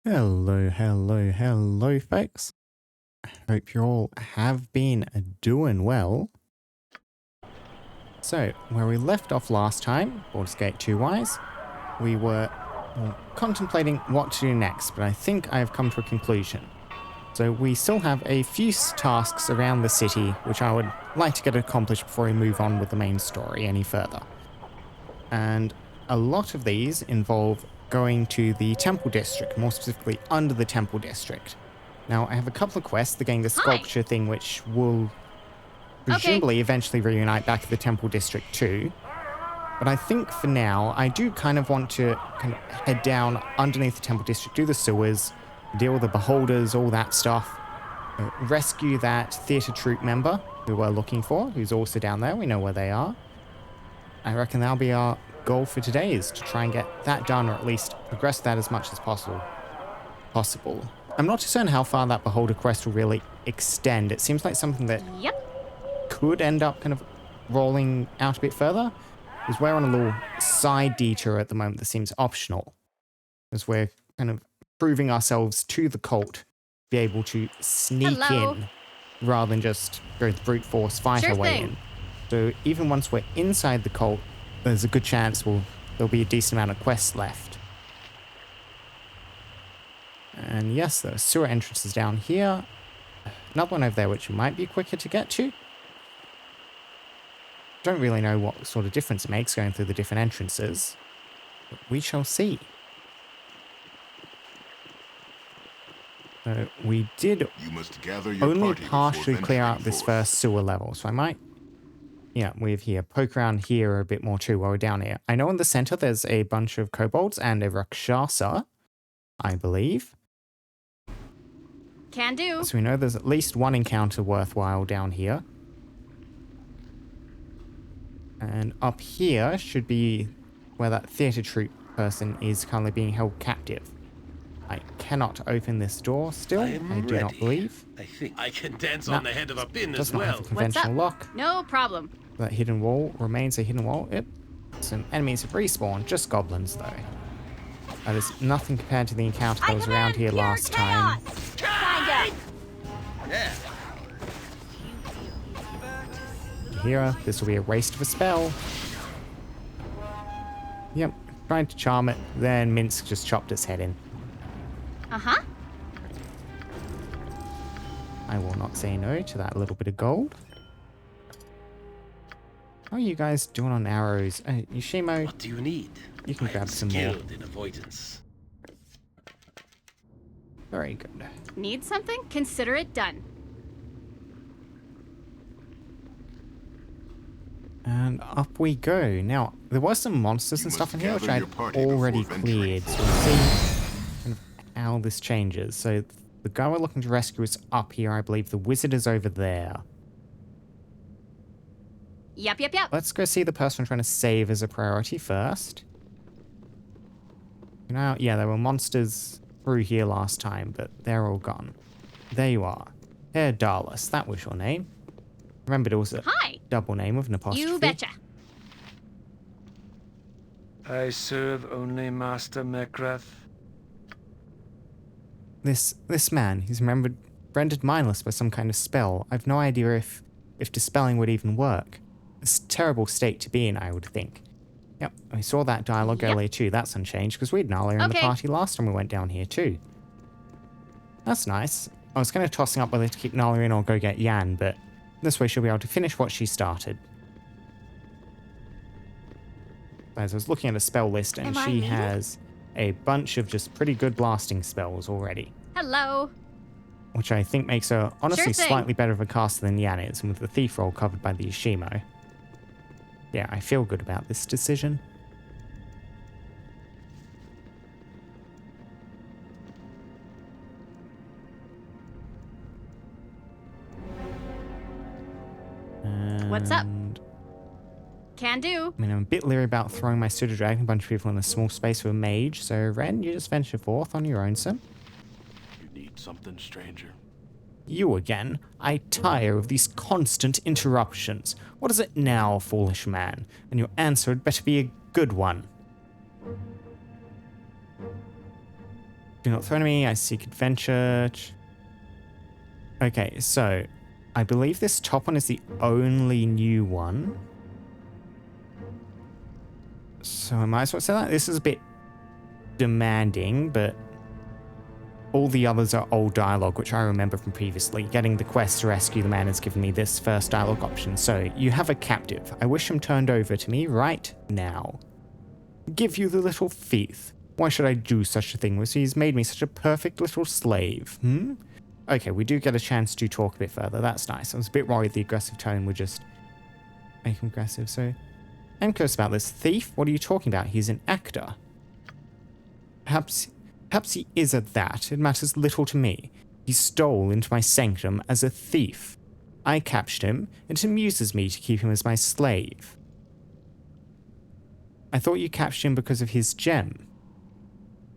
Hello, hello, hello, folks. I hope you all have been doing well. So, where we left off last time, Baldur's Gate 2 wise, we were contemplating what to do next, but I think I have come to a conclusion. So we still have a few tasks around the city, which I would like to get accomplished before we move on with the main story any further. And a lot of these involve going to the Temple District, more specifically under the Temple District. Now, I have a couple of quests. They're getting the sculpture thing, which will presumably eventually reunite back at the Temple District too. But I think for now, I do kind of want to head down underneath the Temple District, do the sewers, deal with the beholders, all that stuff. Rescue that theatre troupe member who we're looking for, who's also down there. We know where they are. I reckon that'll be our goal for today, is to try and get that done, or at least progress that as much as possible. I'm not too certain how far that beholder quest will really extend. It seems like something that could end up kind of rolling out a bit further, because we're on a little side detour at the moment that seems optional, as we're kind of proving ourselves to the cult, be able to sneak in rather than just go the brute force fight our way in. So even once we're inside the cult, there's a good chance there'll be a decent amount of quests left. And yes, there are sewer entrances down here. Another one over there which might be quicker to get to. Don't really know what sort of difference it makes going through the different entrances, but we shall see. So we did only partially clear out this first sewer level, so I might, we've here, poke around here a bit more too while we're down here. I know in the center there's a bunch of kobolds and a rakshasa, I believe. Can do. So we know there's at least one encounter worthwhile down here. And up here should be where that theatre troupe person is currently being held captive. I cannot open this door still. I do not believe. I think I can dance on the head of a pin as well. Does not have a conventional lock. No problem. That hidden wall remains a hidden wall. Yep. Some enemies have respawned, just goblins though. That is nothing compared to the encounter that was around here last time. Yeah. Here, this will be a waste of a spell. Yep, trying to charm it, then Minsk just chopped its head in. Uh-huh. I will not say no to that little bit of gold. How are you guys doing on arrows? Yoshimo, what do you need? You can grab some more. In avoidance. Very good. Need something? Consider it done. And up we go. Now, there were some monsters and stuff in here which I'd already cleared, so we'll see kind of how this changes. So the guy we're looking to rescue is up here, I believe. The wizard is over there. Yep. Let's go see the person we're trying to save as a priority first. Now, yeah, there were monsters through here last time, but they're all gone. There you are. Eyeless, that was your name. Remembered it was a double name with an apostrophe. You betcha. I serve only Master Mekrath. This man, he's rendered mindless by some kind of spell. I've no idea if dispelling would even work. It's a terrible state to be in, I would think. Yep, we saw that dialogue earlier too. That's unchanged, because we had Nalia in the party last time we went down here too. That's nice. I was kind of tossing up whether to keep Nalia in or go get Yan, but this way she'll be able to finish what she started. As I was looking at a spell list, and she has a bunch of just pretty good blasting spells already. Hello. Which I think makes her honestly slightly better of a caster than Yan is, and with the thief roll covered by the Yoshimo. Yeah, I feel good about this decision. What's up? Can do. I mean, I'm a bit leery about throwing my pseudo dragon a bunch of people in a small space with a mage, so Ren, you just venture forth on your own, son. You need something, stranger? You again? I tire of these constant interruptions. What is it now, foolish man? And your answer had better be a good one. Do not threaten me. I seek adventure. Okay, so I believe this top one is the only new one. So I might as well say that. This is a bit demanding, but all the others are old dialogue, which I remember from previously. Getting the quest to rescue the man has given me this first dialogue option. So, you have a captive. I wish him turned over to me right now. Give you the little thief. Why should I do such a thing? Was he's made me such a perfect little slave? Okay, we do get a chance to talk a bit further. That's nice. I was a bit worried the aggressive tone would just make him aggressive, so... I'm curious about this. Thief? What are you talking about? He's an actor. Perhaps he is at that. It matters little to me. He stole into my sanctum as a thief. I captured him. It amuses me to keep him as my slave. I thought you captured him because of his gem.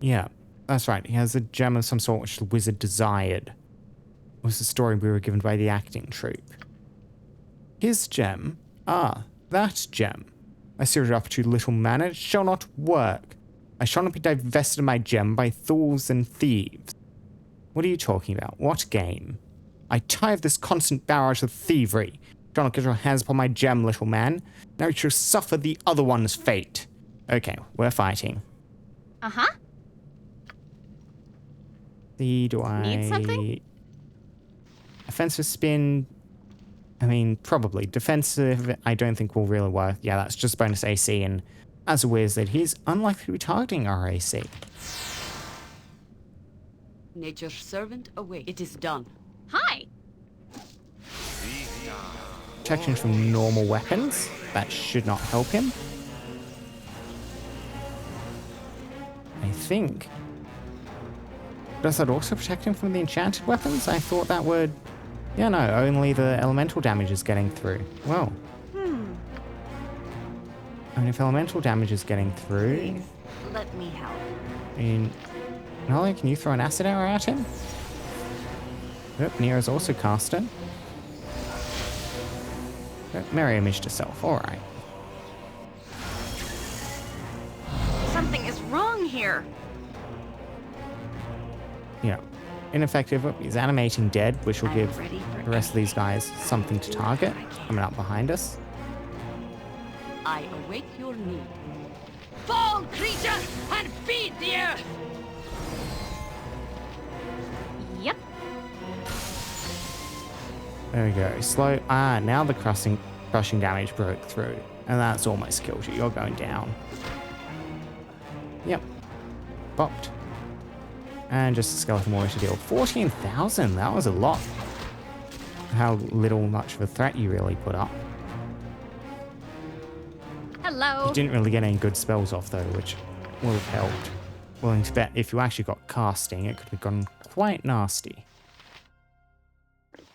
Yeah, that's right. He has a gem of some sort which the wizard desired. It was the story we were given by the acting troupe. His gem? Ah, that gem. I sealed it up to little man, and it shall not work. I shall not be divested of my gem by fools and thieves. What are you talking about? What game? I tire of this constant barrage of thievery. Do not get your hands upon my gem, little man. Now you shall suffer the other one's fate. Okay, we're fighting. Uh-huh. Do I... Need something? Offensive spin... I mean, probably. Defensive, I don't think will really work. Yeah, that's just bonus AC, and as a wizard, he's unlikely to be targeting our AC. Nature's servant awake. It is done. Hi. Protection from normal weapons. That should not help him. I think. Does that also protect him from the enchanted weapons? I thought that would... Yeah, no, only the elemental damage is getting through. Well. I mean, if elemental damage is getting through... Please, let me help. I mean... Nolly, can you throw an acid arrow at him? Yep, Nero's also cast it. Yep, Mary imaged herself, alright. Something is wrong here. Yeah. Ineffective, he's animating dead, which will give ready for the rest of these guys something to target. Coming up behind us. I await your need. Fall, creature, and feed the earth! Yep. There we go. Slow. Ah, now the crushing damage broke through. And that's almost killed you. You're going down. Yep. Bopped. And just a skeleton warrior to deal. 14,000? That was a lot. How much of a threat you really put up. Hello. You didn't really get any good spells off though, which would have helped. Willing to bet if you actually got casting, it could have gone quite nasty.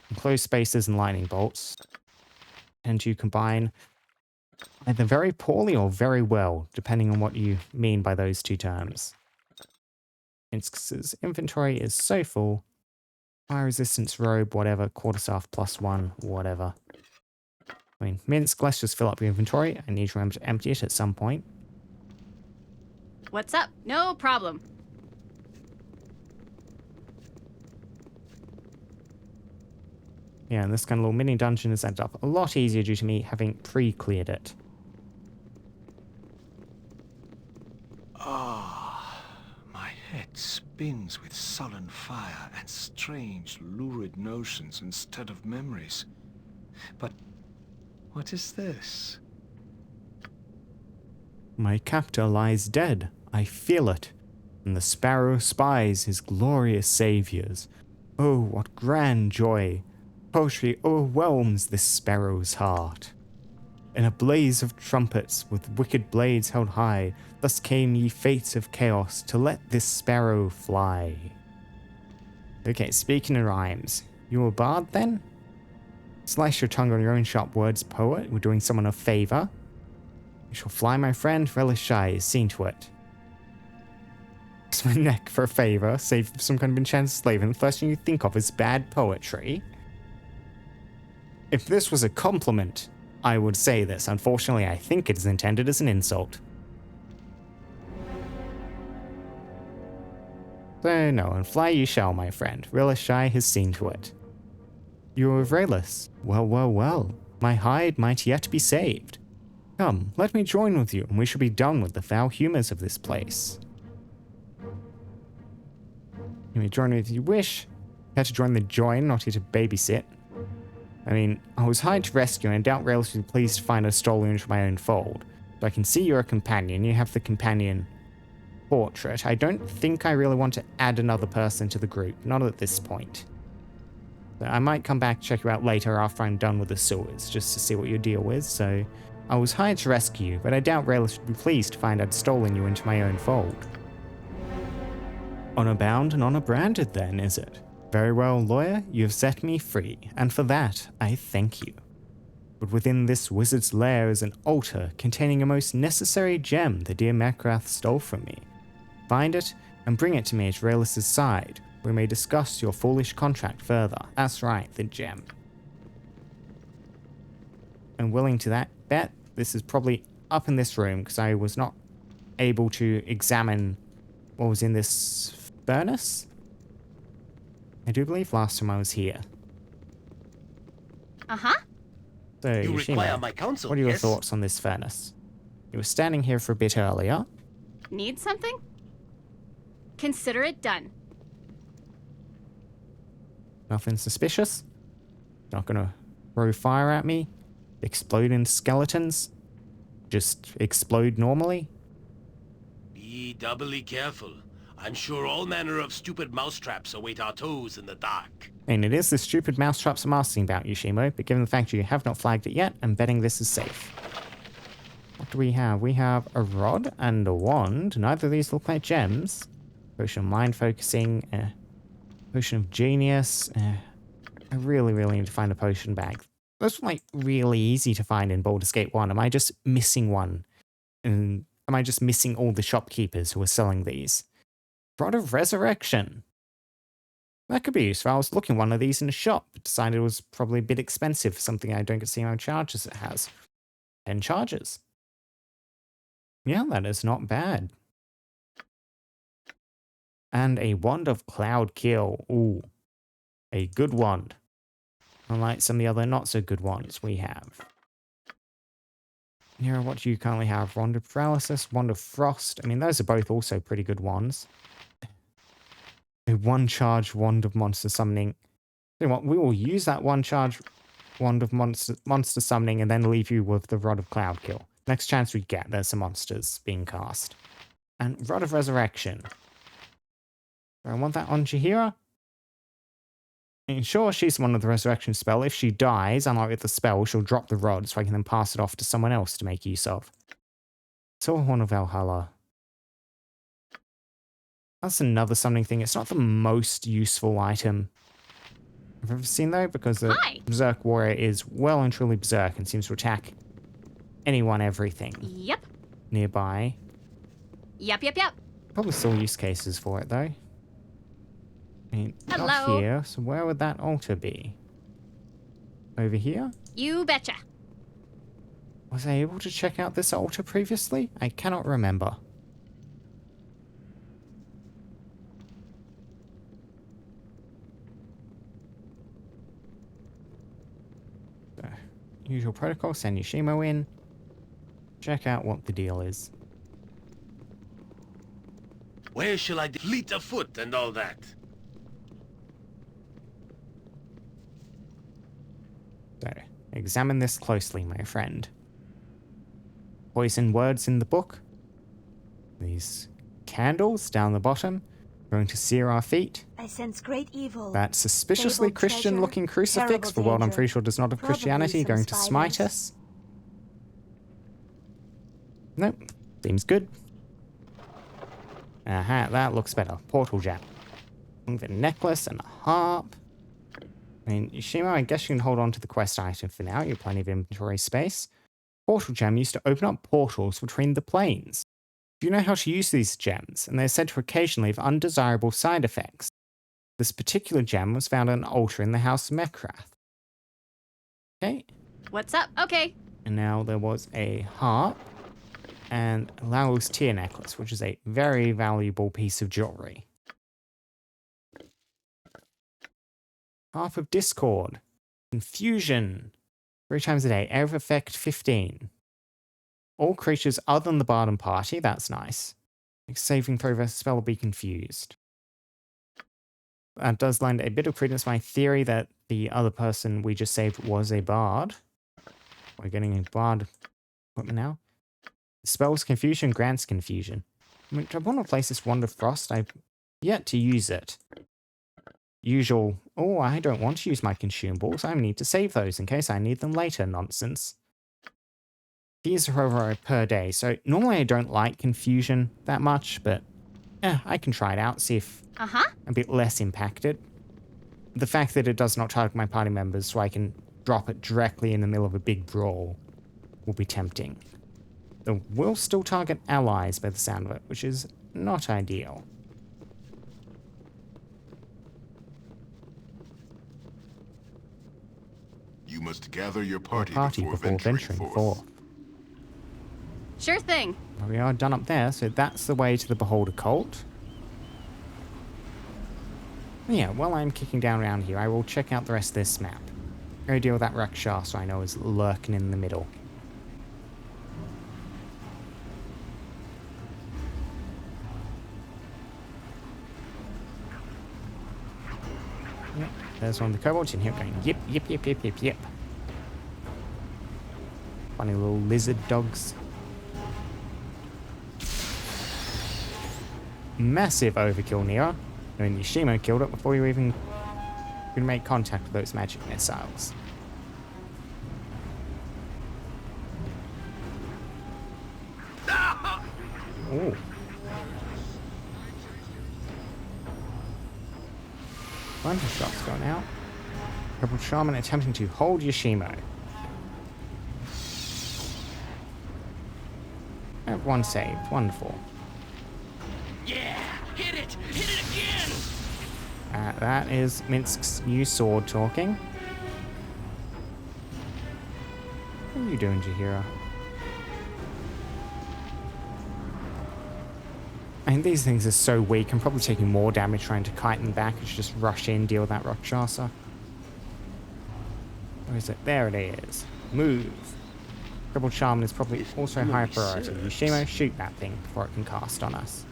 Enclosed spaces and lightning bolts tend to combine either very poorly or very well, depending on what you mean by those two terms. Instance's inventory is so full. Fire resistance robe, whatever, quarterstaff +1, whatever. I mean, Minsk, let's just fill up your inventory. I need to remember to empty it at some point. What's up? No problem. Yeah, and this kind of little mini dungeon has ended up a lot easier due to me having pre-cleared it. My head spins with sullen fire and strange, lurid notions instead of memories. But what is this? My captor lies dead. I feel it. And the sparrow spies his glorious saviors. Oh, what grand joy! Poetry overwhelms this sparrow's heart. In a blaze of trumpets, with wicked blades held high, thus came ye fates of chaos to let this sparrow fly. Okay, speaking of rhymes, you a bard then? Slice your tongue on your own sharp words, poet. We're doing someone a favor. You shall fly, my friend, relish I, seen to it. It's my neck for a favor, save some kind of enchanted slave, and the first thing you think of is bad poetry. If this was a compliment, I would say this. Unfortunately, I think it is intended as an insult. So no, and fly you shall, my friend. Realish Shy has seen to it. You are with Eyeless. Well, well, well. My hide might yet be saved. Come, let me join with you, and we shall be done with the foul humours of this place. You may join me if you wish. Here to join the join, not here to babysit. I mean, I was hired to rescue, and I doubt Eyeless would be pleased to find her stolen into my own fold. But I can see you're a companion. You have the companion portrait. I don't think I really want to add another person to the group, not at this point. So I might come back and check you out later after I'm done with the sewers, just to see what your deal is. So I was hired to rescue you, but I doubt Eyeless would be pleased to find I'd stolen you into my own fold. Honor bound and honor branded then, is it? Very well, lawyer, you have set me free, and for that I thank you. But within this wizard's lair is an altar containing a most necessary gem the dear Mekrath stole from me. Find it and bring it to me at Eyeless's side. We may discuss your foolish contract further. That's right, the gem. I'm willing to that bet. This is probably up in this room because I was not able to examine what was in this furnace. I do believe last time I was here. Uh-huh. So, You require Yoshimo, my counsel, what are your yes? thoughts on this furnace? You were standing here for a bit earlier. Need something? Consider it done. Nothing suspicious? Not gonna throw fire at me? Explode in skeletons? Just explode normally? Be doubly careful. I'm sure all manner of stupid mousetraps await our toes in the dark. And it is the stupid mousetraps I'm asking about, Yoshimo, but given the fact you have not flagged it yet, I'm betting this is safe. What do we have? We have a rod and a wand. Neither of these look like gems. Potion of mind focusing. Potion of genius. I really need to find a potion bag. Those are like really easy to find in Baldur's Gate 1. Am I just missing one? And am I just missing all the shopkeepers who are selling these? Rod of Resurrection. That could be useful. I was looking at one of these in a shop, but decided it was probably a bit expensive for something I don't get to see how many charges it has. 10 charges. Yeah, that is not bad. And a Wand of Cloud Kill. Ooh. A good wand. Unlike some of the other not so good wands we have. Here, what do you currently have? Wand of Paralysis, Wand of Frost. I mean, those are both also pretty good wands. A one-charge Wand of Monster Summoning. You know what, we will use that one-charge Wand of Monster Summoning and then leave you with the Rod of Cloud Kill. Next chance we get, there's some monsters being cast. And Rod of Resurrection. Do I want that on Chihira? I mean, sure, she's one of the resurrection spell. If she dies, unlike with the spell, she'll drop the rod so I can then pass it off to someone else to make use of. Silver Horn of Valhalla. That's another summoning thing. It's not the most useful item I've ever seen, though, because the Berserk Warrior is well and truly Berserk and seems to attack anyone, everything Yep. nearby. Yep. Probably still use cases for it, though. I mean, not Hello. here, so where would that altar be? Over here? You betcha. Was I able to check out this altar previously? I cannot remember. So, usual protocol, send Yoshimo in. Check out what the deal is. Where shall I fleet of foot and all that? So, examine this closely, my friend. Poison words in the book. These candles down the bottom, going to sear our feet. I sense great evil. That suspiciously fabled Christian-looking treasure, crucifix for terrible what I'm danger, pretty sure does not have probably Christianity, some going to smite spiders. us. Nope, seems good. Aha, that looks better. Portal gem. With a necklace and a harp. I mean, Yoshimo, I guess you can hold on to the quest item for now. You have plenty of inventory space. Portal gem used to open up portals between the planes. Do you know how to use these gems? And they're said to occasionally have undesirable side effects. This particular gem was found on an altar in the house of Mekrath. Okay. What's up? Okay. And now there was a harp and Lao's tear necklace, which is a very valuable piece of jewelry. Half of Discord. Confusion. 3 times a day. Air of effect 15. All creatures other than the bard and party. That's nice. Saving throw versus spell will be confused. That does lend a bit of credence to my theory that the other person we just saved was a bard. We're getting a bard equipment now. Spells confusion grants confusion. I mean, I want to place this Wand of Frost. I've yet to use it. Usual, oh, I don't want to use my consumables. I need to save those in case I need them later nonsense. These are over per day, so normally I don't like confusion that much, but I can try it out, see if I'm a bit less impacted. The fact that it does not target my party members so I can drop it directly in the middle of a big brawl will be tempting. It will still target allies by the sound of it, which is not ideal. You must gather your party, Before venturing forth. Sure thing. Well, we are done up there, so that's the way to the Beholder Cult. Yeah, while I'm kicking down around here, I will check out the rest of this map. Go deal with that Rakshasa I know is lurking in the middle. Yep, there's one of the kobolds in here going yip, yip, yip, yip, yip, yip. Funny little lizard dogs. Massive overkill, Nira. I mean, Yoshimo killed it before you even could make contact with those magic missiles. Ooh. Bunch of shots going out. Couple Shaman attempting to hold Yoshimo. I have one saved. Wonderful. Yeah! Hit it! Hit it again! That is Minsk's new sword talking. What are you doing, Jahira? I mean, these things are so weak. I'm probably taking more damage trying to kite them back. I should just rush in, deal with that Rakshasa. Where is it? There it is. Move. Triple Shaman is probably also high priority. Yoshimo, shoot that thing before it can cast on us.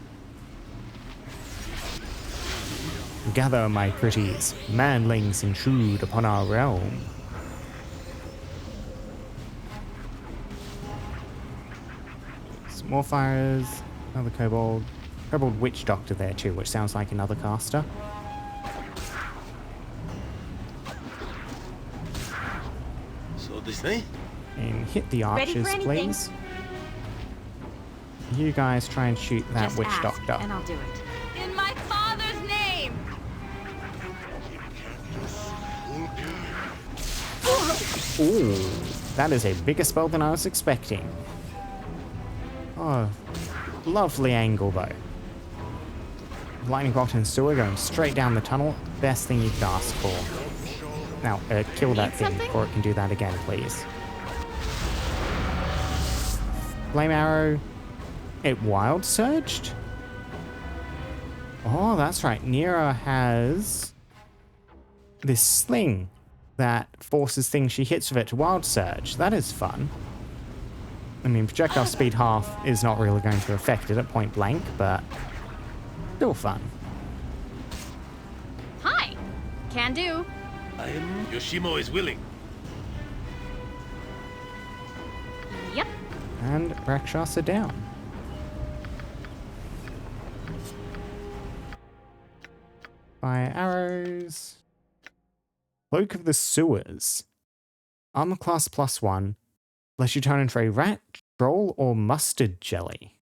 Gather, my pretties. Manlings intrude upon our realm. Some more fires. Another kobold. Kobold witch doctor there too, which sounds like another caster. So this thing? And hit the archers, please. You guys try and shoot that Just witch ask, doctor. and I'll do it. In my father's name! Ooh, that is a bigger spell than I was expecting. Oh, lovely angle though. Lightning bolt and sewer going straight down the tunnel. Best thing you could ask for. Now, kill that thing before it can do that again, please. Flame arrow. It wild surged? Oh, that's right. Nira has this sling that forces things she hits with it to wild surge. That is fun. I mean, projectile speed half is not really going to affect it at point blank, but still fun. Hi. Can do. Yoshimo is willing. Yep. And Rakshasa down. Fire arrows. Cloak of the Sewers. Armor class +1. Lets you turn into a rat, troll, or mustard jelly.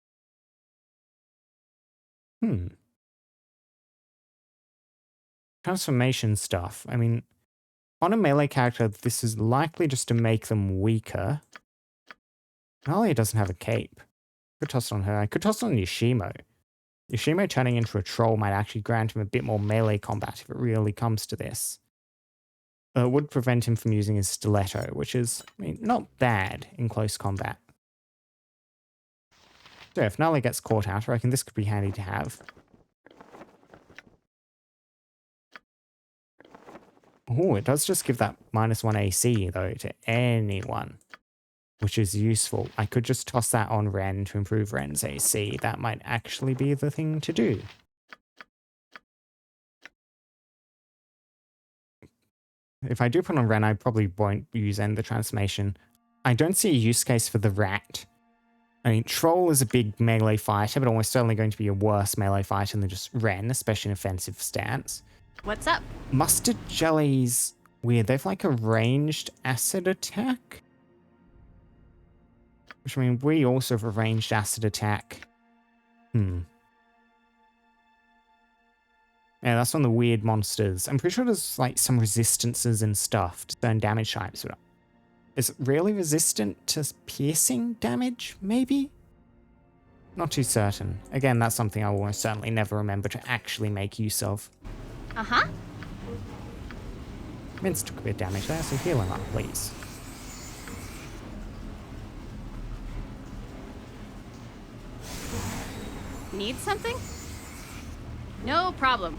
Transformation stuff. I mean, on a melee character, this is likely just to make them weaker. Alia doesn't have a cape. Could toss it on her. I could toss it on Yoshimo. Yoshimo turning into a troll might actually grant him a bit more melee combat if it really comes to this. It would prevent him from using his stiletto, which is, I mean, not bad in close combat. So if Nali gets caught out, I reckon this could be handy to have. Oh, it does just give that -1 AC, though, to anyone, which is useful. I could just toss that on Ren to improve Ren's AC. That might actually be the thing to do. If I do put on Ren, I probably won't use End the Transformation. I don't see a use case for the rat. I mean, Troll is a big melee fighter, but almost certainly going to be a worse melee fighter than just Ren, especially in offensive stance. What's up? Mustard Jelly's weird. They've like a ranged acid attack. Which, I mean, we also have a ranged acid attack. Yeah, that's one of the weird monsters. I'm pretty sure there's like some resistances and stuff to certain damage types. But is it really resistant to piercing damage, maybe? Not too certain. Again, that's something I will almost certainly never remember to actually make use of. Uh-huh. Mince took a bit of damage there, so heal him up, please. Need something? No problem.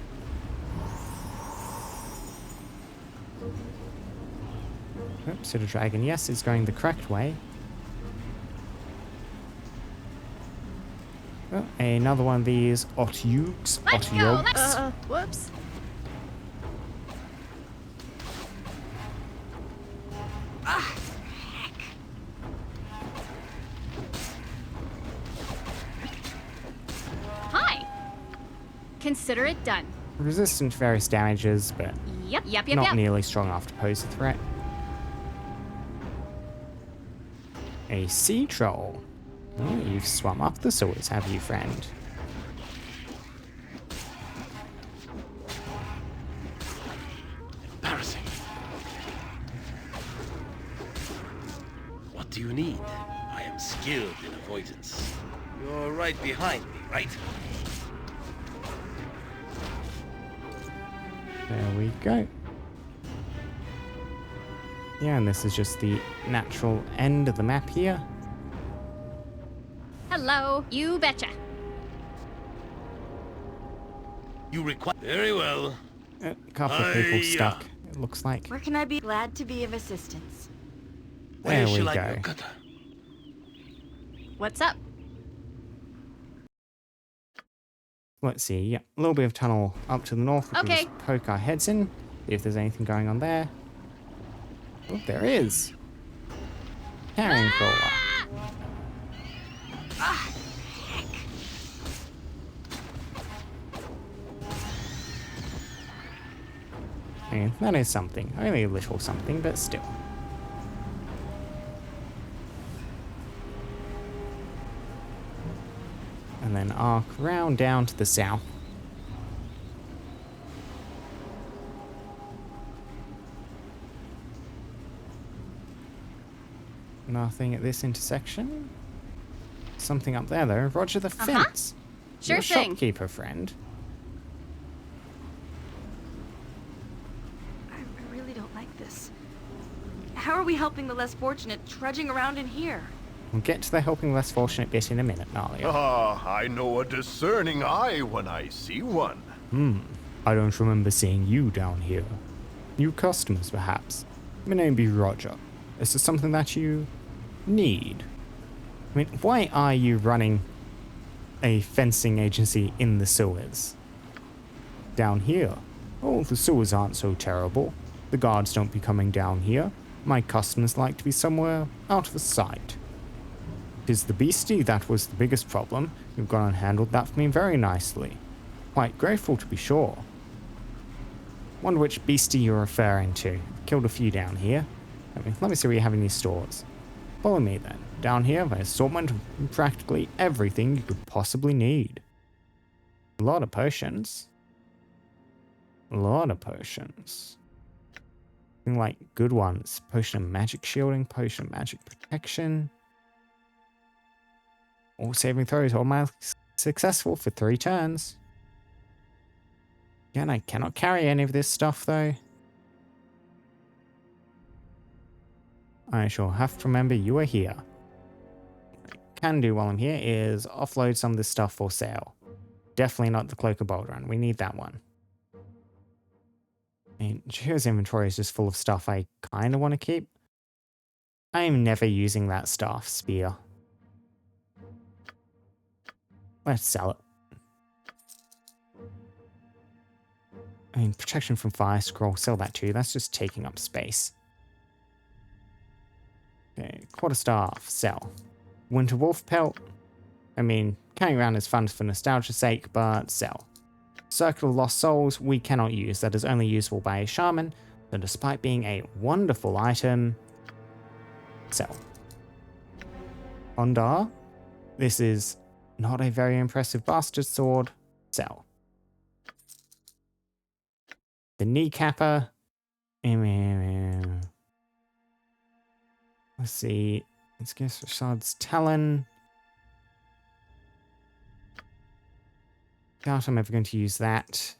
Oops, Pseudo Dragon, yes, is going the correct way. Oh, another one of these Otyugs. Let's go! Whoops. Hi. Consider it done. Resistant to various damages, but Yep. not nearly strong enough to pose a threat. A sea troll. Oh, you've swum up the sewers, have you, friend? Embarrassing. What do you need? I am skilled in avoidance. You're right behind me, right? There we go. Yeah, and this is just the natural end of the map here. Hello. You betcha. You require... Very well. A couple of people Hiya. stuck, it looks like. Where can I be? Glad to be of assistance. Where There we shall I go. go, Cutter? What's up? Let's see, yeah, a little bit of tunnel up to the north. We can Okay. just poke our heads in, see if there's anything going on there. Oh, there is. Carrion crawler. And that is something. Only a little something, but still. And then arc round down to the south. Nothing at this intersection. Something up there, though. Roger the fence. Sure Your thing. shopkeeper friend. I really don't like this. How are we helping the less fortunate trudging around in here? We'll get to the helping less fortunate bit in a minute, Nalia. Ah, I know a discerning eye when I see one. I don't remember seeing you down here. New customers, perhaps. My name be Roger. Is this something that you need? I mean, why are you running a fencing agency in the sewers? Down here? Oh, the sewers aren't so terrible. The guards don't be coming down here. My customers like to be somewhere out of sight. 'Tis the beastie that was the biggest problem. You've gone and handled that for me very nicely. Quite grateful, to be sure. Wonder which beastie you're referring to. Killed a few down here. Let me see what you have in these stores. Follow me then. Down here, an assortment of practically everything you could possibly need. A lot of potions. A lot of potions. Like good ones. Potion of magic shielding, potion of magic protection. All saving throws automatically successful for 3 turns. Again, I cannot carry any of this stuff though. I shall have to remember you are here. What I can do while I'm here is offload some of this stuff for sale. Definitely not the Cloak of Baldur. We need that one. I mean, Chihiro's inventory is just full of stuff I kind of want to keep. I'm never using that staff spear. Let's sell it. I mean, protection from fire scroll, sell that too. That's just taking up space. Okay, quarterstaff, sell. Winter wolf pelt. I mean, carrying around is fun for nostalgia's sake, but sell. Circle of Lost Souls, we cannot use. That is only usable by a shaman. So despite being a wonderful item, sell. Ondar, this is not a very impressive bastard sword, sell. The kneecapper, let's see, let's guess Rashad's Talon. Doubt I'm ever going to use that.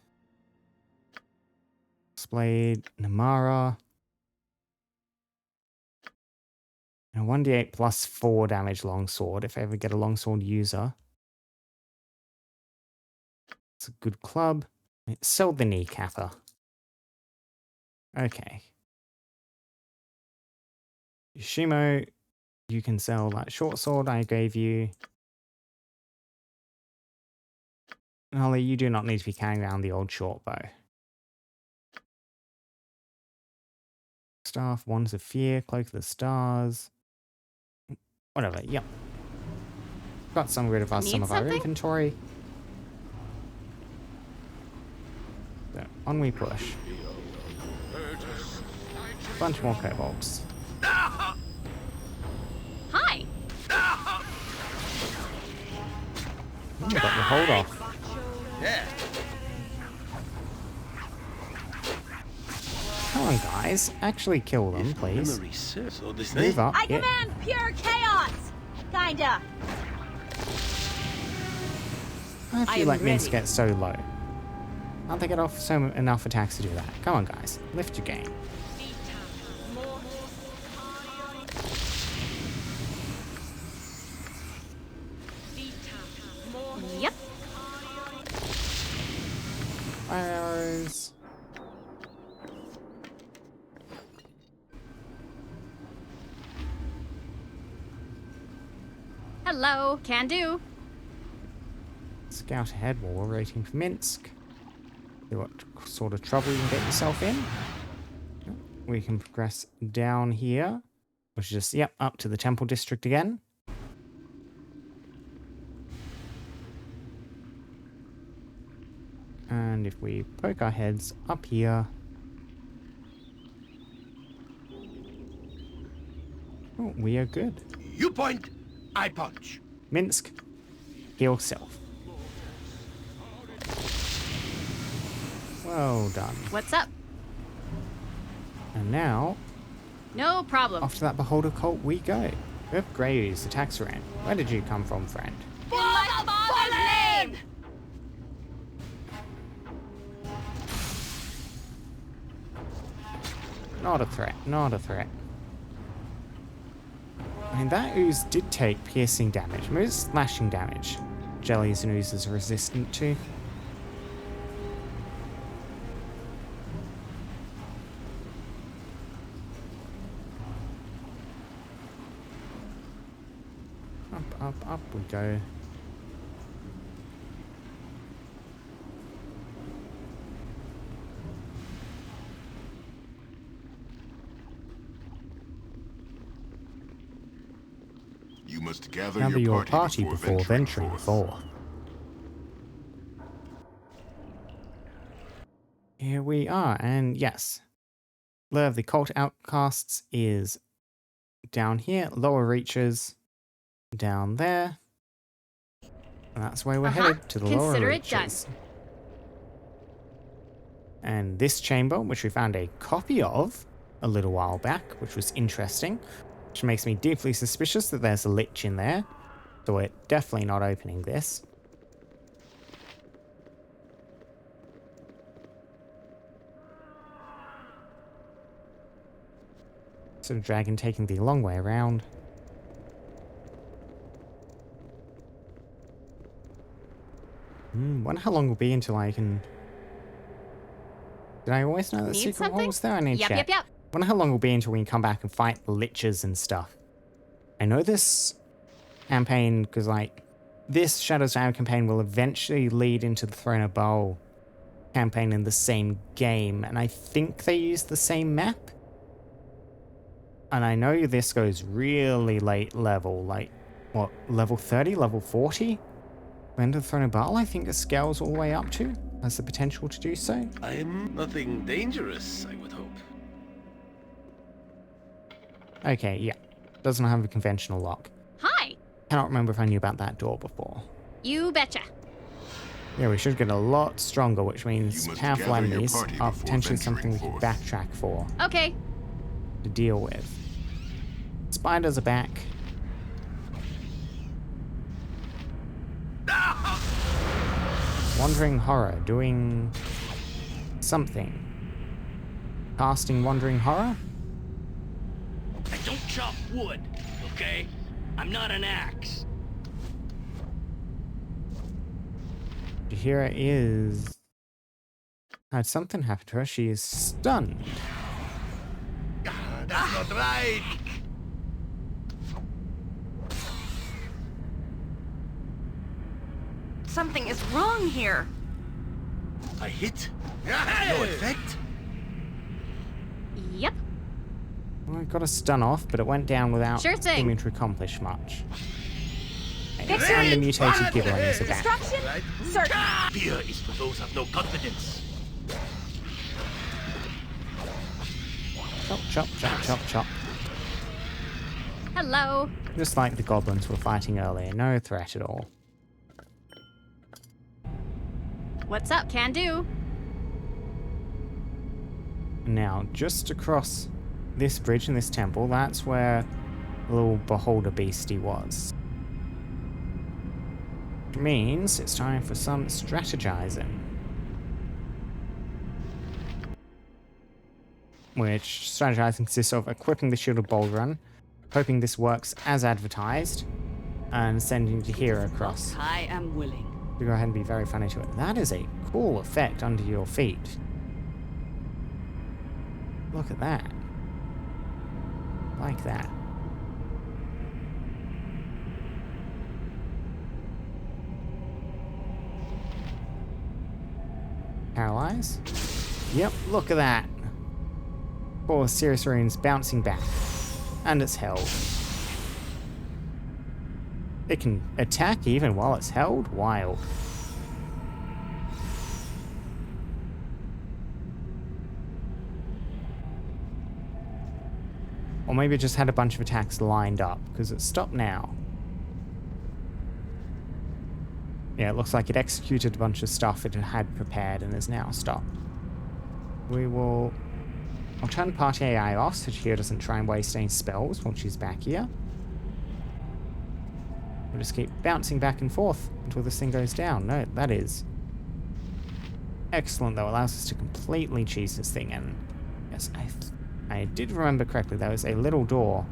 Blade, Namara. And a 1d8 plus 4 damage longsword if I ever get a longsword user. It's a good club. Sell the kneecapper. Okay. Yoshimo, you can sell that short sword I gave you. Holly, you do not need to be carrying around the old short bow. Staff, Wands of Fear, Cloak of the Stars. Whatever, yep. Got some rid of us, some of our inventory. So, on we push. Bunch more kobolds. Hi! Got your hold off. Yeah. Come on, guys. Actually kill them, please. So this Move up. I Yeah. command pure chaos! Kinda. How do I you am let Mince ready. get so low? Can't they get off enough attacks to do that? Come on, guys. Lift your game. Yep. Fire arrows. Hello, can do. Scout ahead while we're waiting for Minsk. See what sort of trouble you can get yourself in. We can progress down here, which is just, yep, up to the temple district again. And if we poke our heads up here, oh, we are good. You point, I punch. Minsk, heal self. Well done. What's up? And now, No problem. after that Beholder cult, we go. We have Grey's attacks around. Where did you come from, friend? In my father's name! Not a threat, not a threat. I mean, that ooze did take piercing damage. Most slashing damage. Jellies and oozes are resistant to. Up we go. You must gather Gather your your party before venturing forth. Here we are, and yes. Lair of the Cult Outcasts is down here, lower reaches down there. And that's where we're headed, to the lower Consider it done. reaches. And this chamber, which we found a copy of a little while back, which was interesting, which makes me deeply suspicious that there's a lich in there. So we're definitely not opening this. So the dragon taking the long way around. Wonder how long it will be until I can Did I always know that Need secret something? hole was there? I need to Yep, check. yep, yep. Wonder how long it'll be until we can come back and fight the liches and stuff. I know this campaign, because like, this Shadows Die campaign will eventually lead into the Throne of Baal campaign in the same game, and I think they use the same map. And I know this goes really late level, like, what, level 30, level 40? End of the Throne of Baal, I think it scales all the way up to, has the potential to do so. I'm nothing dangerous, I would hope. Okay, yeah. Doesn't have a conventional lock. Hi. Cannot remember if I knew about that door before. You betcha. Yeah, we should get a lot stronger, which means You must powerful gather your enemies party are before potentially something we venturing can forth. backtrack for, Okay. to deal with. Spiders are back. Wandering Horror, doing something. Casting Wandering Horror? I don't chop wood, okay? I'm not an axe. Jahira is... had something happen to her. She is stunned. That's not right. Something is wrong here. I hit. No effect. Yep. Well, I got a stun off, but it went down without Sure thing. seeming to accomplish much. And the mutated gibbering are back. Fear is for those of no confidence. Chop, chop, chop, chop, chop. Hello. Just like the goblins were fighting earlier. No threat at all. What's up? Can do. Now, just across this bridge in this temple, that's where the little beholder beastie was. Which means it's time for some strategizing. Which strategizing consists of equipping the shield of Baldur, hoping this works as advertised, and sending Jahira across. I am willing. To go ahead and be very funny to it. That is a cool effect under your feet. Look at that. Like that. Paralyze? Yep, look at that. Poor Sirius Rune's bouncing back. And it's held. It can attack even while it's held? Wild. Or maybe it just had a bunch of attacks lined up, because it's stopped now. Yeah, it looks like it executed a bunch of stuff it had prepared and is now stopped. I'll turn party AI off so she doesn't try and waste any spells while she's back here. We'll just keep bouncing back and forth until this thing goes down. No, that is excellent, though. Allows us to completely cheese this thing. And yes, I did remember correctly. There was a little door,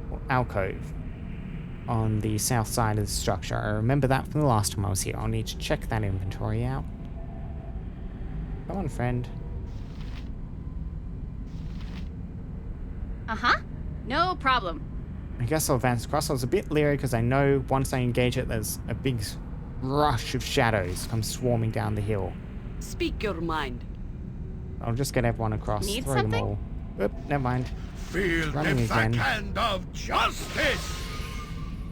or alcove, on the south side of the structure. I remember that from the last time I was here. I'll need to check that inventory out. Come on, friend. Uh-huh. No problem. I guess I'll advance across. I was a bit leery because I know once I engage it, there's a big rush of shadows come swarming down the hill. Speak your mind. I'll just get everyone across. Need throw something? them all. Oop, never mind. Feel Running the again. backhand of justice.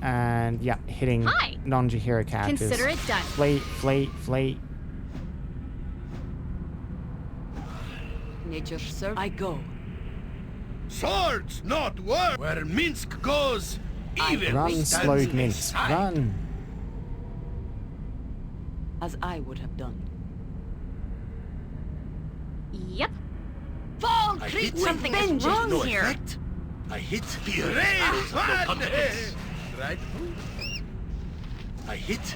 And yeah, hitting Hi. non-Jahira characters. Consider it done. Fleet, fleet, fleet. Nature serve. I go. Swords not work. Where Minsk goes, even Run, stands slowed in mince. sight. Run. As I would have done. Yep. Fall I creep! hit. Something is wrong No here. effect. I hit. Fear is Raise for those of no one confidence. Right. I hit.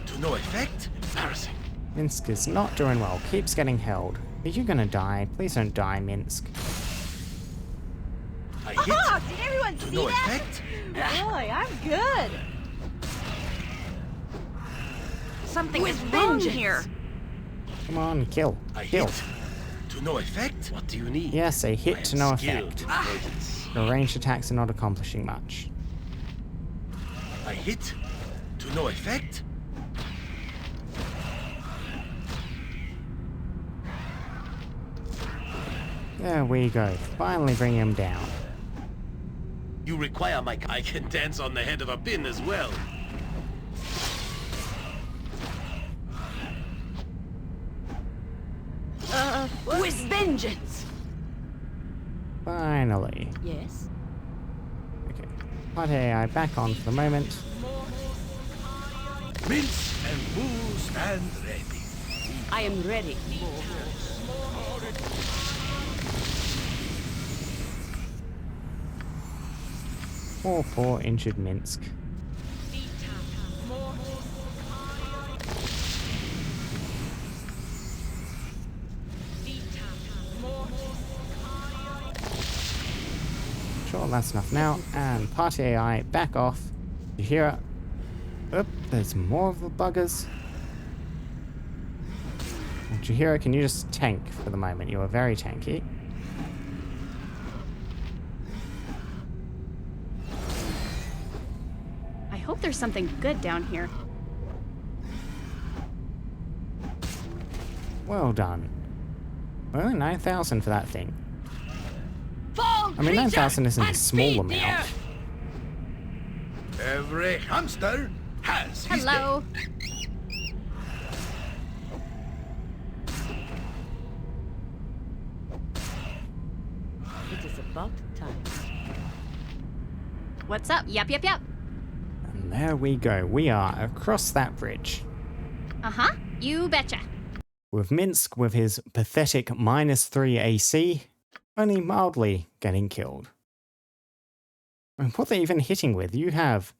To no effect. Embarrassing. Minsk is not doing well. Keeps getting held. Are you gonna die? Please don't die, Minsk. I hit. Oh, did everyone To see no that? effect. Boy, I'm good. Something is wrong here. Come on, kill. I Kill. hit. to no effect? What do you need? Yes, a hit to no Skilled effect. in poisons. Your ranged attacks are not accomplishing much. A hit to no effect? There we go. Finally bring him down. You require my... I can dance on the head of a pin as well. With vengeance! Finally. Yes? Okay. Party AI back on for the moment. Mince and Boo stand ready. I am ready. Poor injured Minsk. Sure, that's enough now. And party AI, back off. You hear it? Oop, there's more of the buggers. Chihiro, can you just tank for the moment? You are very tanky. I hope there's something good down here. Well done. Well, 9,000 for that thing. Fall, I mean, 9,000 isn't a and small feed the amount. earth. Every hamster has his Hello. day. It is about time. What's up? Yep. And there we go. We are across that bridge. Uh-huh. You betcha. With Minsk, with his pathetic -3 AC, only mildly getting killed. And what they're even hitting with, you have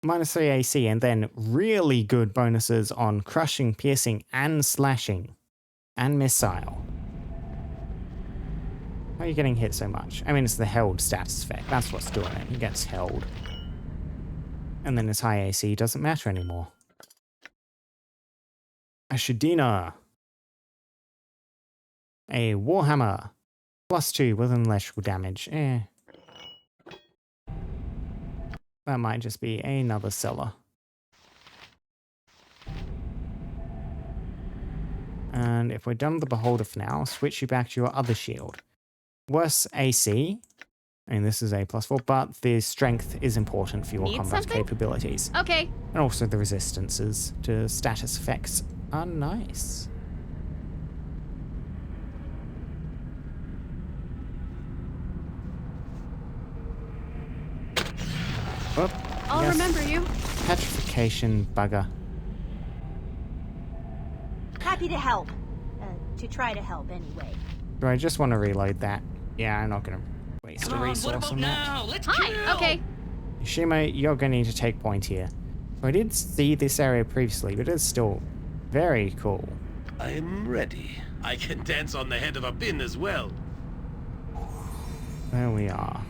-3 AC and then really good bonuses on crushing, piercing, and slashing, and missile. How are you getting hit so much? I mean, it's the held status effect. That's what's doing it. He gets held. And then his high AC doesn't matter anymore. Ashadina. A Warhammer. +2 with an electrical damage. That might just be another seller. And if we're done with the Beholder for now, I'll switch you back to your other shield. Worse AC. I mean, this is a +4, but the strength is important for your Need combat something? capabilities. Okay. And also the resistances to status effects are nice. Oh, I'll yes. remember you. Petrification bugger. Happy to help. To try to help anyway. Do I just want to reload that? Yeah, I'm not going to waste a Come on, what resource about on that. now? Let's Hi. kill. Okay. Shima, you're going to need to take point here. I did see this area previously, but it's still very cool. I'm ready. I can dance on the head of a pin as well. There we are.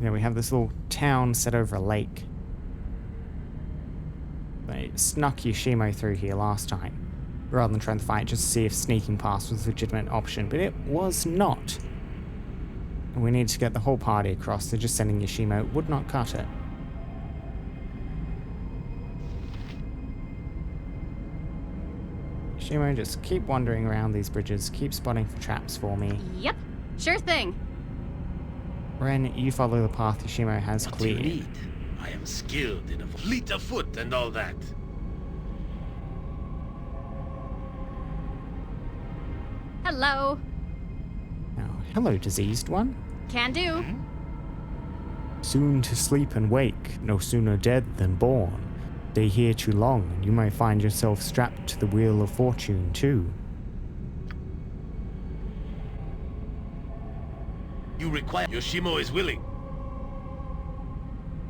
Yeah, we have this little town set over a lake. They snuck Yoshimo through here last time, rather than trying to fight just to see if sneaking past was a legitimate option, but it was not. And we needed to get the whole party across, so just sending Yoshimo would not cut it. Yoshimo, just keep wandering around these bridges, keep spotting for traps for me. Yep. Sure thing. Ren, you follow the path Yoshimo has What do you cleared. need? I am skilled in a fleet of foot and all that. Hello. Now, hello, diseased one. Can do. Soon to sleep and wake, no sooner dead than born. Stay here too long, and you may find yourself strapped to the wheel of fortune too. You require... Yoshimo is willing.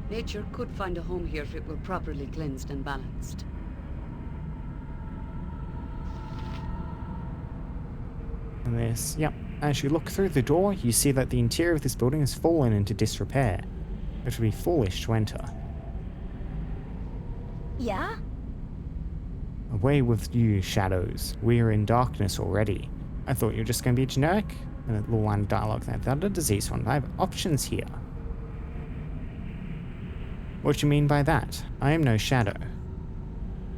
Nature could find a home here if it were properly cleansed and balanced. And this, yep. As you look through the door, you see that the interior of this building has fallen into disrepair. It would be foolish to enter. Yeah? Away with you, shadows. We are in darkness already. I thought you were just going to be generic. And a little line of dialogue there. Without a disease one. I have options here. What do you mean by that? I am no shadow.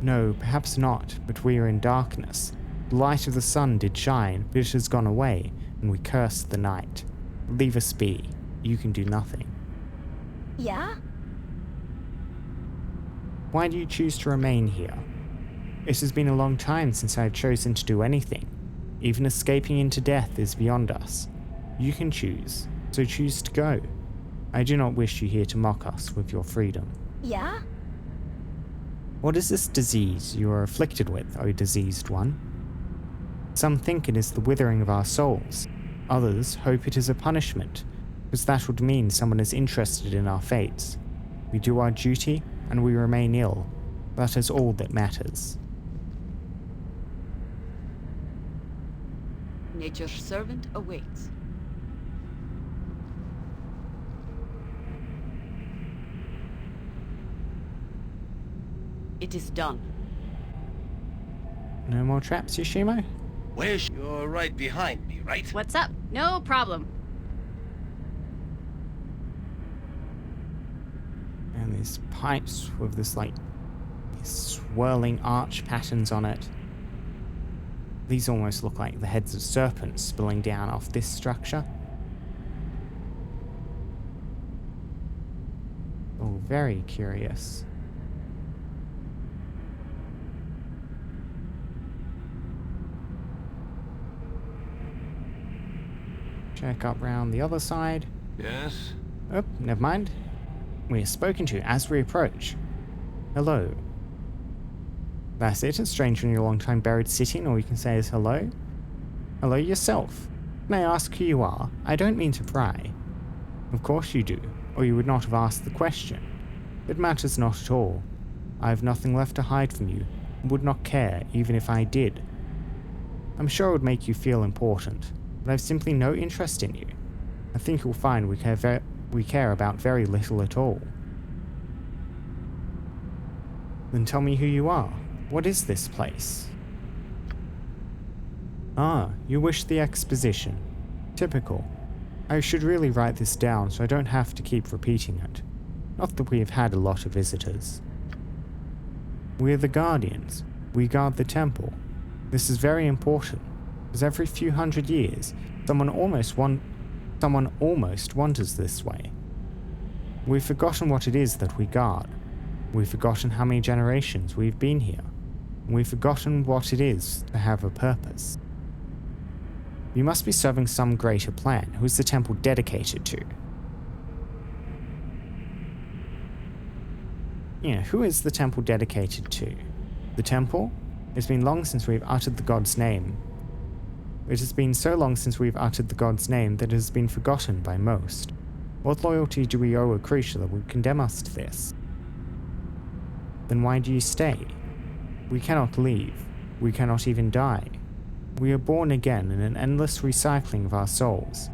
No, perhaps not, but we are in darkness. The light of the sun did shine, but it has gone away, and we curse the night. Leave us be. You can do nothing. Yeah? Why do you choose to remain here? It has been a long time since I have chosen to do anything. Even escaping into death is beyond us. You can choose, so choose to go. I do not wish you here to mock us with your freedom. Yeah? What is this disease you are afflicted with, O diseased one? Some think it is the withering of our souls. Others hope it is a punishment, because that would mean someone is interested in our fates. We do our duty, and we remain ill. That is all that matters. Nature's servant awaits. It is done. No more traps, Yoshimo? Where's... You're right behind me, right? What's up? No problem. And these pipes with this, like, swirling arch patterns on it. These almost look like the heads of serpents spilling down off this structure. Oh, very curious. Check up round the other side. Yes? Oh, never mind. We are spoken to as we approach. Hello. That's it. It's strange when you're a long time buried sitting, all you can say is hello. Hello yourself. May I ask who you are? I don't mean to pry. Of course you do, or you would not have asked the question. It matters not at all. I have nothing left to hide from you, and would not care even if I did. I'm sure it would make you feel important, but I've simply no interest in you. I think you'll find we care about very little at all. Then tell me who you are. What is this place? Ah, you wish the exposition. Typical. I should really write this down so I don't have to keep repeating it. Not that we have had a lot of visitors. We are the Guardians. We guard the temple. This is very important, because every few hundred years, someone almost wanders this way. We've forgotten what it is that we guard. We've forgotten how many generations we've been here. And we've forgotten what it is to have a purpose. You must be serving some greater plan. Who is the temple dedicated to? Yeah, who is the temple dedicated to? The temple? It's been long since we've uttered the god's name. It has been so long since we've uttered the god's name that it has been forgotten by most. What loyalty do we owe a creature that would condemn us to this? Then why do you stay? We cannot leave. We cannot even die. We are born again in an endless recycling of our souls.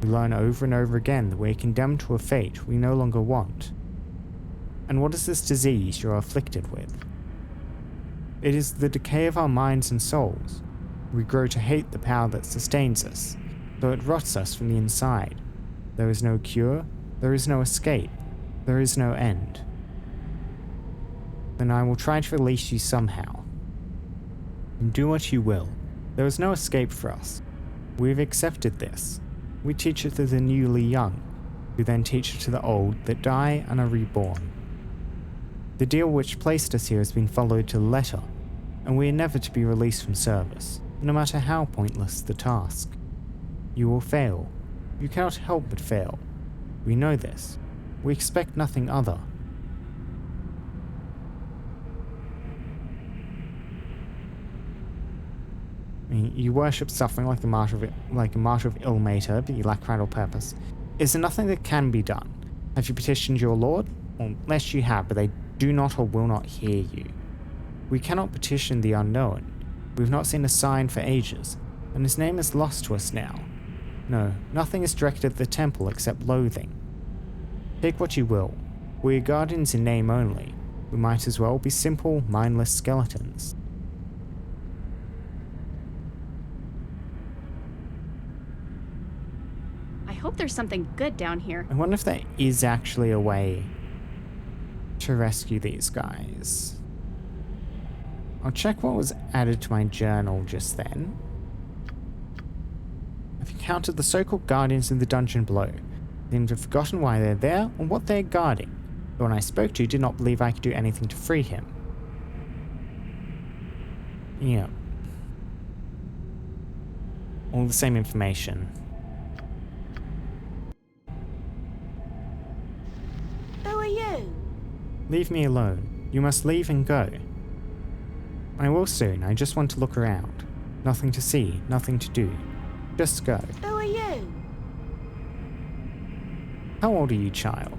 We learn over and over again that we are condemned to a fate we no longer want. And what is this disease you are afflicted with? It is the decay of our minds and souls. We grow to hate the power that sustains us, though it rots us from the inside. There is no cure, there is no escape, there is no end. Then I will try to release you somehow. And do what you will. There is no escape for us. We have accepted this. We teach it to the newly young, who then teach it to the old that die and are reborn. The deal which placed us here has been followed to the letter, and we are never to be released from service, no matter how pointless the task. You will fail. You cannot help but fail. We know this. We expect nothing other. I mean, you worship suffering like a martyr of ill matter, but you lack vital purpose. Is there nothing that can be done? Have you petitioned your lord? Well, lest you have, but they do not or will not hear you. We cannot petition the unknown. We've not seen a sign for ages, and his name is lost to us now. No, nothing is directed at the temple except loathing. Take what you will. We are guardians in name only. We might as well be simple, mindless skeletons. I hope there's something good down here. I wonder if there is actually a way to rescue these guys. I'll check what was added to my journal just then. I've encountered the so-called guardians in the dungeon below. They seem to have forgotten why they're there or what they're guarding. The one I spoke to did not believe I could do anything to free him. Yeah. All the same information. Who are you? Leave me alone. You must leave and go. I will soon. I just want to look around. Nothing to see, nothing to do. Just go. Who are you? How old are you, child?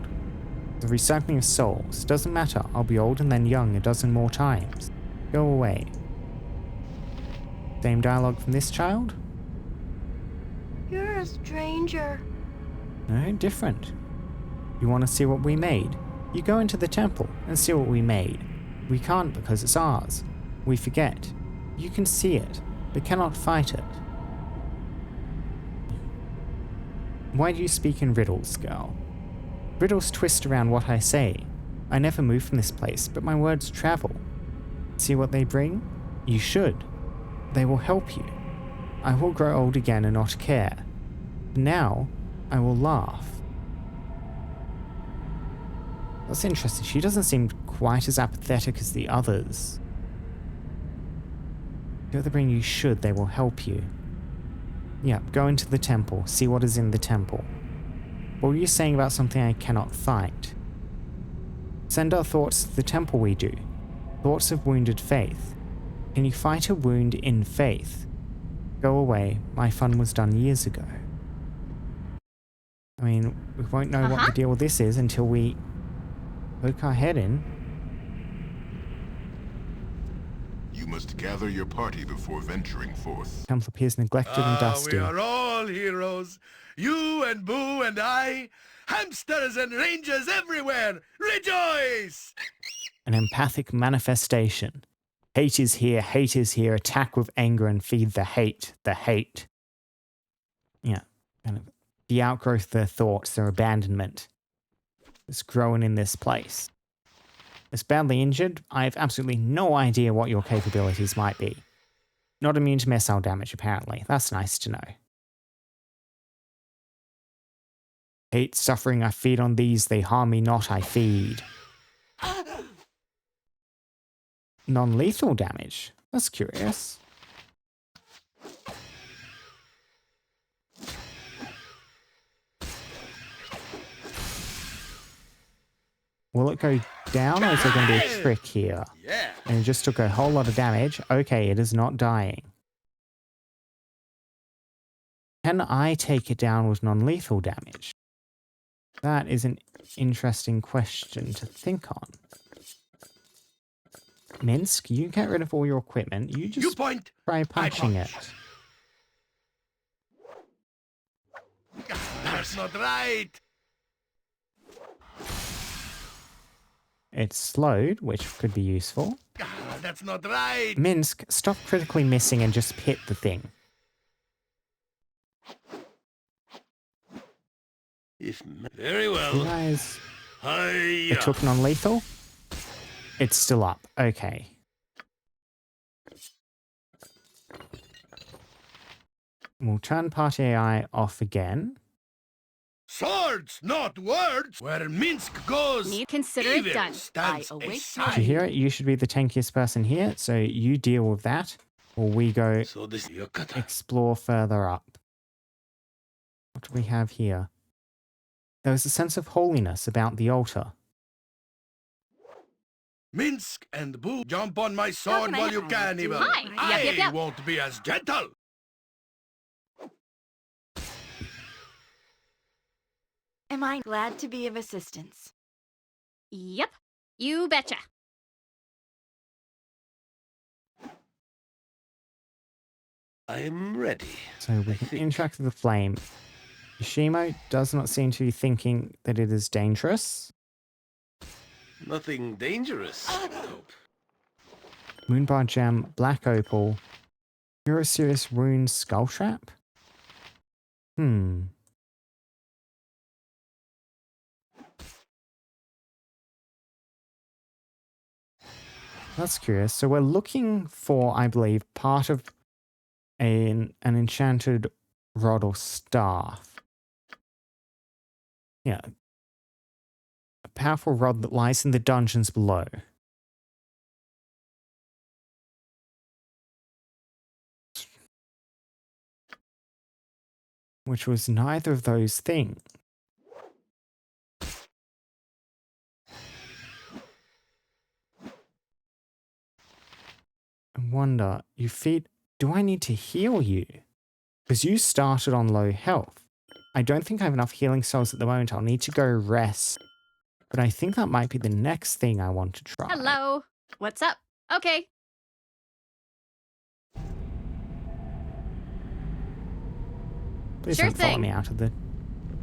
The recycling of souls. Doesn't matter. I'll be old and then young a dozen more times. Go away. Same dialogue from this child? You're a stranger. No, different. You want to see what we made? You go into the temple and see what we made. We can't because it's ours. We forget. You can see it, but cannot fight it. Why do you speak in riddles, girl? Riddles twist around what I say. I never move from this place, but my words travel. See what they bring? You should. They will help you. I will grow old again and not care. Now, I will laugh. That's interesting. She doesn't seem quite as apathetic as the others. See what they bring? You should. They will help you. Yeah, go into the temple. See what is in the temple. What were you saying about something I cannot fight? Send our thoughts to the temple we do. Thoughts of wounded faith. Can you fight a wound in faith? Go away. My fun was done years ago. I mean, we won't know what the deal with this is until we poke our head in. You must gather your party before venturing forth. Temple appears neglected and dusty. We are all heroes. You and Boo and I. Hamsters and rangers everywhere. Rejoice! An empathic manifestation. Hate is here, attack with anger and feed the hate. Yeah, kind of the outgrowth of their thoughts, their abandonment. It's growing in this place. It's badly injured. I have absolutely no idea what your capabilities might be. Not immune to missile damage, apparently. That's nice to know. Hate, suffering, I feed on these. They harm me not, I feed. Non-lethal damage? That's curious. Will it go down, or is there going to be a trick here? Yeah. And it just took a whole lot of damage. Okay, it is not dying. Can I take it down with non-lethal damage? That is an interesting question to think on. Minsk, you get rid of all your equipment. You just point. try punching it. That's not right. It's slowed, which could be useful. That's not right. Minsk, stop critically missing and just hit the thing. Very well. You guys... Hiya. It took non-lethal? It's still up. Okay. We'll turn party AI off again. Swords, not words. Where Minsk goes, Consider it evil done. stands I await your aside. Did you hear it? You should be the tankiest person here, so you deal with that, or we go So this Yokata. explore further up. What do we have here? There was a sense of holiness about the altar. Minsk and Boo, jump on my sword can I while you help? can, evil. Hi. Yep. I won't be as gentle. Am I glad to be of assistance? Yep. You betcha. I'm ready. So we can interact with the flame. Yoshimo does not seem to be thinking that it is dangerous. Nothing dangerous, I hope. Moonbar gem, black opal. You're a serious rune skull trap? That's curious. So we're looking for, I believe, part of an enchanted rod or staff. Yeah. A powerful rod that lies in the dungeons below. Which was neither of those things. I wonder, you feed... Do I need to heal you? Because you started on low health. I don't think I have enough healing cells at the moment. I'll need to go rest. But I think that might be the next thing I want to try. Hello. What's up? Okay. Please Sure don't follow thing. me out of the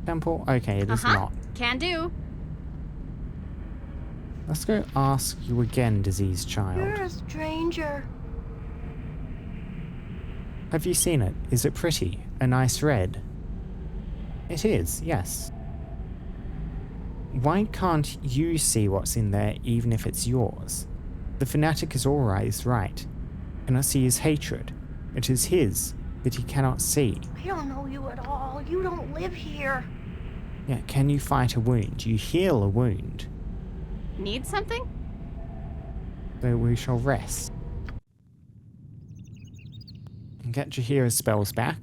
temple. Okay, it is not. Can do. Let's go ask you again, diseased child. You're a stranger. Have you seen it? Is it pretty? A nice red? It is, yes. Why can't you see what's in there even if it's yours? The fanatic is always right. Cannot see his hatred. It is his, but he cannot see. I don't know you at all. You don't live here. Yeah, can you fight a wound? You heal a wound. Need something? So we shall rest. And get Jahira's spells back.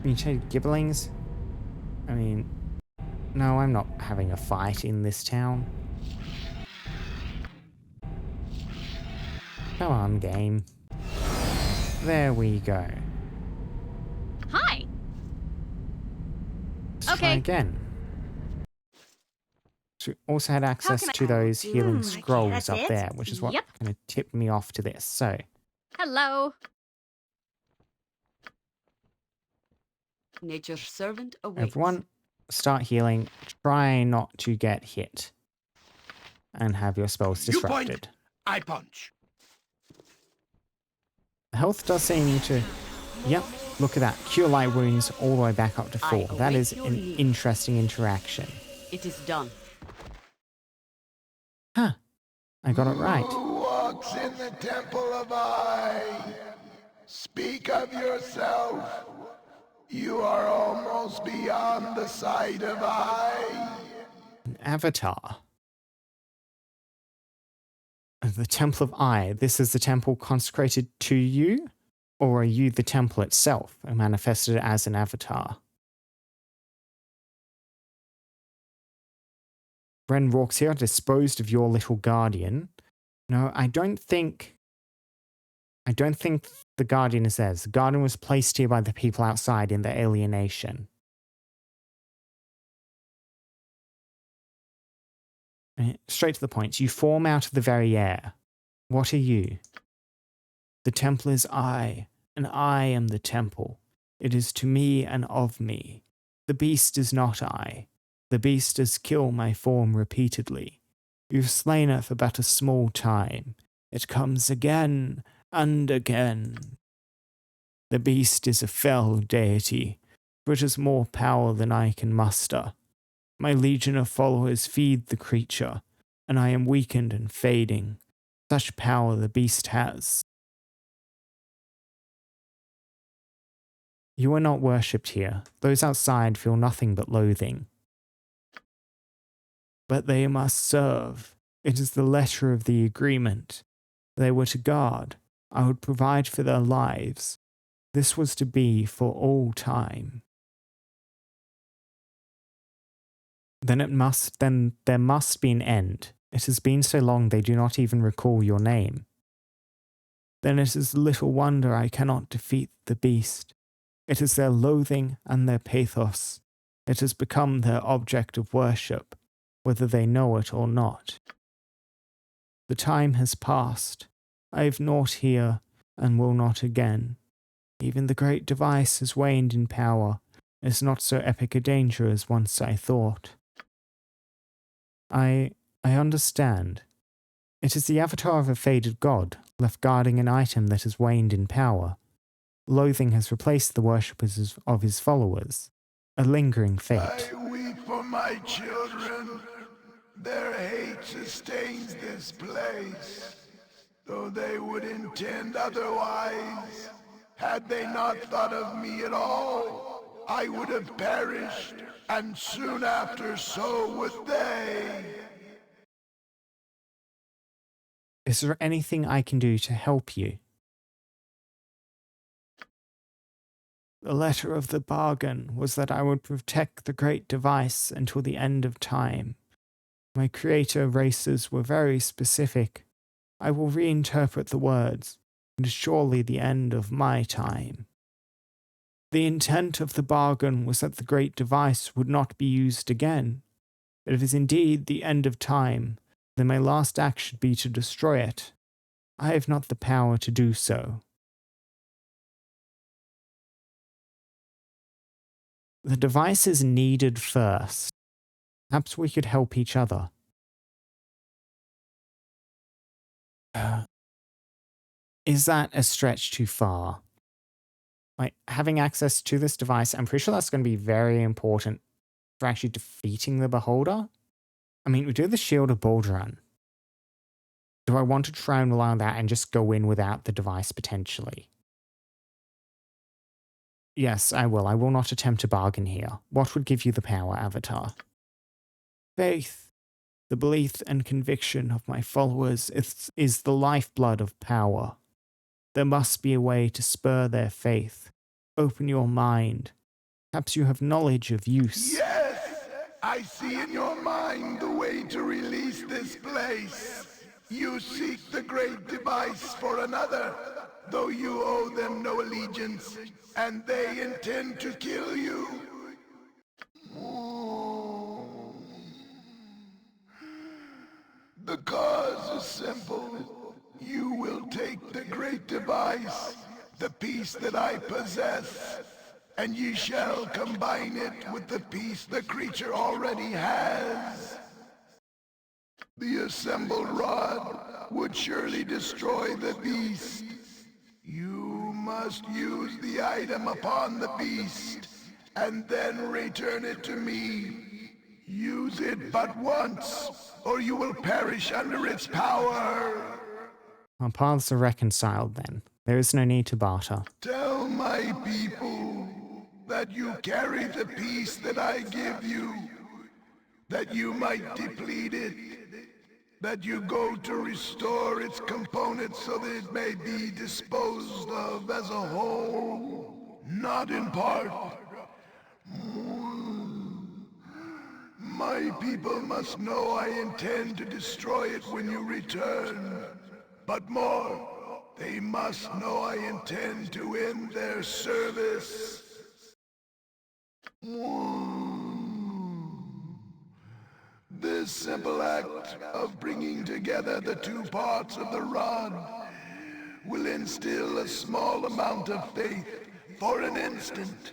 Mutated gibberlings? I mean, no, I'm not having a fight in this town. Come on, game. There we go. Hi. Let's try again. So we also had access to those healing scrolls that's up it? there, which is what Yep. kind of tipped me off to this. So, Hello. Nature's servant awaits. everyone, start healing. Try not to get hit. And have your spells You point, disrupted. I punch. Health does seem to... Yep, look at that. Cure light wounds all the way back up to I 4. That await is your an lead. interesting interaction. It is done. Huh. I got it right. Who walks in the temple of Eye? Speak of yourself. You are almost beyond the sight of Eye. An avatar. The Temple of Eye. This is the temple consecrated to you? Or are you the temple itself and manifested as an avatar? Bren walks here, disposed of your little guardian. No, I don't think the guardian is theirs. The guardian was placed here by the people outside in the alienation. Straight to the point. You form out of the very air. What are you? The temple is I, and I am the temple. It is to me and of me. The beast is not I. The beast does kill my form repeatedly. You've slain it for but a small time. It comes again and again. The beast is a fell deity, for it has more power than I can muster. My legion of followers feed the creature, and I am weakened and fading. Such power the beast has. You are not worshipped here. Those outside feel nothing but loathing. But they must serve. It is the letter of the agreement. They were to guard. I would provide for their lives. This was to be for all time. Then there must be an end. It has been so long they do not even recall your name. Then it is little wonder I cannot defeat the beast. It is their loathing and their pathos. It has become their object of worship, whether they know it or not. The time has passed. I have naught here and will not again. Even the great device has waned in power, is not so epic a danger as once I thought. I understand. It is the avatar of a faded god, left guarding an item that has waned in power. Loathing has replaced the worshippers of his followers. A lingering fate. I weep for my children. Their hate sustains this place, though they would intend otherwise. Had they not thought of me at all, I would have perished, and soon after so would they. Is there anything I can do to help you? The letter of the bargain was that I would protect the great device until the end of time. My creator races were very specific. I will reinterpret the words. It is surely the end of my time. The intent of the bargain was that the great device would not be used again. But if it is indeed the end of time, then my last act should be to destroy it. I have not the power to do so. The device is needed first. Perhaps we could help each other. Is that a stretch too far? Like, having access to this device, I'm pretty sure that's going to be very important for actually defeating the Beholder. I mean, we do the Shield of Baldur. Do I want to try and rely on that and just go in without the device potentially? Yes, I will. I will not attempt to bargain here. What would give you the power, Avatar? Faith. The belief and conviction of my followers is the lifeblood of power. There must be a way to spur their faith. Open your mind. Perhaps you have knowledge of use. Yes! I see in your mind the way to release this place. You seek the great device for another, though you owe them no allegiance, and they intend to kill you. The cause is simple. You will take the great device, the piece that I possess, and ye shall combine it with the piece the creature already has. The assembled rod would surely destroy the beast. You must use the item upon the beast, and then return it to me. Use it but once, or you will perish under its power. Our paths are reconciled then. There is no need to barter. Tell my people that you carry the piece that I give you, that you might deplete it, that you go to restore its components so that it may be disposed of as a whole, not in part. My people must know I intend to destroy it when you return. But more, they must know I intend to end their service. This simple act of bringing together the two parts of the rod will instill a small amount of faith for an instant.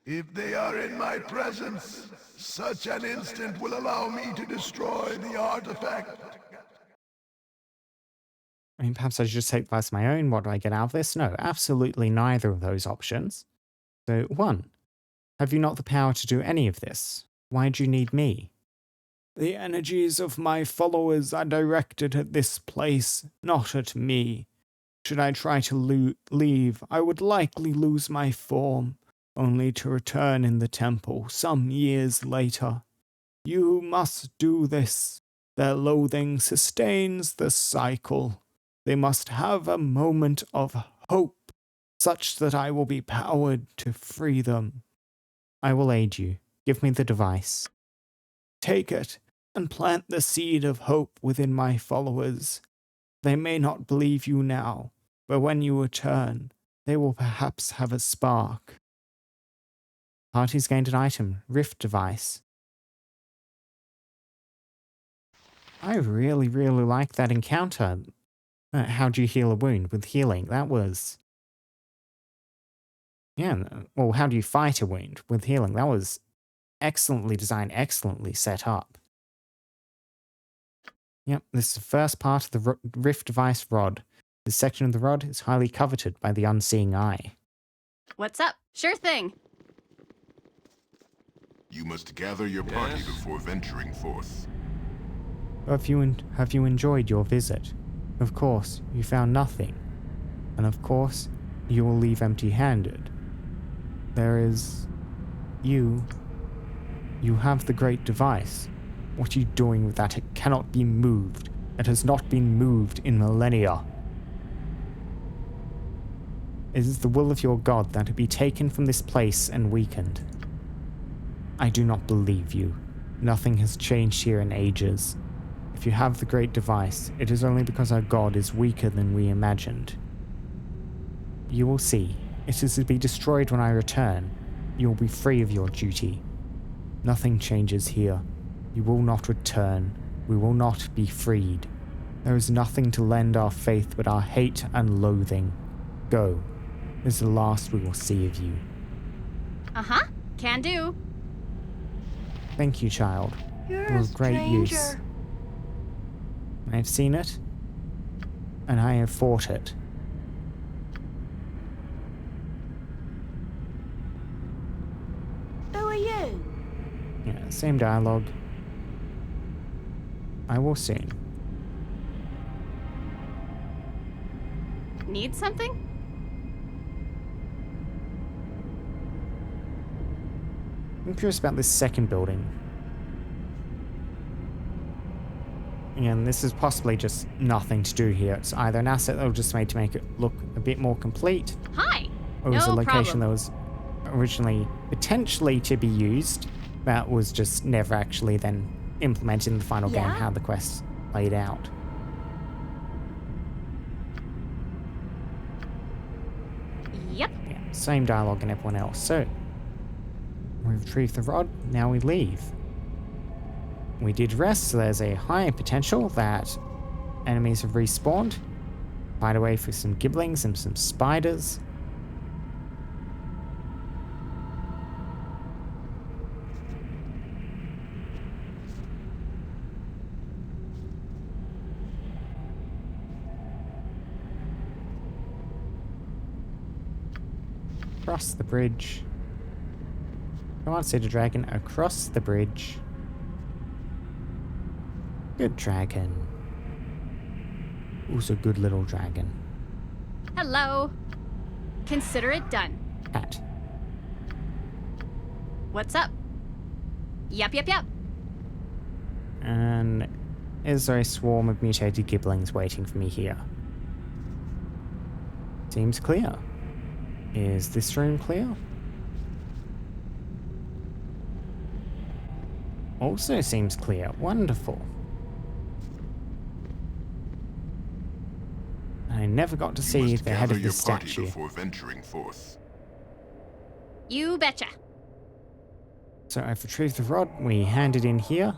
If they are in my presence, such an instant will allow me to destroy the artifact. I mean, perhaps I should just take that as my own. What do I get out of this? No, absolutely neither of those options. So, 1. Have you not the power to do any of this? Why do you need me? The energies of my followers are directed at this place, not at me. Should I try to leave, I would likely lose my form, only to return in the temple some years later. You must do this. Their loathing sustains the cycle. They must have a moment of hope, such that I will be powered to free them. I will aid you. Give me the device. Take it, and plant the seed of hope within my followers. They may not believe you now, but when you return, they will perhaps have a spark. Party's gained an item, Rift Device. I really, really like that encounter. How do you heal a wound? With healing, that was Yeah, well, how do you fight a wound with healing? That was excellently designed, excellently set up. Yep, this is the first part of the Rift Device rod. This section of the rod is highly coveted by the unseeing eye. What's up? Sure thing. You must gather your party before venturing forth. Have you enjoyed your visit? Of course, you found nothing. And of course, you will leave empty-handed. There is... You have the great device. What are you doing with that? It cannot be moved. It has not been moved in millennia. It is the will of your god that it be taken from this place and weakened. I do not believe you. Nothing has changed here in ages. If you have the great device, it is only because our god is weaker than we imagined. You will see. It is to be destroyed when I return. You will be free of your duty. Nothing changes here. You will not return. We will not be freed. There is nothing to lend our faith but our hate and loathing. Go. This is the last we will see of you. Uh-huh. Can do. Thank you, child. You're It a was great use. stranger. I have seen it, and I have fought it. Who are you? Yeah, same dialogue. I will soon. Need something? I'm curious about this second building. And this is possibly just nothing to do here. It's either an asset that was just made to make it look a bit more complete, Hi. or it was a No location problem. that was originally potentially to be used, that was just never actually then implemented in the final game, Yeah? how the quest played out. Yep. Yeah, same dialogue and everyone else. So, we retrieved the rod, now we leave. We did rest, so there's a higher potential that enemies have respawned. Fight away for some giblings and some spiders. Across the bridge. Come on, City Dragon, across the bridge. Good dragon. Who's a good little dragon? Hello. Consider it done. Cat. What's up? Yep. And is there a swarm of mutated giblings waiting for me here? Seems clear. Is this room clear? Also seems clear. Wonderful. I never got to You see must the head gather of your this party statue. before venturing forth. You betcha. So I've retrieved the rod. We hand it in here.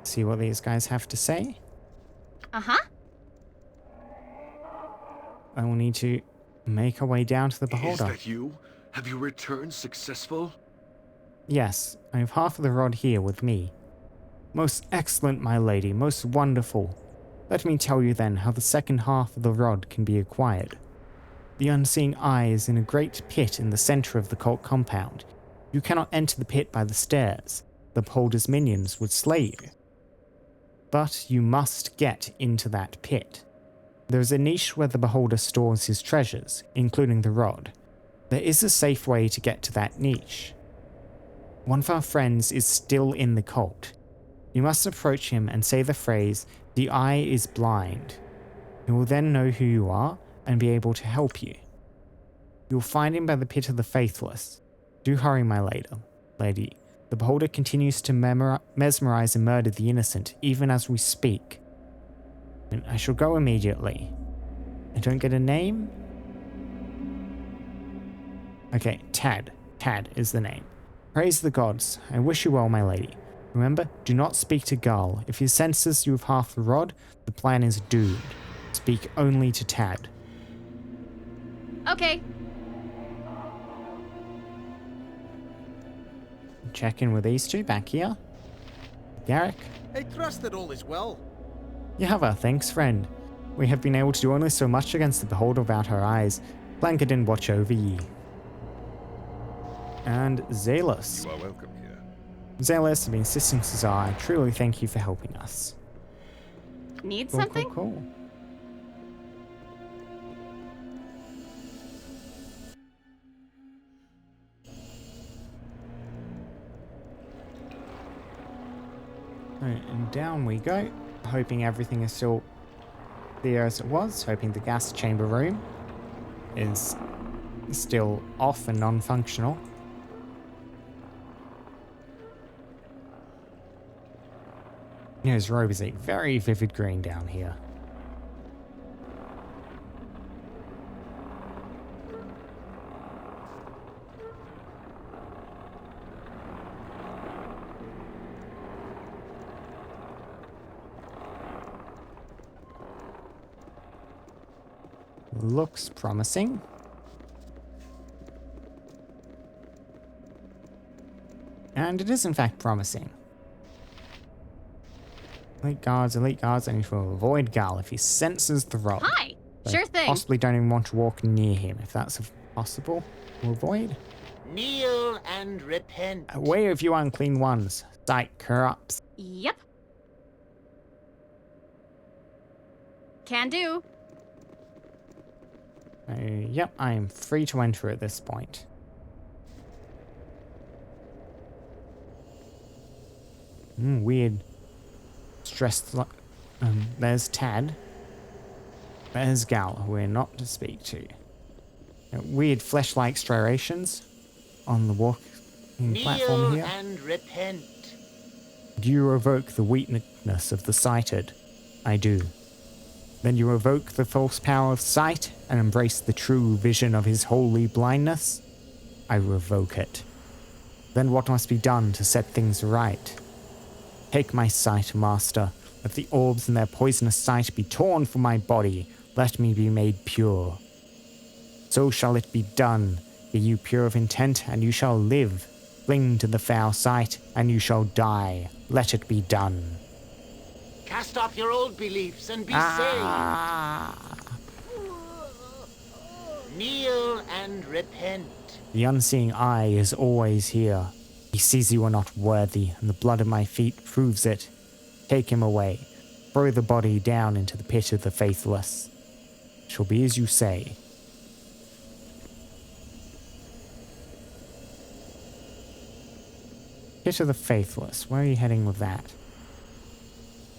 See what these guys have to say. Uh-huh. I will need to make our way down to the Is beholder. that you? Have you returned successful? Yes, I have half of the rod here with me. Most excellent, my lady, most wonderful. Let me tell you then how the second half of the rod can be acquired. The unseeing eye is in a great pit in the center of the cult compound. You cannot enter the pit by the stairs. The beholder's minions would slay you. But you must get into that pit. There is a niche where the beholder stores his treasures, including the rod. There is a safe way to get to that niche. One of our friends is still in the cult. You must approach him and say the phrase, "The eye is blind." He will then know who you are and be able to help you. You will find him by the pit of the faithless. Do hurry, my lady. The beholder continues to mesmerize and murder the innocent, even as we speak. And I shall go immediately. I don't get a name? Okay, Tad. Tad is the name. Praise the gods. I wish you well, my lady. Remember, do not speak to Gull. If he senses you have half the rod, the plan is doomed. Speak only to Tad. Okay. Check in with these two back here. Garrick. I trust that all is well. Yahva, thanks, friend. We have been able to do only so much against the beholder without her eyes. Blanket watch over ye. And Zealous. You are welcome here. Zealous has been assisting Cesar. I truly thank you for helping us. Need Cool, something? Cool, cool. Right, and down we go. Hoping everything is still clear as it was. Hoping the gas chamber room is still off and non-functional. His robe is a very vivid green down here. Looks promising. And it is in fact promising. Elite guards, I need to avoid Gal if he senses the rob. Hi! So Sure thing. Possibly don't even want to walk near him if that's possible. We'll avoid. Kneel and repent. Away of you unclean ones. Sight corrupts. Yep. Can do. Yep, I am free to enter at this point. Weird. Stressed. There's Tad. There's Gal, who we're not to speak to. Weird flesh-like striations on the walking platform here. And repent. Do you evoke the weakness of the sighted? I do. Then you evoke the false power of sight and embrace the true vision of his holy blindness? I revoke it. Then what must be done to set things right? Take my sight, master. Let the orbs in their poisonous sight be torn from my body. Let me be made pure. So shall it be done. Be you pure of intent, and you shall live. Cling to the foul sight, and you shall die. Let it be done. Cast off your old beliefs and be saved. Kneel and repent. The unseeing eye is always here. He sees you are not worthy, and the blood of my feet proves it. Take him away. Throw the body down into the pit of the faithless. It shall be as you say. Pit of the faithless. Where are you heading with that?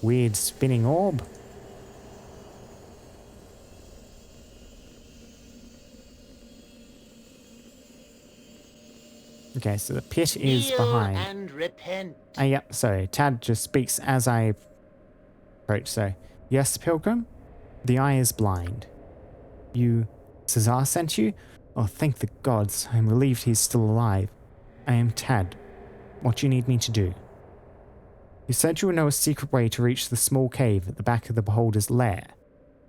Weird spinning orb? Okay, so the pit is behind. And repent. Yep, sorry. Tad just speaks as I approach. So, yes, Pilgrim? The eye is blind. Cesar sent you? Oh, thank the gods. I'm relieved he's still alive. I am Tad. What do you need me to do? You said you would know a secret way to reach the small cave at the back of the Beholder's lair.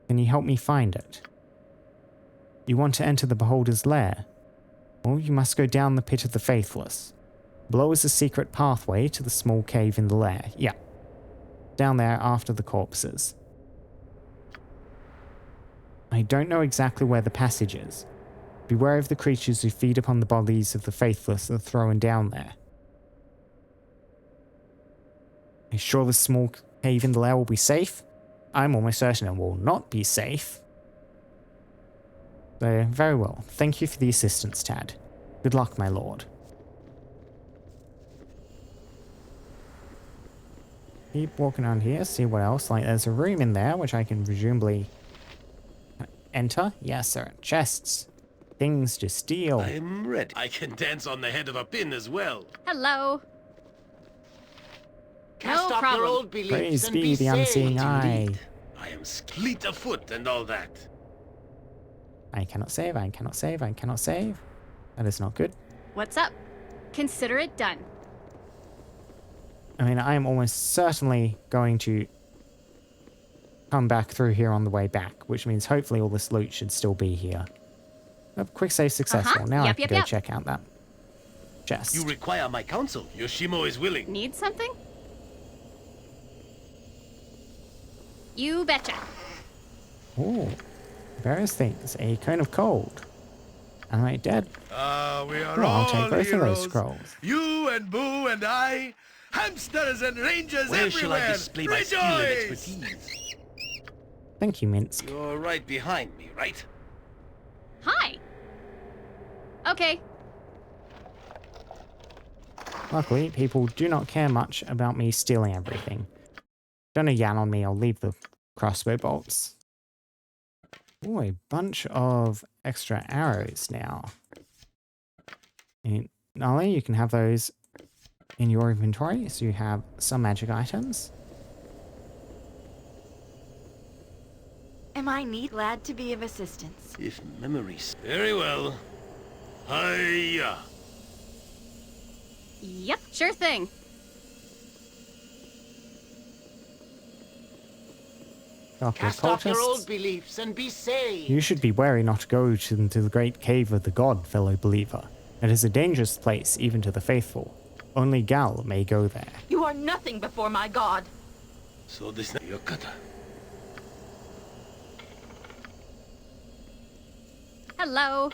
Can you help me find it? You want to enter the Beholder's lair? Well, you must go down the pit of the faithless. Below is a secret pathway to the small cave in the lair. Yeah. Down there after the corpses. I don't know exactly where the passage is. Beware of the creatures who feed upon the bodies of the faithless and are thrown down there. Are you sure the small cave in the lair will be safe? I'm almost certain it will not be safe. So, very well. Thank you for the assistance, Tad. Good luck, my lord. Keep walking around here, see what else. Like, there's a room in there, which I can presumably enter. Yes, there are chests. Things to steal. I'm ready. I can dance on the head of a pin as well. Hello. Cast No off problem. your old beliefs Praise and be be the saved. unseeing eye. Indeed. I am fleet of foot and all that. I cannot save, I cannot save, I cannot save. That is not good. What's up? Consider it done. I mean, I am almost certainly going to come back through here on the way back, which means hopefully all this loot should still be here. Oh, quick save successful. Now I Yep, can yep, go yep. check out that chest. You require my counsel. Yoshimo is willing. Need something? You betcha. Ooh, various things. A cone of cold. Am I dead? We are Oh, I'll all take both heroes. of those scrolls. You and Boo and I, hamsters and rangers Where shall everywhere. I display my skill and expertise? Thank you, Minsk. You're right behind me, right? Hi. Okay. Luckily, people do not care much about me stealing everything. Don't yan on me, I'll leave the crossbow bolts. Ooh, a bunch of extra arrows now. And Nali, you can have those in your inventory, so you have some magic items. Am I glad to be of assistance? If memories... Very well. Hiya! Yep, sure thing. Cast off your old beliefs and be saved. You should be wary not to go into the great cave of the god, fellow believer. It is a dangerous place, even to the faithful. Only Gal may go there. You are nothing before my god. So this... Yokata. Hello.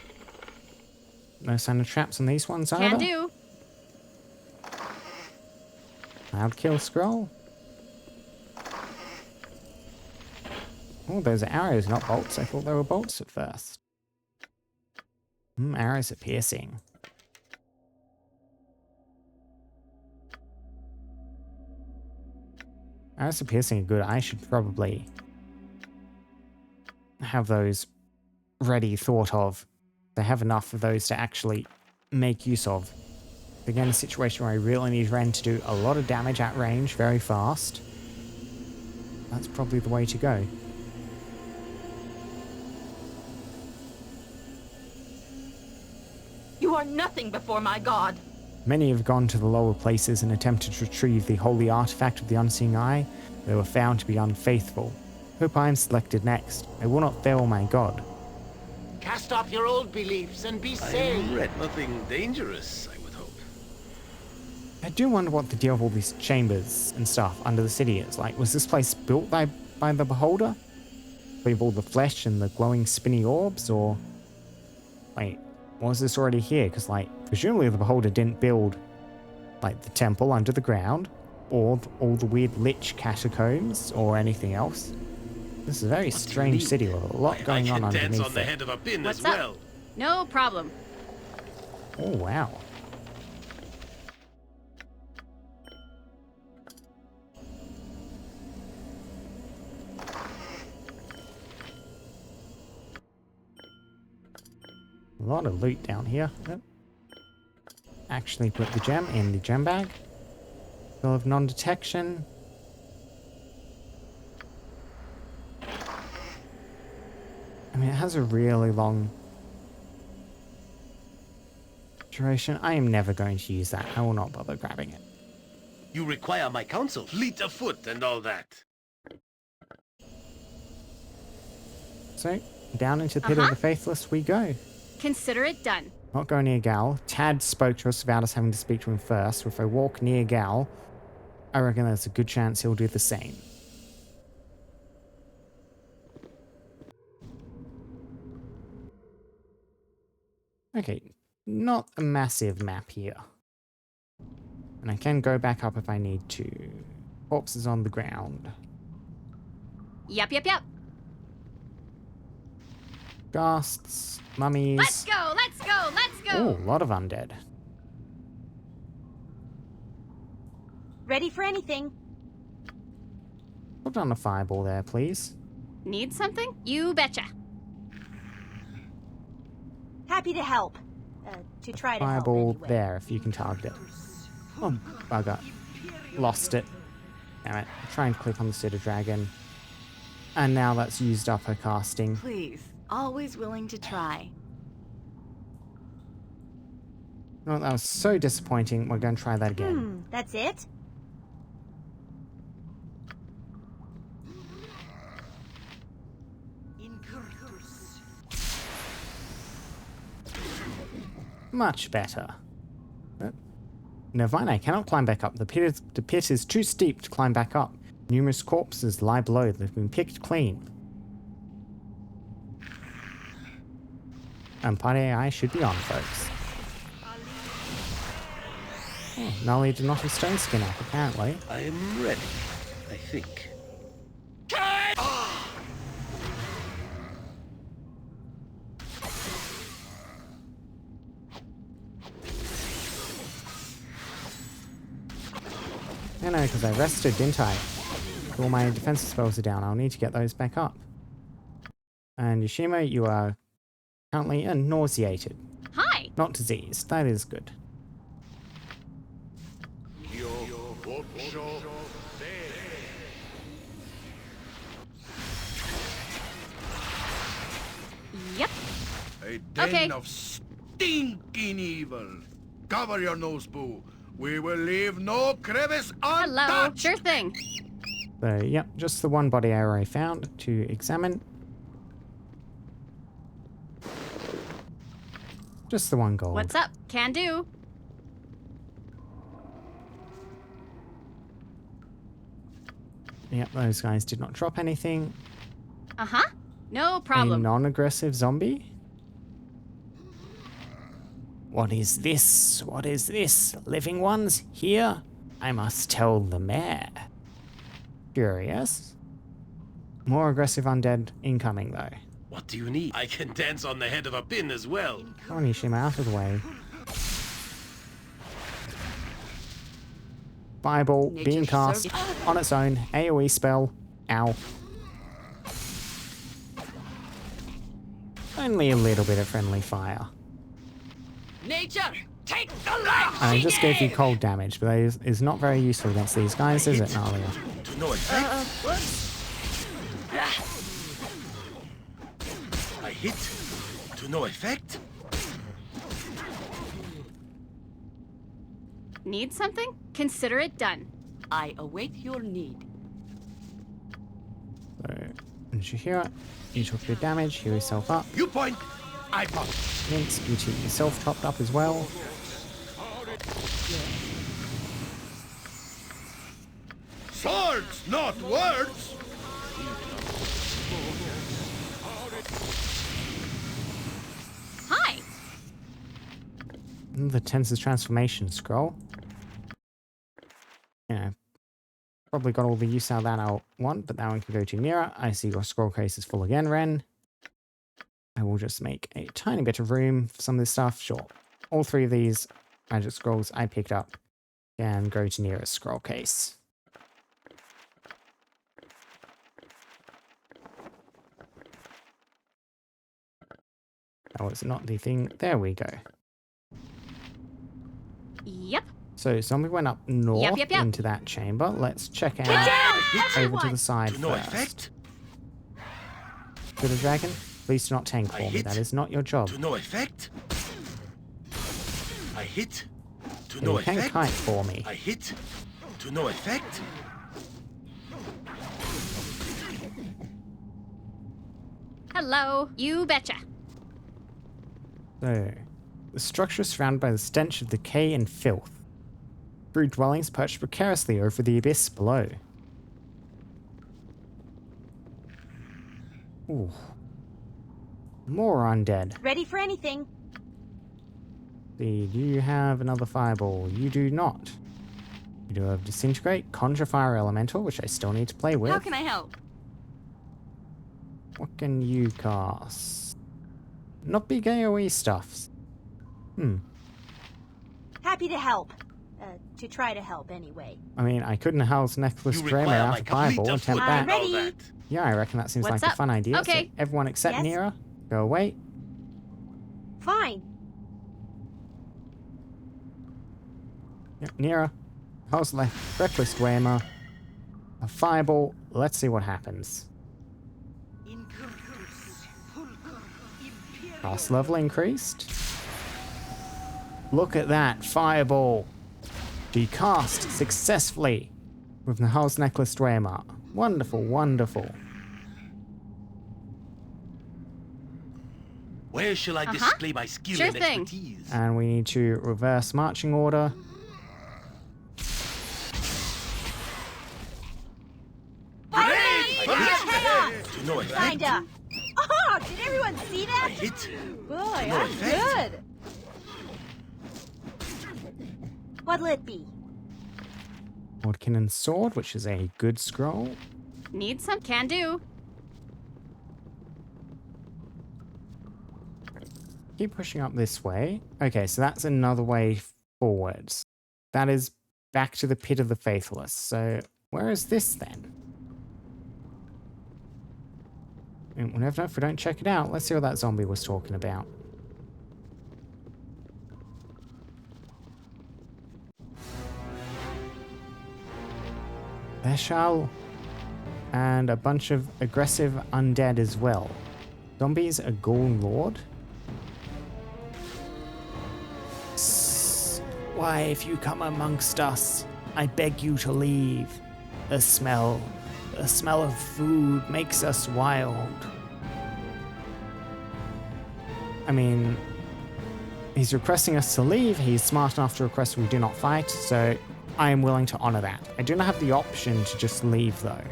No sign of traps on these ones either? Can do. Loud kill scroll. Oh, those are arrows, not bolts. I thought they were bolts at first. Arrows are piercing. Arrows are piercing are good. I should probably have those ready, thought of. They have enough of those to actually make use of. Again, a situation where I really need Ren to do a lot of damage at range very fast. That's probably the way to go. You are nothing before my god. Many have gone to the lower places and attempted to retrieve the holy artifact of the Unseeing Eye. They were found to be unfaithful. Hope I am selected next. I will not fail my god. Cast off your old beliefs and be I saved. read nothing dangerous, I would hope. I do wonder what the deal with all these chambers and stuff under the city is. Like, was this place built by the Beholder? With all the flesh and the glowing spinny orbs, or... Wait, was this already here? Because, like, presumably the Beholder didn't build, like, the temple under the ground, or all the weird lich catacombs, or anything else. This is a very strange city with a lot going on underneath I can dance on the it. head of a pin What's as up? well. No problem. Oh, wow. A lot of loot down here. Yep. Actually put the gem in the gem bag. Bill of non-detection. I mean, it has a really long duration. I am never going to use that. I will not bother grabbing it. You require my counsel, fleet of foot and all that. So, down into the pit of the faithless we go. Consider it done. Not go near Gal. Tad spoke to us without us having to speak to him first. So if I walk near Gal, I reckon there's a good chance he'll do the same. Okay, not a massive map here. And I can go back up if I need to. Corpses on the ground. Yep, yep, yep. Ghasts, mummies. Let's go, let's go, let's Oh, go. a lot of undead. Ready for anything. Put down a fireball there, please. Need something? You betcha. Happy to help. To try to help Fireball anyway. there, if you can target it. Oh, bugger. Lost it. Damn it. Trying to click on the Pseudo Dragon. And now that's used up her casting. Please, always willing to try. No, that was so disappointing. We're going to try that again. That's it? Much better. Never mind, I cannot climb back up. The pit is too steep to climb back up. Numerous corpses lie below that have been picked clean. And party AI should be on, folks. Oh, Nolly did not have stone skin up, apparently. I am ready, I think. I know, because I rested, didn't I? All my defensive spells are down. I'll need to get those back up. And Yoshima, you are currently nauseated. Hi! Not diseased. That is good. Yep. A den Okay. of stinking evil. Cover your nose, Boo. We will leave no crevice Hello. untouched. Sure thing. So, yep, just the one body arrow I found to examine. Just the one gold. What's up? Can do. Yep, those guys did not drop anything. Uh-huh. No A problem. non-aggressive zombie? What is this? What is this? Living ones? Here? I must tell the mayor. Curious. More aggressive undead incoming, though. What do you need? I can dance on the head of a pin as well. Come on, Ishima, out of the way. Fireball being Nature's cast service. on its own. AoE spell. Ow. Only a little bit of friendly fire. Nature, take the life I she just gave you gave! cold damage, but that is not very useful against these guys, is it, Nalia? To no effect. I hit. To no effect. Need something? Consider it done. I await your need. So, and Shihira, you took your damage, heal yourself up. You point, I pop. Minx, you keep yourself topped up as well. Swords, not words. Hi! The Tensor's transformation scroll. Yeah, probably got all the use out of that I want, but that one can go to Nira. I see your scroll case is full again, Ren. I will just make a tiny bit of room for some of this stuff. Sure. All three of these magic scrolls I picked up can go to Nira's scroll case. Oh, it's not the thing. There we go. Yep. So zombie went up north Yep. into that chamber. Let's check out over to the side To no first. effect. To the dragon, please do not tank I for me. hit. That is not your job. To no effect. I hit. To You no can effect. kite for me. I hit. To no effect. Hello. You betcha. So, the structure is surrounded by the stench of decay and filth. Brood dwellings perched precariously over the abyss below. Ooh. More undead. Ready for anything. See, do you have another fireball? You do not. You do have Disintegrate, Conjure Fire Elemental, which I still need to play with. How can I help? What can you cast? Not big AoE stuffs. Happy to help. To try to help anyway. I mean, I couldn't house Necklace You Dramer require out my of complete Fireball. Attempt foot that. and all Ready? that. Yeah, I reckon that seems What's like a up? fun idea. Okay. So everyone except Yes? Nira, go away. Fine. Yep, Nira, house left, Reckless Dwemer, a Fireball. Let's see what happens. Cast level increased. Look at that Fireball. Decast successfully with Nahal's Necklace Dwemer. Wonderful, wonderful. Where shall I display my skill Sure and thing. expertise? And we need to reverse marching order. To no effect. Kinda. Oh, did everyone see that? I hit. Boy, No I'm effect. good. What'll it be? Mordkinnen's sword, which is a good scroll. Need some? Can do. Keep pushing up this way. Okay, so that's another way forwards. That is back to the pit of the faithless. So where is this then? And we'll never know if we don't check it out. Let's see what that zombie was talking about. There shall... And a bunch of aggressive undead as well. Zombies, a ghoul lord. Why, if you come amongst us, I beg you to leave. The smell of food makes us wild. I mean, he's requesting us to leave. He's smart enough to request we do not fight, so I am willing to honor that. I do not have the option to just leave, though.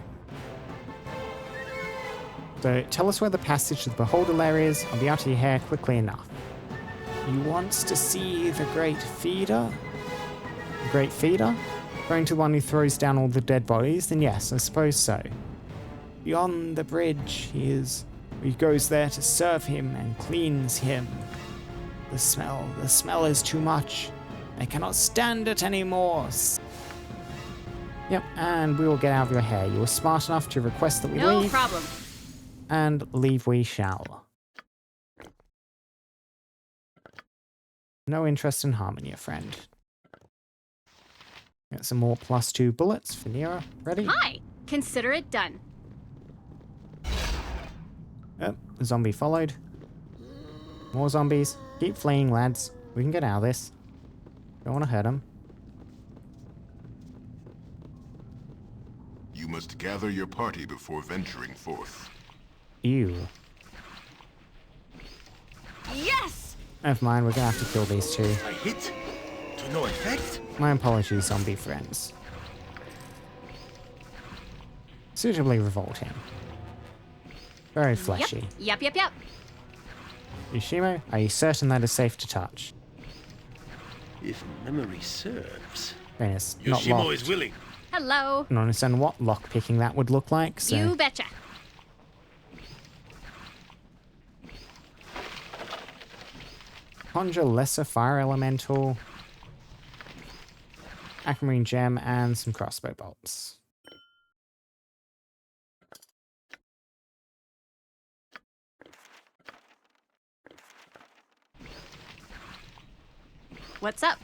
So tell us where the passage to the Beholder Lair is. I'll be out of your hair quickly enough. You wants to see the Great Feeder? The Great Feeder? Going to the one who throws down all the dead bodies? Then yes, I suppose so. Beyond the bridge, he goes there to serve him and cleans him. The smell is too much. I cannot stand it anymore. Yep, and we will get out of your hair. You were smart enough to request that we No leave. problem. And leave we shall. No interest in harming your friend. Get some more +2 bullets for Nira. Ready? Hi. Consider it done. Oh, the zombie followed. More zombies. Keep fleeing, lads. We can get out of this. Don't want to hurt them. You must gather your party before venturing forth. Ew. Yes! Never mind, we're gonna have to kill these two. I hit. To no effect. My apologies, zombie friends. Suitably revolting. Very fleshy. Yep. Yoshimo, are you certain that is safe to touch? If memory serves. Venus, not Yoshimo locked. is willing. Hello. I don't understand what lockpicking that would look like, so... You betcha. Conjure Lesser Fire Elemental, Aquamarine Gem, and some crossbow bolts. What's up?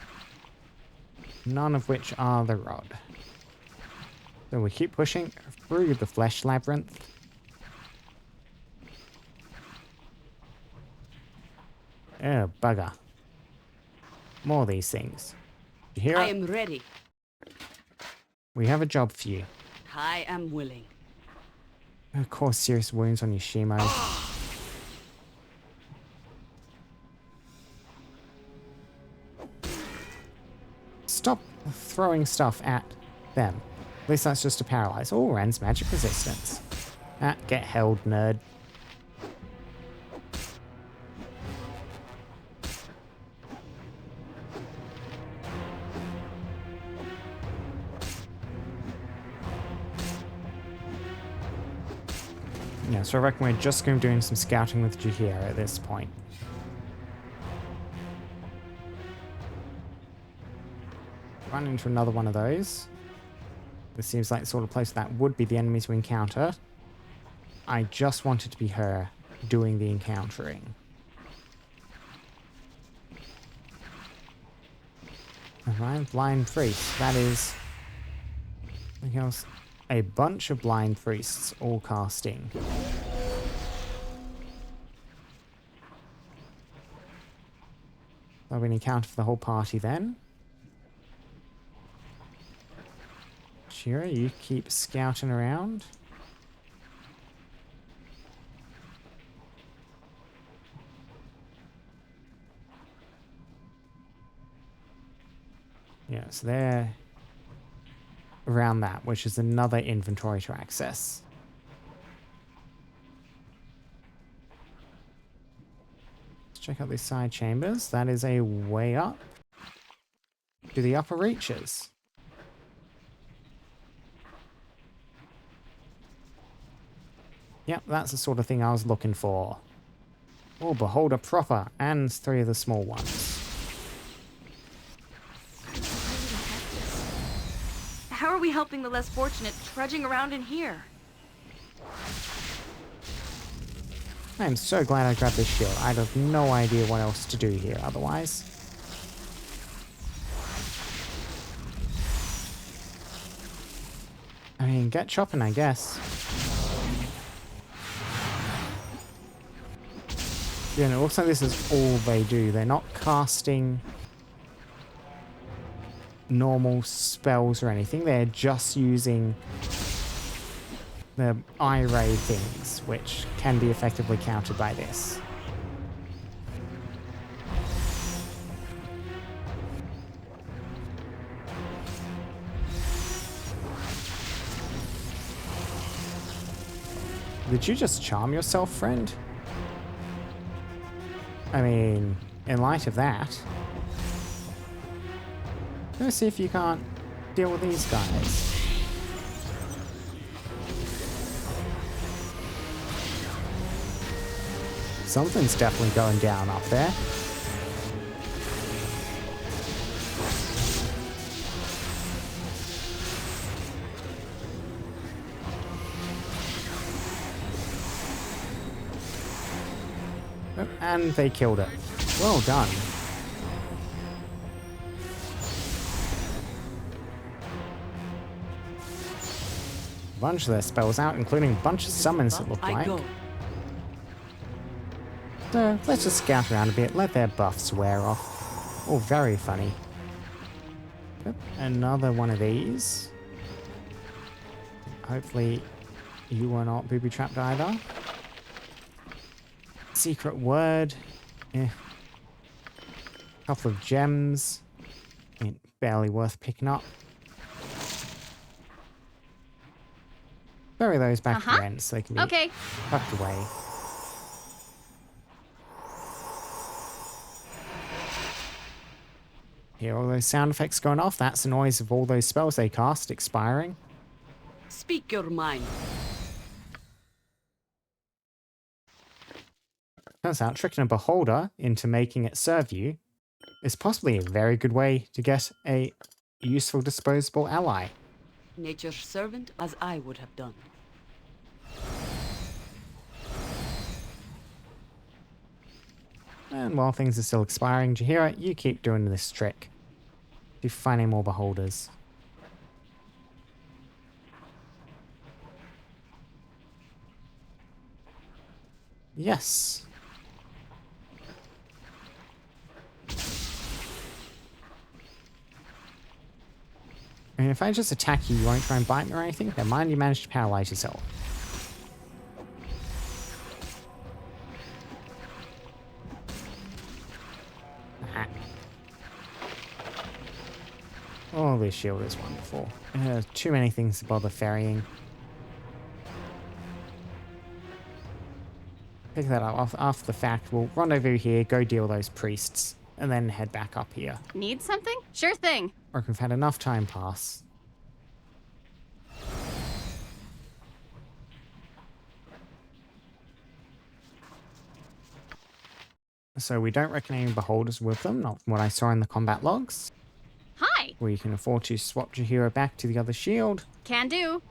None of which are the rod. So we keep pushing through the flesh labyrinth. Oh, bugger. More of these things. You hear I it? am ready. We have a job for you. I am willing. Cause serious wounds on your Shimo. Stop throwing stuff at them. At least that's just to paralyze. All Ren's magic resistance. Get held, nerd. Yeah, so I reckon we're just going to be doing some scouting with Jahira at this point. Run into another one of those. This seems like the sort of place that would be the enemies we encounter. I just want it to be her doing the encountering. Alright, blind priest. That is... something else. A bunch of blind priests all casting. That'll be an encounter for the whole party then. Shira, you keep scouting around. Yeah, so they're around that, which is another inventory to access. Let's check out these side chambers. That is a way up to the upper reaches. Yep, that's the sort of thing I was looking for. Oh, beholder proper, and 3 of the small ones. How are we helping the less fortunate trudging around in here? I am so glad I grabbed this shield. I'd have no idea what else to do here otherwise. I mean, get chopping, I guess. Yeah, and it looks like this is all they do. They're not casting normal spells or anything. They're just using the eye ray things, which can be effectively countered by this. Did you just charm yourself, friend? I mean, in light of that, let's see if you can't deal with these guys. Something's definitely going down up there. Oh, and they killed it. Well done. A bunch of their spells out, including a bunch of summons, it looked like. So let's just scout around a bit, let their buffs wear off. Oh, very funny. Yep, another one of these. Hopefully you are not booby-trapped either. Secret word. Couple of gems. Ain't barely worth picking up. Bury those back to the end so they can be tucked away. Hear all those sound effects going off? That's the noise of all those spells they cast expiring. Speak your mind. Turns out tricking a beholder into making it serve you is possibly a very good way to get a useful disposable ally. Nature's servant as I would have done. And while things are still expiring, Jahira, you keep doing this trick. Keep finding more beholders. Yes. I mean, if I just attack you, you won't try and bite me or anything? Never mind, you managed to paralyze yourself. Oh, this shield is wonderful. Too many things to bother ferrying. Pick that up after the fact. We'll run over here, go deal with those priests, and then head back up here. Need something? Sure thing. Or we've had enough time pass. So we don't reckon any beholders with them, not from what I saw in the combat logs. Hi! We can afford to swap Jahira back to the other shield. Can do.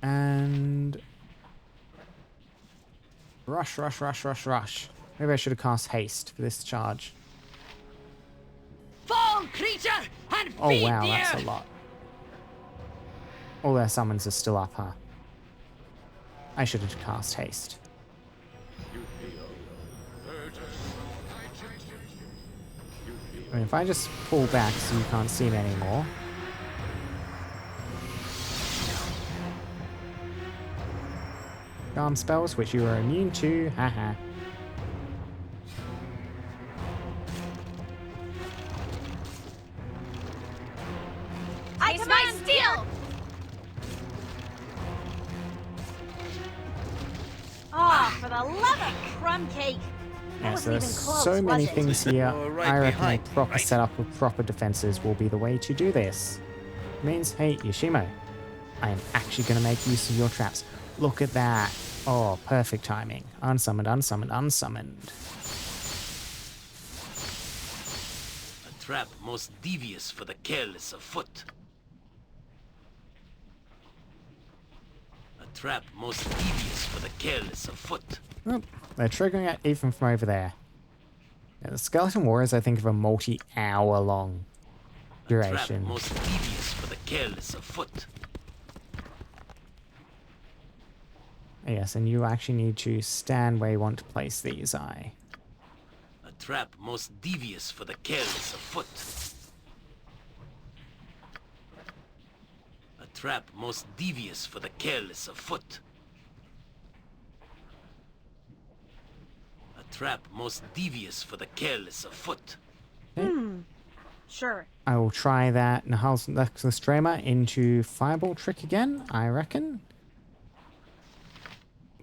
And... rush, rush, rush, rush, rush. Maybe I should have cast haste for this charge. Fall, creature, and Oh feed wow, the that's earth. a lot. All their summons are still up, huh? I should have cast haste. I mean, if I just pull back so you can't see me anymore. charm spells, which you are immune to. Haha. I Taste command my steel! Oh, for the love of crumb cake! That Yeah, wasn't so even close, so many was it? things here. You're right I reckon behind, a proper right? setup of proper defenses will be the way to do this. Means, hey, Yoshimo, I am actually going to make use of your traps. Look at that. Oh, perfect timing. Unsummoned, unsummoned, unsummoned. A trap most devious for the careless of foot. A trap most devious for the careless of foot. Oh, they're triggering it even from over there. Yeah, the Skeleton Warriors, I think, of a multi-hour long duration. Trap most devious for the careless of foot. Yes, and you actually need to stand where you want to place these, A trap most devious for the careless of foot. A trap most devious for the careless of foot. A trap most devious for the careless of foot. Sure. I will try that Nahal's Nexustrema into Fireball Trick again, I reckon.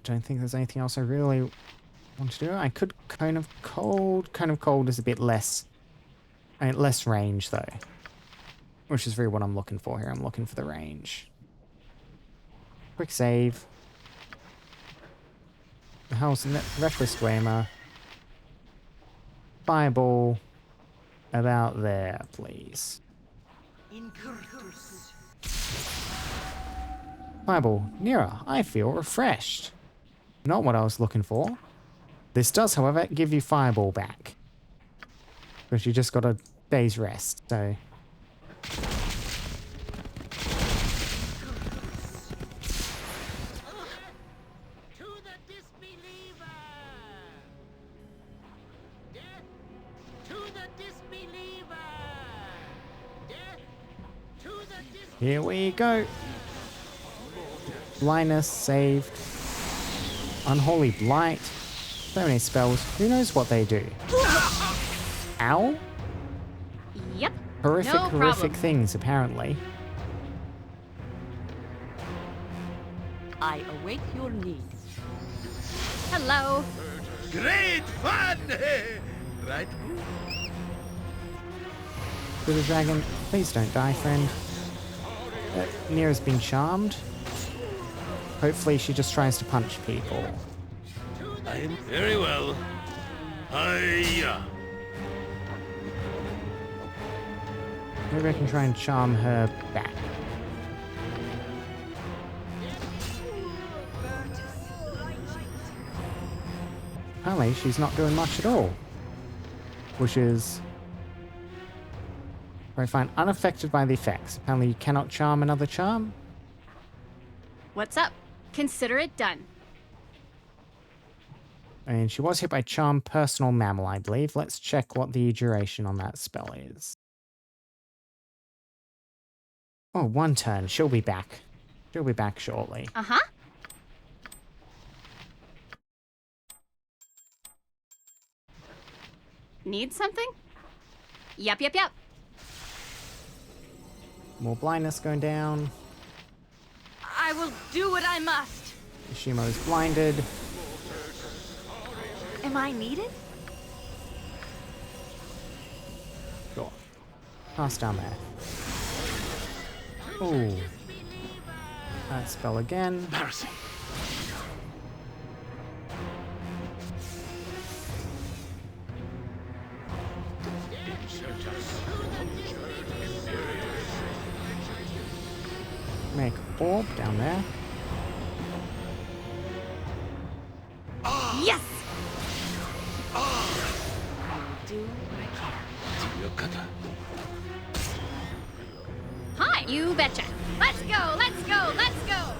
Don't think there's anything else I really want to do. I could Cone of Cold. Cone of Cold is a bit less... less range, though. Which is really what I'm looking for here. I'm looking for the range. Quick save. Nahal's Nexustrema. Fireball. About there, please. Fireball, nearer. I feel refreshed. Not what I was looking for. This does, however, give you Fireball back. Because you just got a day's rest, so... Here we go. Blindness saved. Unholy Blight. So many spells. Who knows what they do? Ow? Yep. Horrific, No horrific problem. things, apparently. I await your need. Hello. Great fun! Right, Boo? Little dragon, please don't die, friend. Nira's been charmed. Hopefully she just tries to punch people. I am very well. Hiya! Maybe I can try and charm her back. Apparently she's not doing much at all. Which is... very fine. Unaffected by the effects. Apparently you cannot charm another charm. What's up? Consider it done. And she was hit by Charm Personal Mammal, I believe. Let's check what the duration on that spell is. Oh, 1 turn. She'll be back. She'll be back shortly. Uh-huh. Need something? Yep. More blindness going down. I will do what I must. Shimo's blinded. Am I needed? Sure. Pass down there. Oh. That spell again. Embarrassing. Make orb down there. Yes! Hi, you betcha. Let's go, let's go, let's go!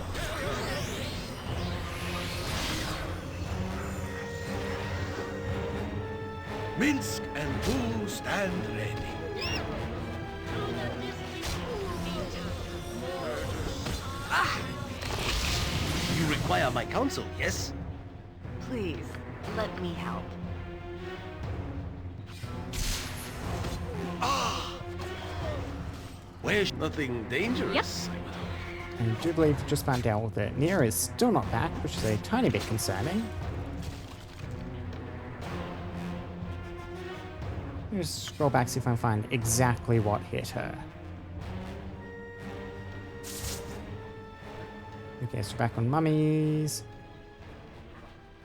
Minsk and Boo stand ready. You require my counsel, yes? Please, let me help. Where's nothing dangerous? I do believe we just about dealt with it. Nia is still not back, which is a tiny bit concerning. Let me just scroll back, see if I can find exactly what hit her. Okay, so back on mummies.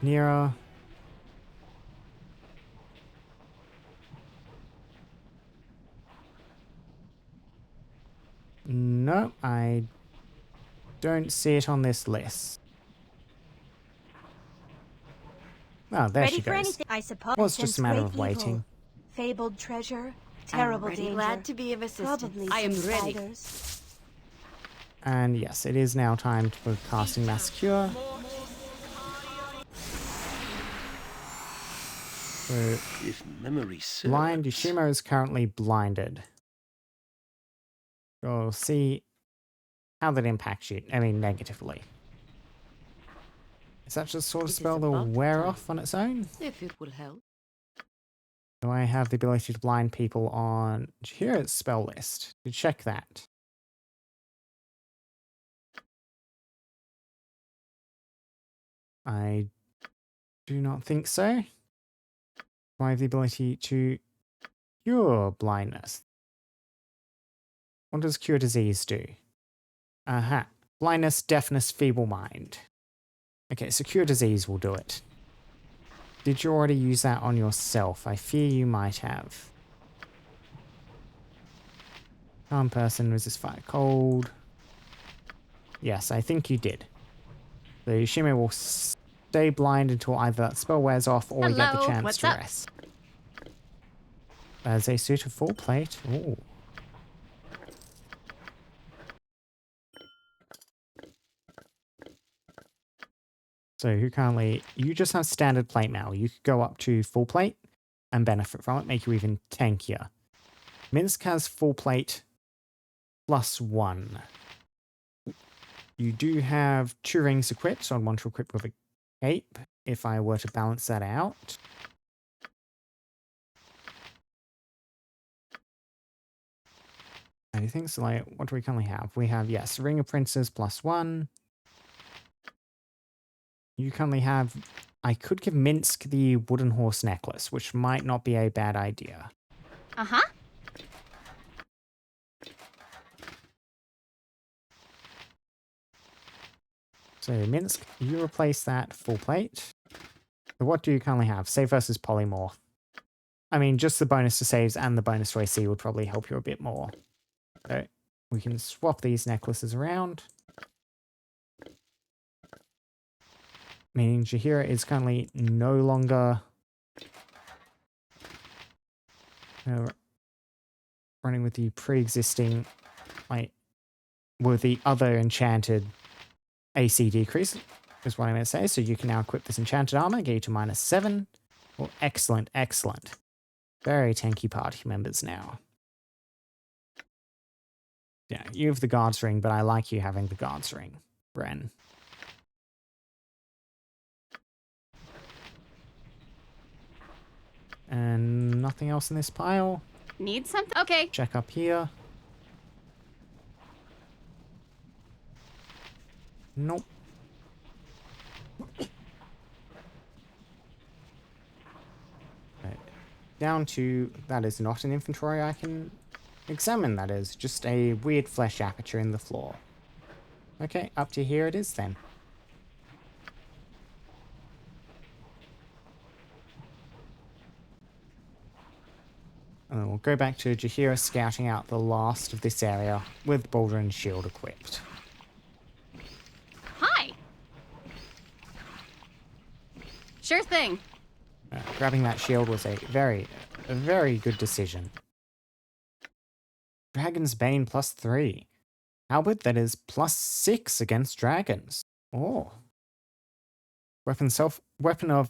Nira. No, I don't see it on this list. Oh, there Ready she for goes. anything, I suppose. Well, it's just a matter of Great waiting. evil, fabled treasure, terrible I'm danger. glad to be of assistance. Probably I am some ready. spiders. And yes, it is now time for casting Mass Cure. So, If memory serves. blind, Yoshimo is currently blinded. We'll see how that impacts you. I mean, negatively. Is that just sort of It is spell that will about wear time. off on its own? If it will help. Do I have the ability to blind people on Jahira's spell list? To check that. I do not think so. Do I have the ability to cure blindness? What does cure disease do? Aha. Blindness, deafness, feeble mind. Okay, so cure disease will do it. Did you already use that on yourself? I fear you might have. Calm person, resist fire cold. Yes, I think you did. So Yoshimo will stay blind until either that spell wears off or you get the Hello, chance what's to up? rest. There's a suit of full plate. Ooh. So who currently... You just have standard plate mail. You could go up to full plate and benefit from it, make you even tankier. Minsk has full plate +1. You do have 2 rings equipped, so I'd want to equip with a cape if I were to balance that out. Anything? So like, what do we currently have? We have, yes, Ring of Princes +1. You currently have... I could give Minsk the wooden horse necklace, which might not be a bad idea. Uh-huh. So Minsk, you replace that full plate. So what do you currently have? Save versus polymorph. I mean, just the bonus to saves and the bonus to AC would probably help you a bit more. So we can swap these necklaces around. Meaning Jahira is currently no longer running with the pre-existing, like, with the other enchanted AC decrease, is what I'm going to say. So you can now equip this enchanted armor, get you to -7. Well, excellent, excellent. Very tanky party members now. Yeah, you have the guards ring, but I like you having the guards ring, Ren. And nothing else in this pile. Need something? Okay. Check up here. Nope. Right. Down to, that is not an inventory I can examine, that is just a weird flesh aperture in the floor. Okay, up to here it is then. And then we'll go back to Jahira scouting out the last of this area with Baldur and shield equipped. Hi. Sure thing. Grabbing that shield was a very good decision. Dragon's Bane +3. Albert, that is +6 against dragons. Oh. Weapon of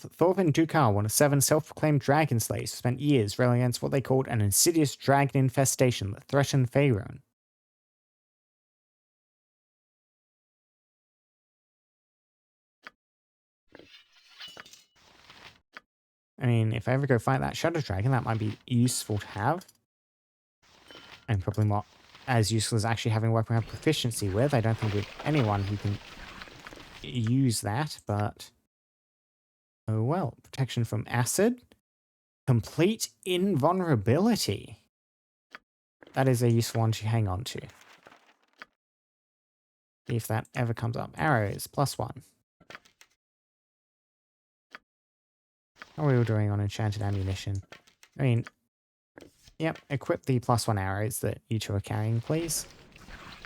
Thorvin Dukar, one of 7 self-proclaimed dragon slayers who spent years railing against what they called an insidious dragon infestation that threatened Faerun. I mean, if I ever go fight that Shadow Dragon, that might be useful to have. And probably not as useful as actually having a weapon I have proficiency with. I don't think with anyone who can use that, but... Oh well. Protection from acid. Complete invulnerability. That is a useful one to hang on to. See if that ever comes up. Arrows, +1. How are we all doing on enchanted ammunition? I mean, yep, equip the +1 arrows that you two are carrying, please.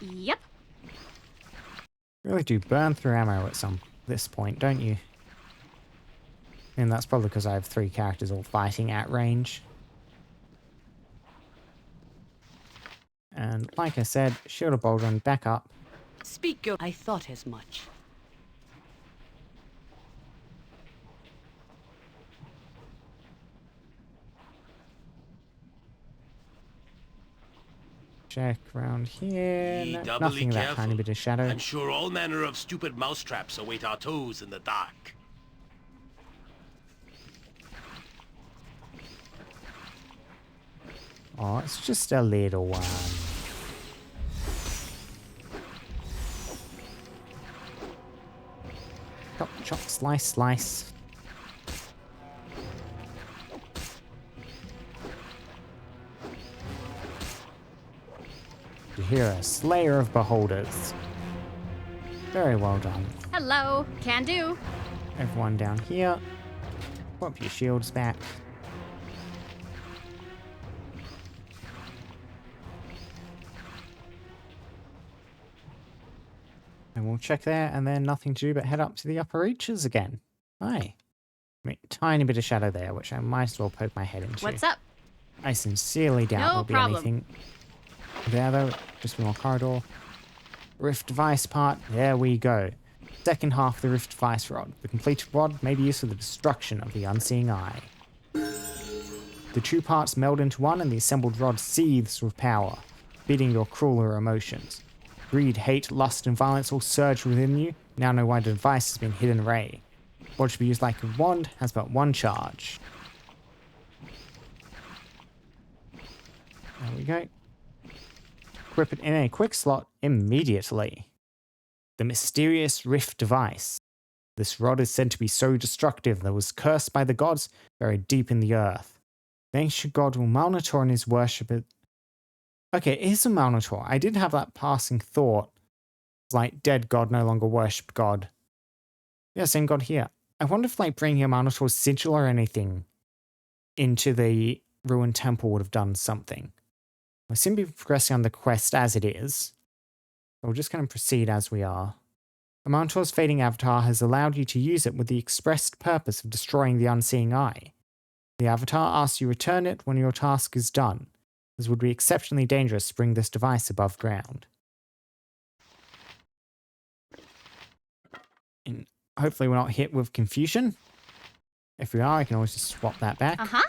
Yep. Really do burn through ammo at this point, don't you? And that's probably because I have 3 characters all fighting at range. And like I said, Shield of Baldur and back up. Speak your... I thought as much. Check around here. Be No, doubly nothing that careful. tiny bit of shadow. I'm sure all manner of stupid mousetraps await our toes in the dark. Oh, it's just a little one. Chop, chop, slice, slice. You hear a slayer of beholders. Very well done. Hello. Can do. Everyone down here. Pop your shields back. And we'll check there, and then nothing to do but head up to the upper reaches again. Hi. I mean, tiny bit of shadow there, which I might as well poke my head into. What's up? I sincerely doubt No there'll be problem. anything there, though. Just more corridor. Rift device part. There we go. Second half of the rift device rod. The completed rod may be used for the destruction of the unseeing eye. The 2 parts meld into one, and the assembled rod seethes with power, feeding your crueler emotions. Greed, hate, lust, and violence all surge within you. Now know why the device has been hidden away. What should be used like a wand has but 1 charge. There we go. Equip it in a quick slot immediately. The mysterious rift device. This rod is said to be so destructive that it was cursed by the gods buried deep in the earth. The ancient god Malnator and his worshippers. Okay, it is a Malnator. I did have that passing thought. It's like, dead god no longer worshipped god. Yeah, same god here. I wonder if like bringing a Malnator's sigil or anything into the ruined temple would have done something. I seem to be progressing on the quest as it is. We're just going to proceed as we are. A Malnator's fading avatar has allowed you to use it with the expressed purpose of destroying the unseeing eye. The avatar asks you return it when your task is done. This would be exceptionally dangerous to bring this device above ground. And hopefully we're not hit with confusion. If we are, I can always just swap that back. Uh-huh.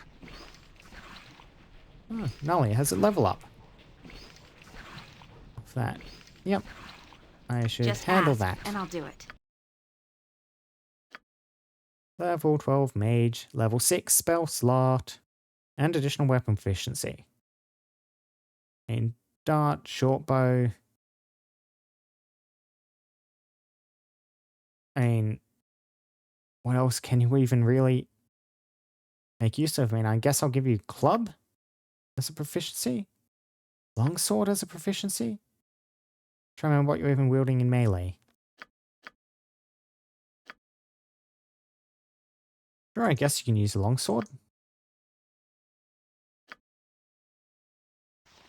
Oh, Nully, has it level up? Off that. Yep. I should Just handle ask, that. and I'll do it. Level 12 mage, level 6 spell slot, and additional weapon proficiency. And dart, short bow. I mean, what else can you even really make use of? I mean, I guess I'll give you club as a proficiency. Longsword as a proficiency. Try to remember what you're even wielding in melee. Sure, I guess you can use a longsword.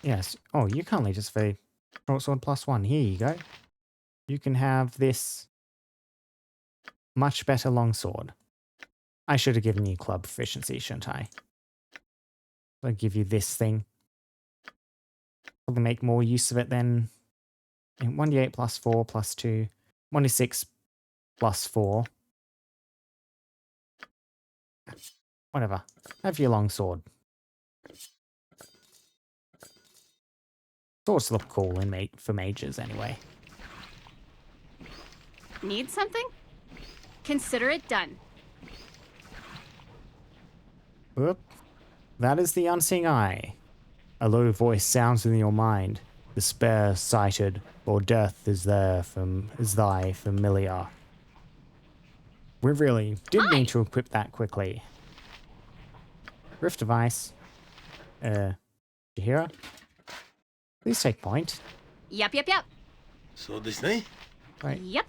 Yes. Oh, you can't lead just for short sword +1. Here you go. You can have this much better longsword. I should have given you club proficiency, shouldn't I? I'll give you this thing. Probably make more use of it than 1d8 +4 +2. 1d6 +4. Whatever. Have your longsword. Swords look cool for mages anyway. Need something? Consider it done. Whoop. That is the Unseeing Eye. A low voice sounds in your mind. Despair sighted, or death is there is thy familiar. We really did need to equip that quickly. Rift device. Jahira? Please take point. Yep. So this night? Right. Yep.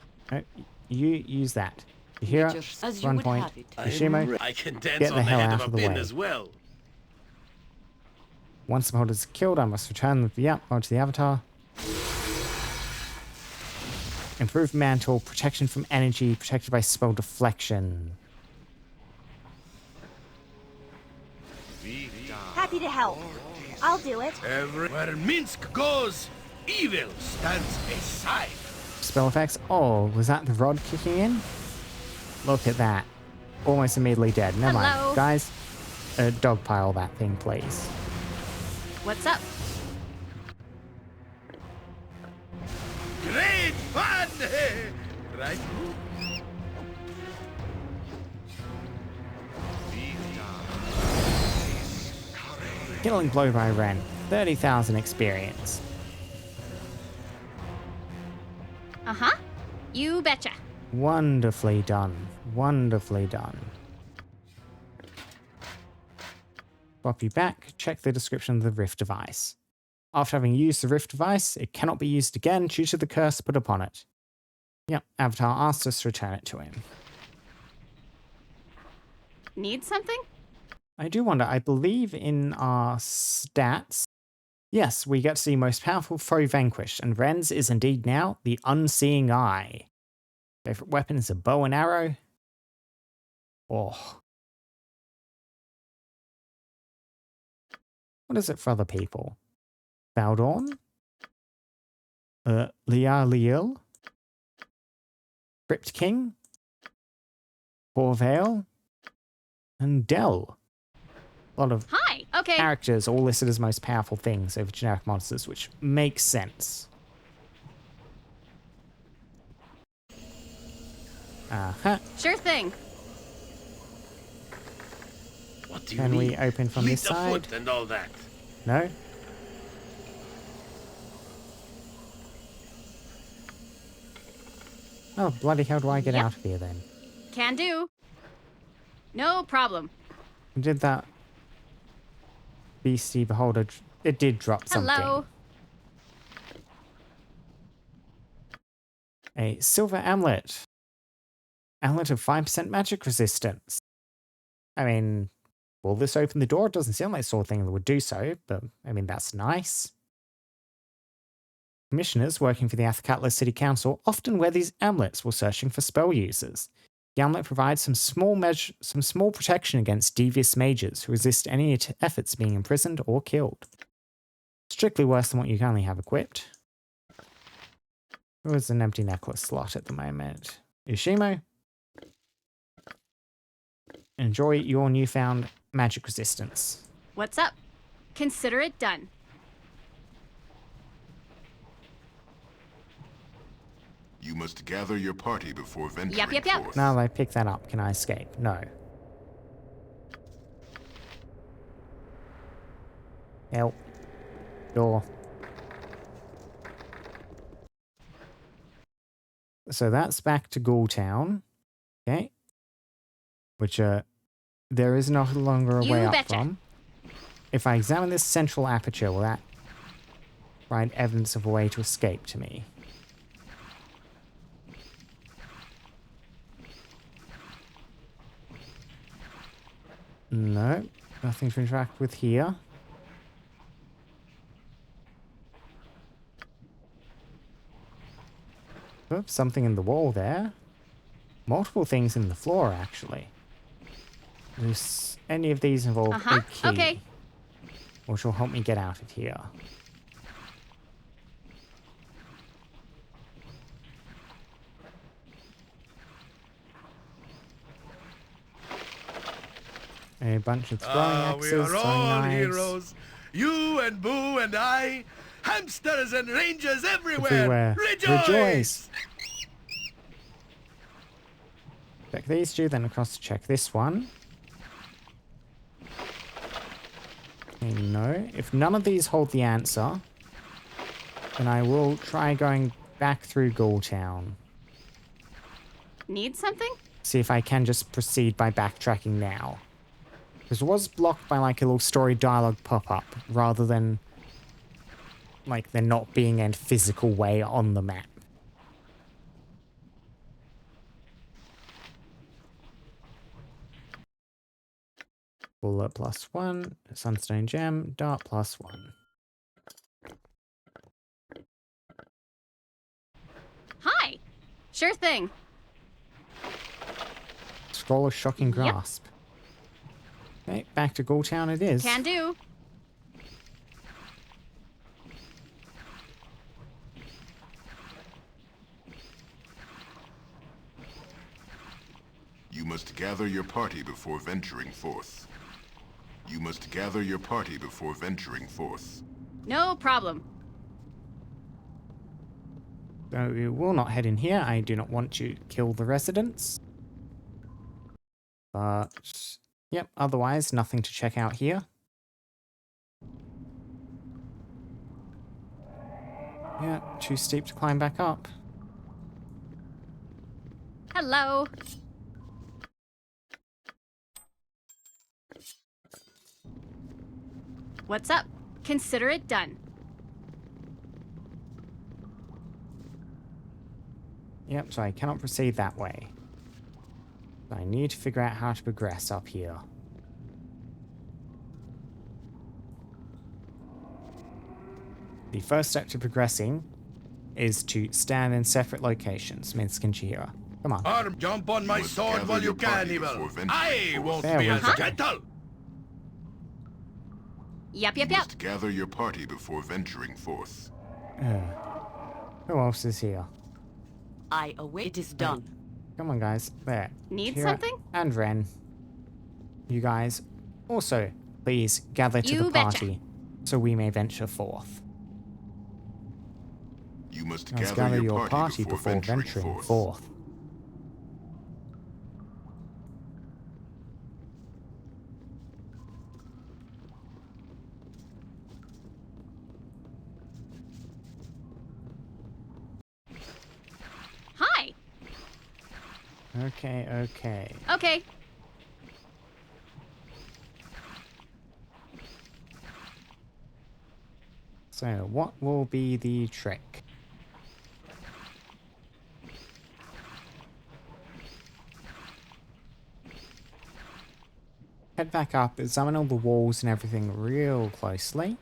You use that. Jahira, As you run would point. have it. Yoshimo, I can dance get on the the hell head out of of a the pin way. as well. Once the beholder is killed, I must return the onto the avatar. Improved mantle, protection from energy, protected by spell deflection. Happy to help. I'll do it. Where Minsk goes, evil stands aside. Spell effects. Oh, was that the rod kicking in? Look at that. Almost immediately dead. Never Hello. mind. Guys, dogpile that thing, please. What's up? Great fun! Right? Killing blow by Ren. 30,000 experience. Uh-huh. You betcha. Wonderfully done. Wonderfully done. Pop you back, check the description of the Rift device. After having used the Rift device, it cannot be used again due to the curse put upon it. Yep, Avatar asked us to return it to him. Need something? I do wonder, I believe in our stats, yes, we get to see most powerful foe vanquished, and Ren's is indeed now the Unseeing Eye. Favorite weapon is a bow and arrow. Oh. What is it for other people? Baldur? Lialiel? Crypt King? Corvale? And Dell. A lot of Hi. Okay. characters all listed as most powerful things over generic monsters, which makes sense. Uh-huh. Sure thing. What do you Can we need? open from Fleet this of side? foot and all that. No? Oh, bloody hell do I get Yep. out of here then? Can do. No problem. Who did that beastie beholder? It did drop something. Hello. A silver amulet. Amulet of 5% magic resistance. I mean, will this open the door? It doesn't sound like the sort of thing that would do so, but I mean, that's nice. Commissioners working for the Athkatla City Council often wear these amulets while searching for spell users. The amulet provides some small protection against devious mages who resist any efforts being imprisoned or killed. Strictly worse than what you currently have equipped. There is an empty necklace slot at the moment. Yoshimo, enjoy your newfound magic resistance. What's up? Consider it done. You must gather your party before venturing Yep. forth. Now that I pick that up, can I escape? No. Help. Door. So that's back to Ghoul Town. Okay. Which, there is no longer a You way up betcha. from. If I examine this central aperture, will that provide evidence of a way to escape to me? No, nothing to interact with here. Oops, something in the wall there. Multiple things in the floor, actually. Does any of these involve a key? Okay. Which will help me get out of here. A bunch of throwing axes, we are throwing all knives. heroes. You and Boo and I. Hamsters and rangers everywhere. Everywhere. Rejoice! Check these two, then across to check this one. Okay, no. If none of these hold the answer, then I will try going back through Ghoultown. Need something? See if I can just proceed by backtracking now. Because it was blocked by like a little story dialogue pop-up, rather than like there not being a physical way on the map. Bullet +1, Sunstone Gem, Dart +1. Hi! Sure thing. Scroll of Shocking Grasp. Okay, back to Ghoultown it is. Can do. You must gather your party before venturing forth. You must gather your party before venturing forth. No problem. So we will not head in here. I do not want to kill the residents. But, yep, otherwise nothing to check out here. Yeah, too steep to climb back up. Hello. What's up? Consider it done. Yep, so I cannot proceed that way. I need to figure out how to progress up here. The first step to progressing is to stand in separate locations. Miss Kinchihira. Come on. Arm, jump on my sword while you can, evil. I won't There be we as go. gentle. Yep, You yep, yep. must gather your party before venturing forth. Who else is here? I await. It is done. Come on, guys. There. Need Kira something? And Ren. You guys also, please gather to You the betcha. party so we may venture forth. You must Let's gather your party before venturing forth. Hi. Okay, okay. Okay. So, what will be the trick? Head back up, examine all the walls and everything real closely.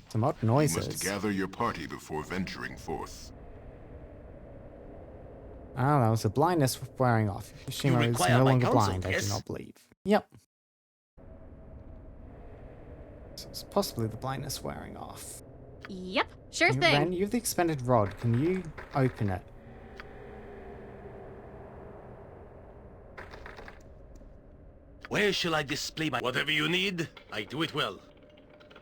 Some odd You noises. must gather your party before venturing forth. Ah, that was the blindness wearing off. Shima is require no my longer counsel, blind, I do yes? not believe. Yep. So it's possibly the blindness wearing off. Yep. Sure You- thing. Ren, you have the expended rod. Can you open it? Where shall I display my... Whatever you need, I do it well.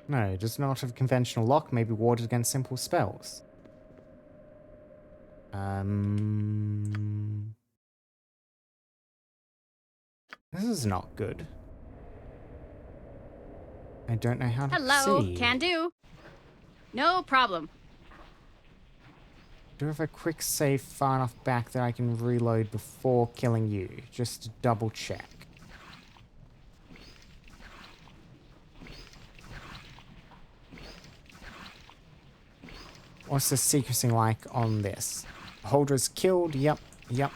No, it does not have a conventional lock, may be warded against simple spells. This is not good. I don't know how to Hello. proceed. Can do. No problem. Do I have a quick save far enough back that I can reload before killing you? Just to double check. What's the sequencing like on this? Holder is killed. Yep, yep.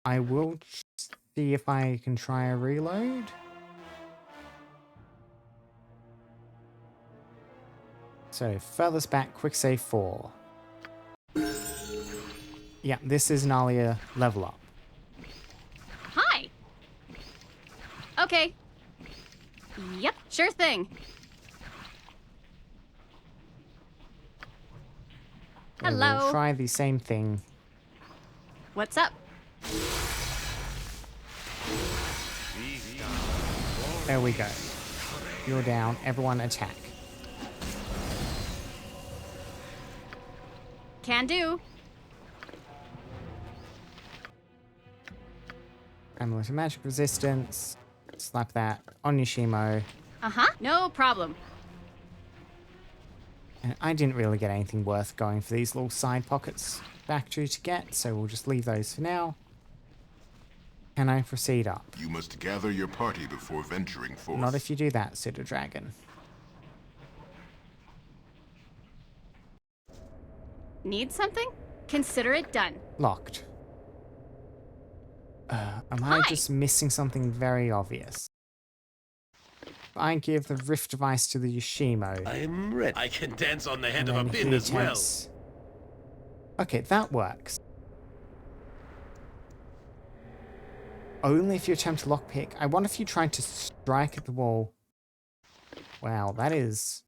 I will see if I can try a reload. So, furthest back, quick save 4. Yeah, this is an earlier level up. Hi. Okay. Yep. Sure thing. And Hello. we'll try the same thing. What's up? There we go. You're down. Everyone attack. Can do. Amulet of magic resistance. Slap that on Yoshimo. Uh-huh. No problem. And I didn't really get anything worth going for these little side pockets back to get, so we'll just leave those for now. Can I proceed up? You must gather your party before venturing forth. Not if you do that, Pseudo Dragon. Need something? Consider it done. Locked. Am I just missing something very obvious? I give the rift device to the Yoshimo. I'm ready. I can dance on the head of a and pin he as well. attempts- Okay, that works. Only if you attempt to lockpick. I wonder if you tried to strike at the wall. Wow, that is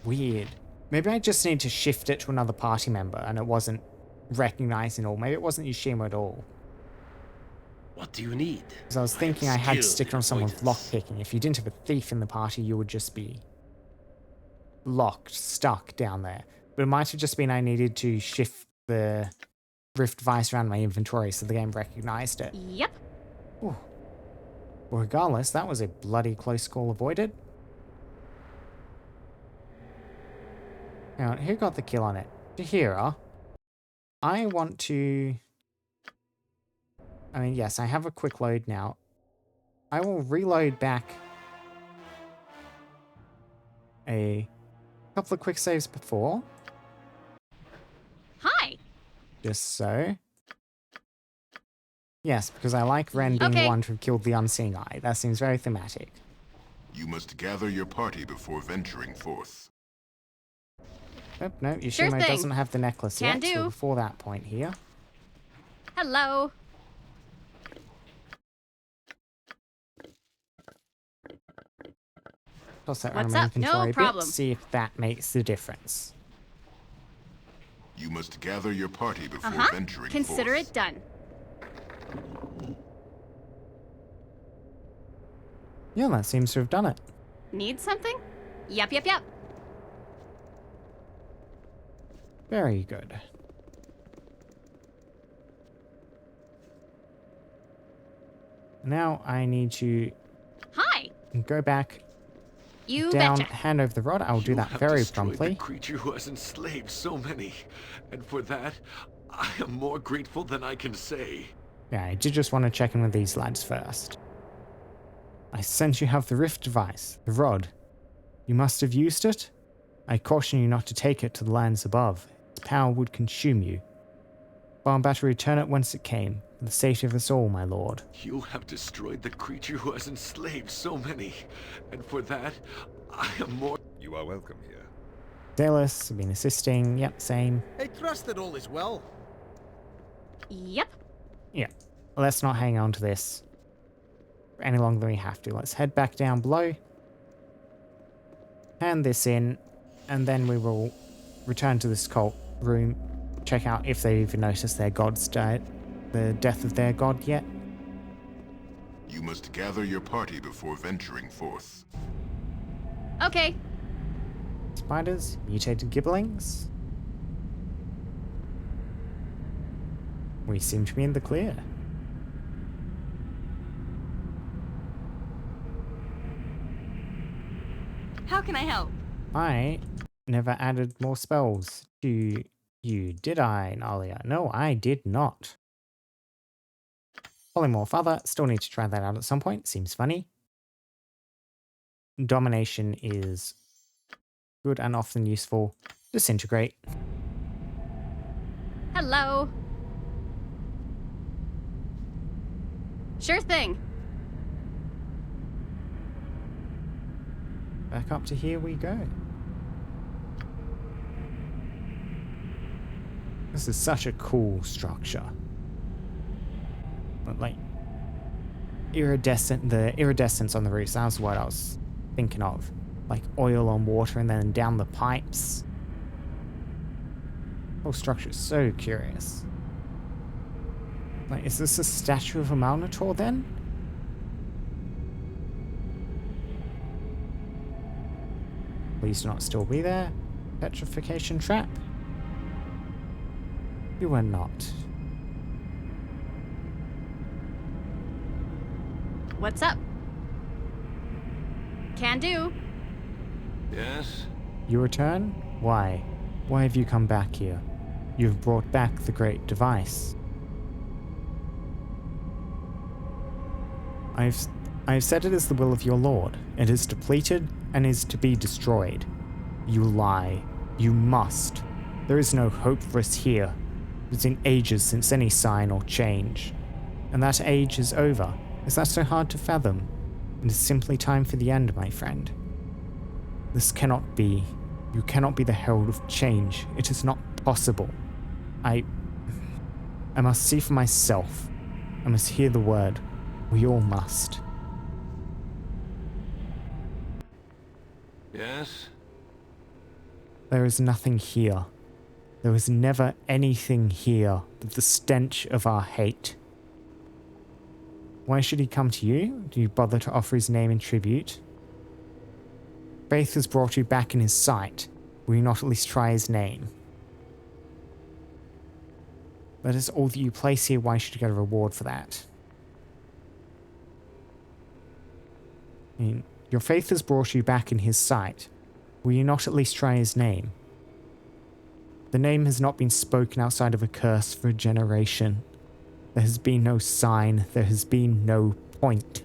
weird. Maybe I just need to shift it to another party member and it wasn't recognizing all. Maybe it wasn't Yoshimo at all. What do you need? Because I was thinking I had to stick it on someone with lockpicking. If you didn't have a thief in the party, you would just be locked, stuck down there. But it might have just been I needed to shift the rift device around my inventory so the game recognized it. Yep. Ooh. Well, regardless, that was a bloody close call avoided. Now, who got the kill on it? Tahira. I want to... I mean, yes, I have a quick load now. I will reload back a couple of quick saves before. Hi. Just so. Yes, because I like Ren being the one to have killed the Unseeing Eye. That seems very thematic. You must gather your party before venturing forth. Oh, no, Yoshimo doesn't have the necklace Can yet, do. so before that point here. Hello. Toss that What's around my up? No inventory a bit, problem. see if that makes the difference. You must gather your party before venturing Consider forth. it done. Yeah, that seems to have done it. Need something? Yep, yep, yep. Very good. Now I need to Hi. go back You down, betcha. hand over the rod. I'll do that very destroyed promptly. The creature who has enslaved so many, and for that, I am more grateful than I can say. Yeah, I did just want to check in with these lads first. I sense you have the rift device, the rod. You must have used it? I caution you not to take it to the lands above. Its power would consume you. Far better return it whence it came, for the safety of us all, my lord. You have destroyed the creature who has enslaved so many, and for that, I am more... You are welcome here. Eyeless, have been assisting, yep, same. I trust that all is well. Yep. Yeah, let's not hang on to this any longer than we have to. Let's head back down below, hand this in, and then we will return to this cult room, check out if they even noticed their god's died, the death of their god yet. You must gather your party before venturing forth. Okay. Spiders, mutated gibblings. We seem to be in the clear. How can I help? I never added more spells to you, did I, Nalia? No, I did not. Polymorph Other, still need to try that out at some point. Seems funny. Domination is good and often useful. Disintegrate. Hello. Sure thing. Back up to here we go. This is such a cool structure. But like, the iridescence on the roofs, that was what I was thinking of. Like oil on water and then down the pipes. The whole structure is so curious. Like, is this a statue of a Minotaur then? Please do not still be there. Petrification trap? You are not. What's up? Can do. Yes? You return? Why? Why have you come back here? You have brought back the great device. I've said it is the will of your lord. It is depleted and is to be destroyed. You lie. You must. There is no hope for us here. It has been ages since any sign or change. And that age is over. Is that so hard to fathom? It is simply time for the end, my friend. This cannot be. You cannot be the herald of change. It is not possible. I must see for myself. I must hear the word. We all must. Yes? There is nothing here. There was never anything here but the stench of our hate. Why should he come to you? Do you bother to offer his name in tribute? Faith has brought you back in his sight. Will you not at least try his name? That is all that you place here. Why should you get a reward for that? I mean, your faith has brought you back in his sight. Will you not at least try his name? The name has not been spoken outside of a curse for a generation. There has been no sign. There has been no point.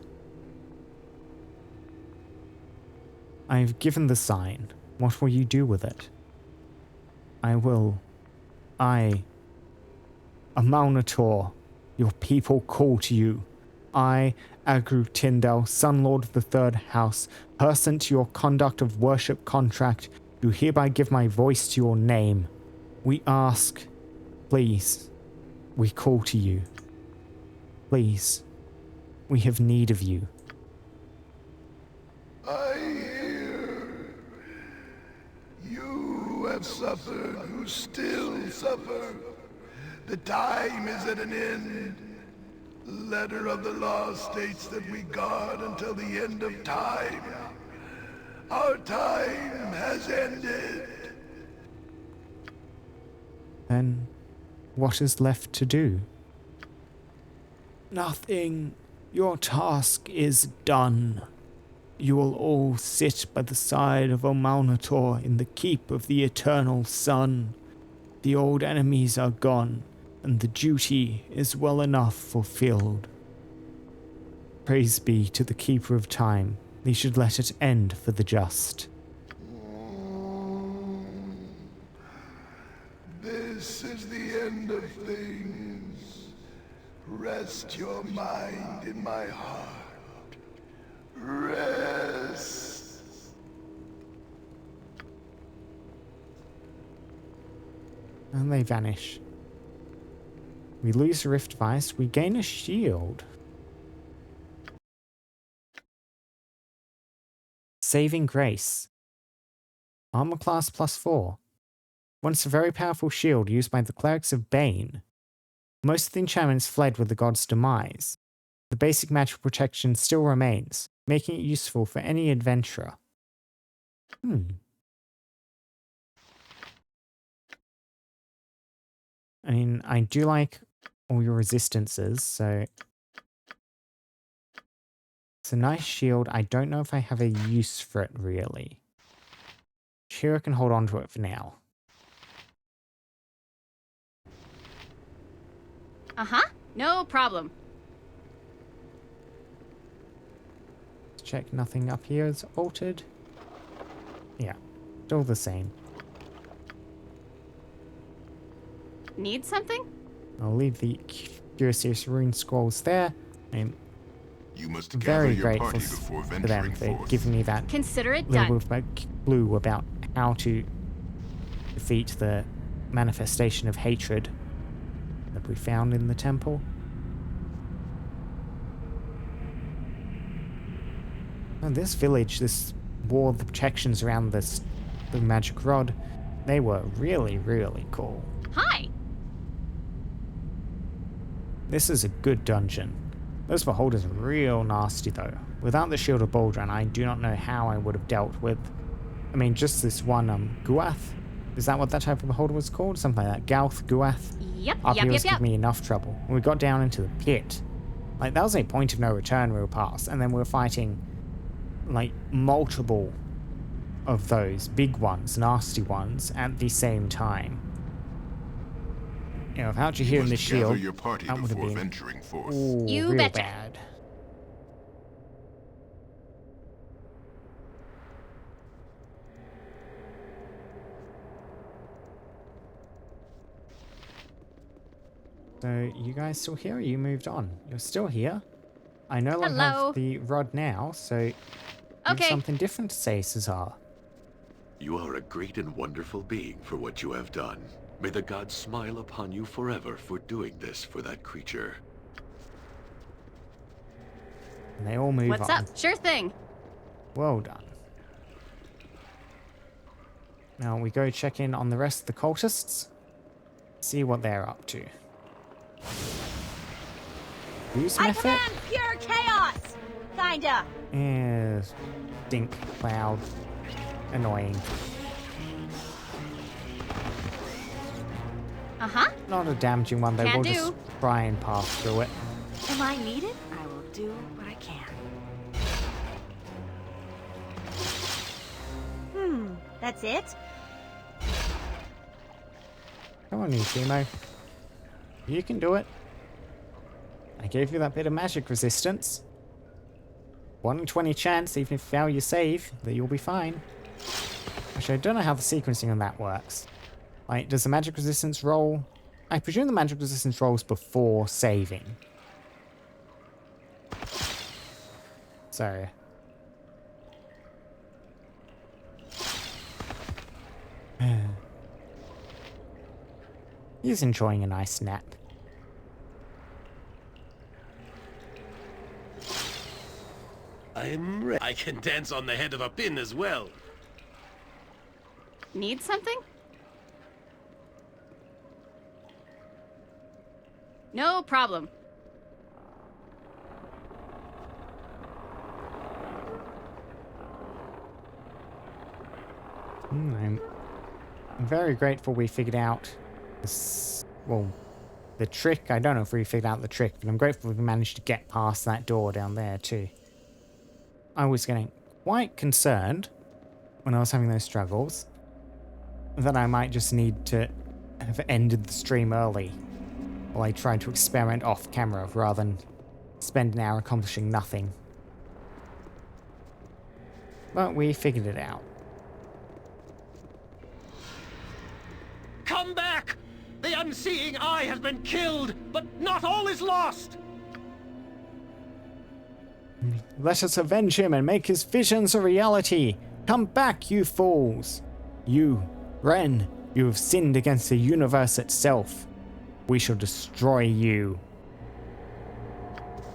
I have given the sign. What will you do with it? A Minotaur, your people call to you. I, Agru Tyndale, Sun Lord of the Third House, pursuant to your conduct of worship contract, do hereby give my voice to your name. We ask, please, we call to you. Please, we have need of you. I hear you have suffered, who still suffer. The time is at an end. Letter of the law states that we guard until the end of time. Our time has ended. Then, what is left to do? Nothing. Your task is done. You will all sit by the side of a Minotaur in the keep of the eternal sun. The old enemies are gone, and the duty is well enough fulfilled. Praise be to the Keeper of Time. He should let it end for the just. This is the end of things. Rest your mind in my heart. Rest. And they vanish. We lose a Rift Device, we gain a shield. Saving Grace. Armor class +4. Once a very powerful shield used by the Clerics of Bane. Most of the enchantments fled with the god's demise. The basic magical protection still remains, making it useful for any adventurer. I mean, I do like all your resistances, so it's a nice shield. I don't know if I have a use for it, really. Shira can hold on to it for now. Uh-huh. No problem. Let's check nothing up here is altered. Yeah, still the same. Need something? I'll leave the Curious Rune Scrolls there. I'm You must very gather your grateful party before for them venturing for forth. giving me that Consider it little done. bit of clue about how to defeat the manifestation of hatred that we found in the temple. And this village, this wall, the protections around this, the magic rod, they were really, really cool. Hi. This is a good dungeon. Those beholders are real nasty though. Without the shield of Baldur, I do not know how I would have dealt with... I mean, just this one, Guath? Is that what that type of beholder was called? Something like that. Gauth, Guath? Yep, Up here was yep. giving me enough trouble. When we got down into the pit, like, that was a point of no return we were past, and then we were fighting, like, multiple of those big ones, nasty ones, at the same time. You know, without you hearing the shield, your party that would have before been venturing forth. You real betcha. bad. So, you guys still here or you moved on? You're still here. I no longer Hello. have the rod now, so you have Okay. something different to say, Cesar. You are a great and wonderful being for what you have done. May the gods smile upon you forever for doing this for that creature. And they all move What's on. up? Sure thing. Well done. Now we go check in on the rest of the cultists. See what they're up to. Whose I method? command pure chaos! Kinda. Stink cloud. Annoying. Uh-huh. Not a damaging one though. Can We'll do. just try and pass through it. Am I needed? I will do what I can. That's it? Come on, you Timo. You can do it. I gave you that bit of magic resistance. 1 in 20 chance, even if you fail your save, that you'll be fine. Actually, I don't know how the sequencing on that works. Like, does the magic resistance roll? I presume the magic resistance rolls before saving. So... He's enjoying a nice nap. I'm ready. I can dance on the head of a pin as well. Need something? No problem. I'm very grateful we figured out this, well, the trick. I don't know if we figured out the trick, but I'm grateful we managed to get past that door down there too. I was getting quite concerned when I was having those struggles that I might just need to have ended the stream early while I tried to experiment off camera rather than spend an hour accomplishing nothing. But we figured it out. Come back! The unseeing eye has been killed, but not all is lost! Let us avenge him and make his visions a reality. Come back, you fools. You, Ren, you have sinned against the universe itself. We shall destroy you.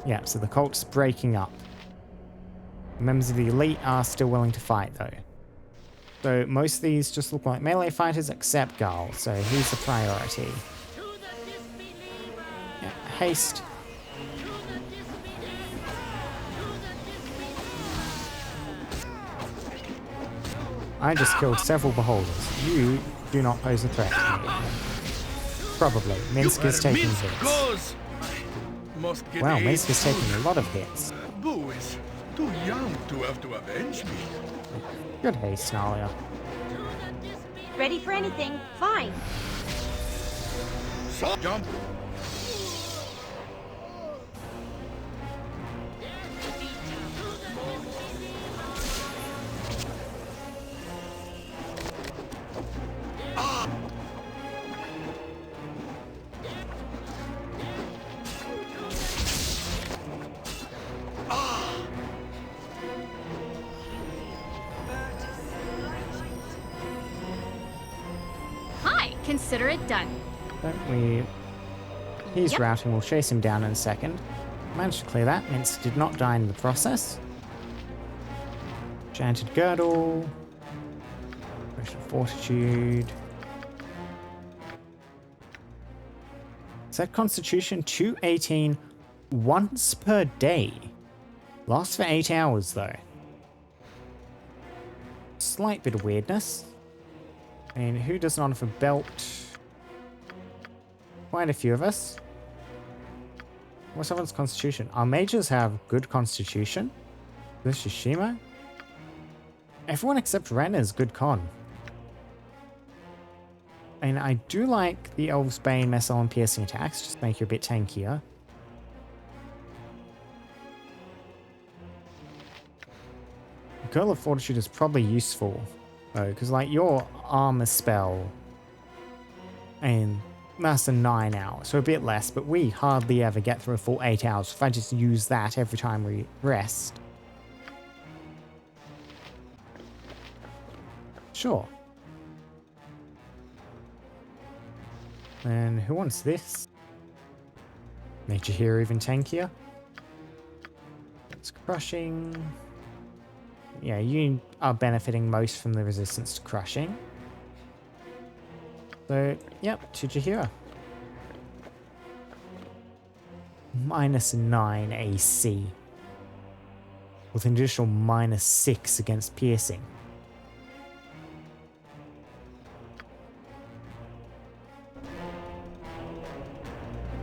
Yeah, so the cult's breaking up. Members of the elite are still willing to fight, though. So most of these just look like melee fighters except Garl, so he's the priority. Yeah, haste. I just killed several beholders. You do not pose a threat to me. Probably. Minsk is taking hits. Wow, Minsk is taking a lot of hits. Boo is too young to have to avenge me. Good haste, Nalia. Ready for anything? Fine. So jump. Hi, consider it done. Don't we... He's Yep. routing, we'll chase him down in a second. Managed to clear that. Minsk did not die in the process. Enchanted Girdle. Potion of Fortitude. Set Constitution 218 once per day. Lasts for 8 hours though. Slight bit of weirdness. And who does not have a belt? Quite a few of us. What's everyone's constitution? Our mages have good constitution. This is Shimo. Everyone except Ren is good con. And I do like the Elves Bane, Missile, and Piercing attacks, just make you a bit tankier. Girl of Fortitude is probably useful, though, because like your armor spell, and that's a 9 hours, so a bit less, but we hardly ever get through a full 8 hours if I just use that every time we rest. Sure. And who wants this? Made your hero even tankier. It's crushing. Yeah, you are benefiting most from the resistance to crushing. So, yep, to Jahira. -9 AC. With an additional -6 against piercing.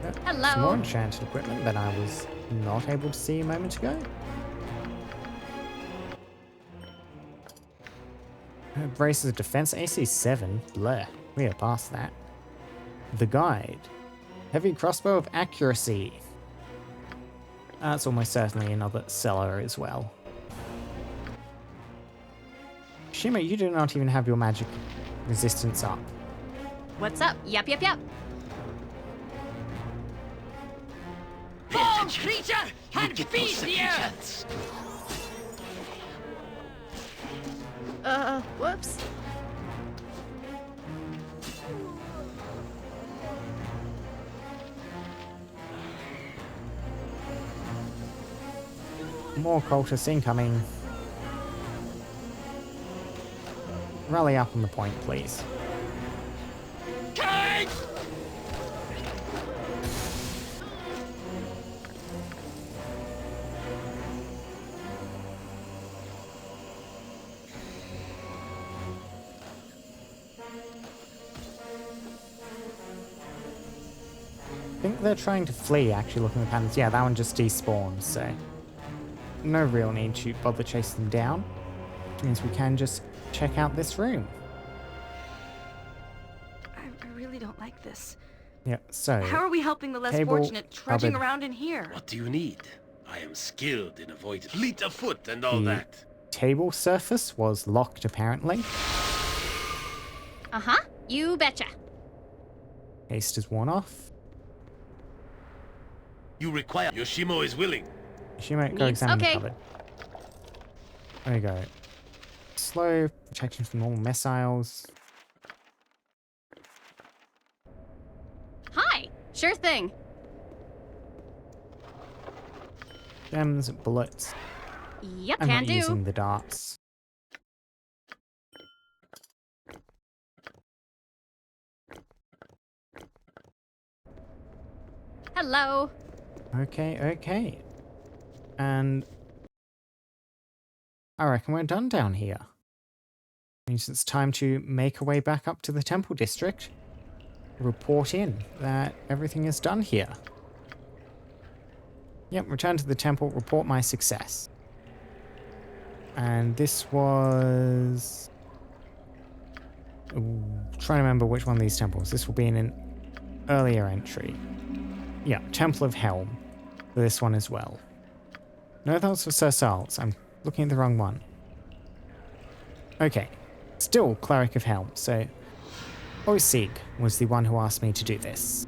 Yep, Hello. some more enchanted equipment that I was not able to see a moment ago. Braces of defense, AC 7. Bleh. We are past that. The guide. Heavy crossbow of accuracy. That's almost certainly another seller as well. Shima, you do not even have your magic resistance up. What's up? Yep. Fall, creature, and feed the earth! Whoops. More cultists incoming. Rally up on the point, please. King! I think they're trying to flee, actually, looking at the patterns. Yeah, that one just despawned, so no real need to bother chasing them down. Which means we can just check out this room. I really don't like this. Yeah, so How are we helping the less table, fortunate trudging cupboard. around in here? What do you need? I am skilled in avoiding fleet of foot and all The that. table surface was locked, apparently. Uh-huh. You betcha. Haste is worn off. You require... Yoshimo is willing. She might go examine the Okay. cupboard. There we go. Slow protection from normal missiles. Hi. Sure thing. Gems, bullets. Yep, I'm can not do. using the darts. Hello. Okay. And I reckon we're done down here. Means it's time to make our way back up to the temple district. Report in that everything is done here. Yep, return to the temple, report my success. And this was... Ooh, trying to remember which one of these temples. This will be in an earlier entry. Yeah, Temple of Helm. For this one as well. No thanks for Sir Sarles. I'm looking at the wrong one. Okay. Still Cleric of Helm, so... Oisig was the one who asked me to do this.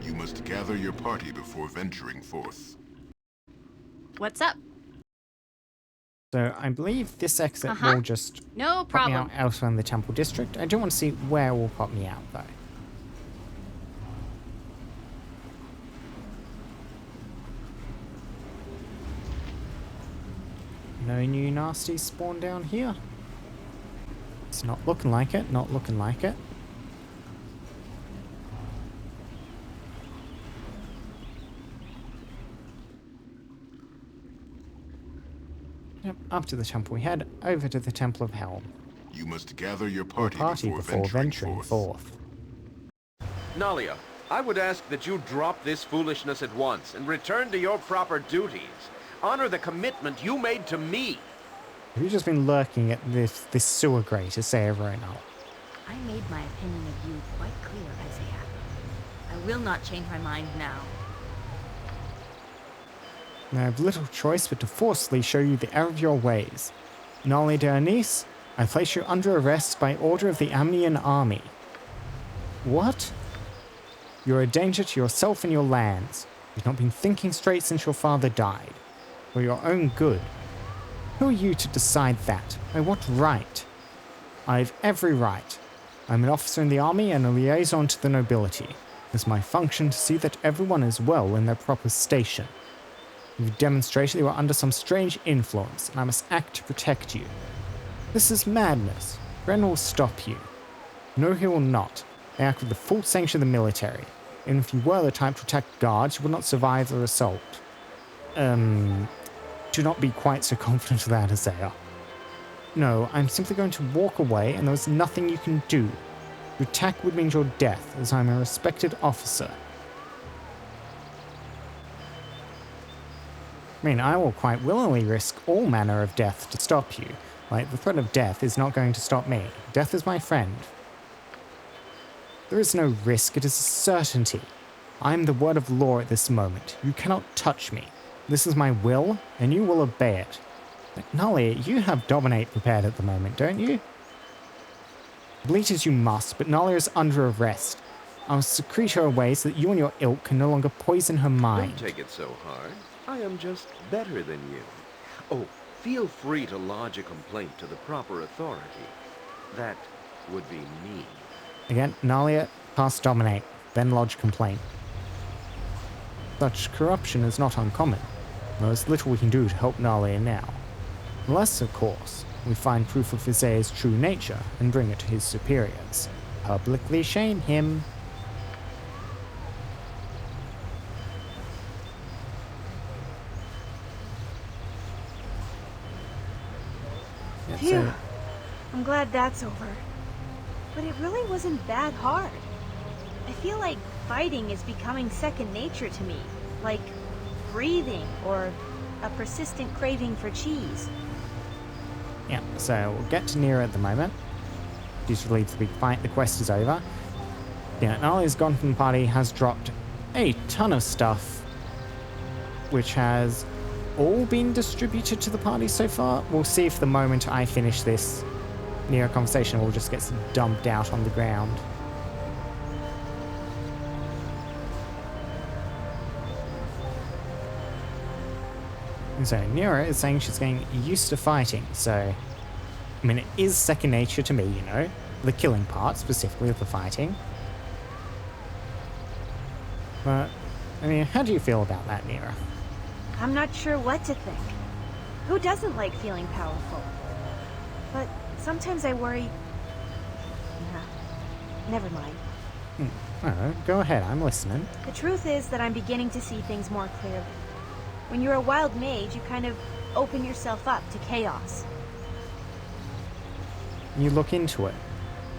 You must gather your party before venturing forth. What's up? So I believe this exit Uh-huh. will just No pop me out problem. elsewhere in the temple district. I do want to see where it will pop me out though. No new nasties spawn down here. It's not looking like it, not looking like it. Yep, up to the temple we head, over to the Temple of Helm. You must gather your party, Before venturing forth. Nalia, I would ask that you drop this foolishness at once and return to your proper duties. Honor the commitment you made to me. Have you just been lurking at this sewer grate to say over and out? I made my opinion of you quite clear, Isaiah. I will not change my mind now. I have little choice but to forcefully show you the error of your ways. Nalia de Anise, I place you under arrest by order of the Amnian army. What? You're a danger to yourself and your lands. You've not been thinking straight since your father died. For your own good. Who are you to decide that? By what right? I have every right. I'm an officer in the army and a liaison to the nobility. It's my function to see that everyone is well in their proper station. You've demonstrated you are under some strange influence, and I must act to protect you. This is madness. Ren will stop you. No, he will not. They act with the full sanction of the military. Even if you were the type to attack guards, you would not survive the assault. Do not be quite so confident of that, Isaiah. No, I'm simply going to walk away, and there is nothing you can do. To attack would mean your death, as I'm a respected officer. I mean, I will quite willingly risk all manner of death to stop you. Like, the threat of death is not going to stop me. Death is my friend. There is no risk, it is a certainty. I am the word of law at this moment. You cannot touch me. This is my will, and you will obey it. But Nalia, you have Dominate prepared at the moment, don't you? Bleat as you must, but Nalia is under arrest. I will secrete her away so that you and your ilk can no longer poison her mind. Don't take it so hard. I am just better than you. Oh, feel free to lodge a complaint to the proper authority. That would be me. Again, Nalia, cast Dominate, then lodge complaint. Such corruption is not uncommon. There is little we can do to help Nalia now. Unless, of course, we find proof of Isaiah's true nature and bring it to his superiors. Publicly shame him. Phew. I'm glad that's over. But it really wasn't that hard. I feel like fighting is becoming second nature to me. Like breathing or a persistent craving for cheese. Yeah, so we'll get to Nira at the moment. She's relieved the big fight, the quest is over. Yeah, Nalia's gone from the party, has dropped a ton of stuff, which has all been distributed to the party so far. We'll see if the moment I finish this Nira conversation all just gets dumped out on the ground. And so Nira is saying she's getting used to fighting, so I mean, it is second nature to me, you know, the killing part specifically of the fighting. But I mean, how do you feel about that, Nira? I'm not sure what to think. Who doesn't like feeling powerful? But sometimes I worry... Nah, never mind. Go ahead, I'm listening. The truth is that I'm beginning to see things more clearly. When you're a wild mage, you kind of open yourself up to chaos. You look into it.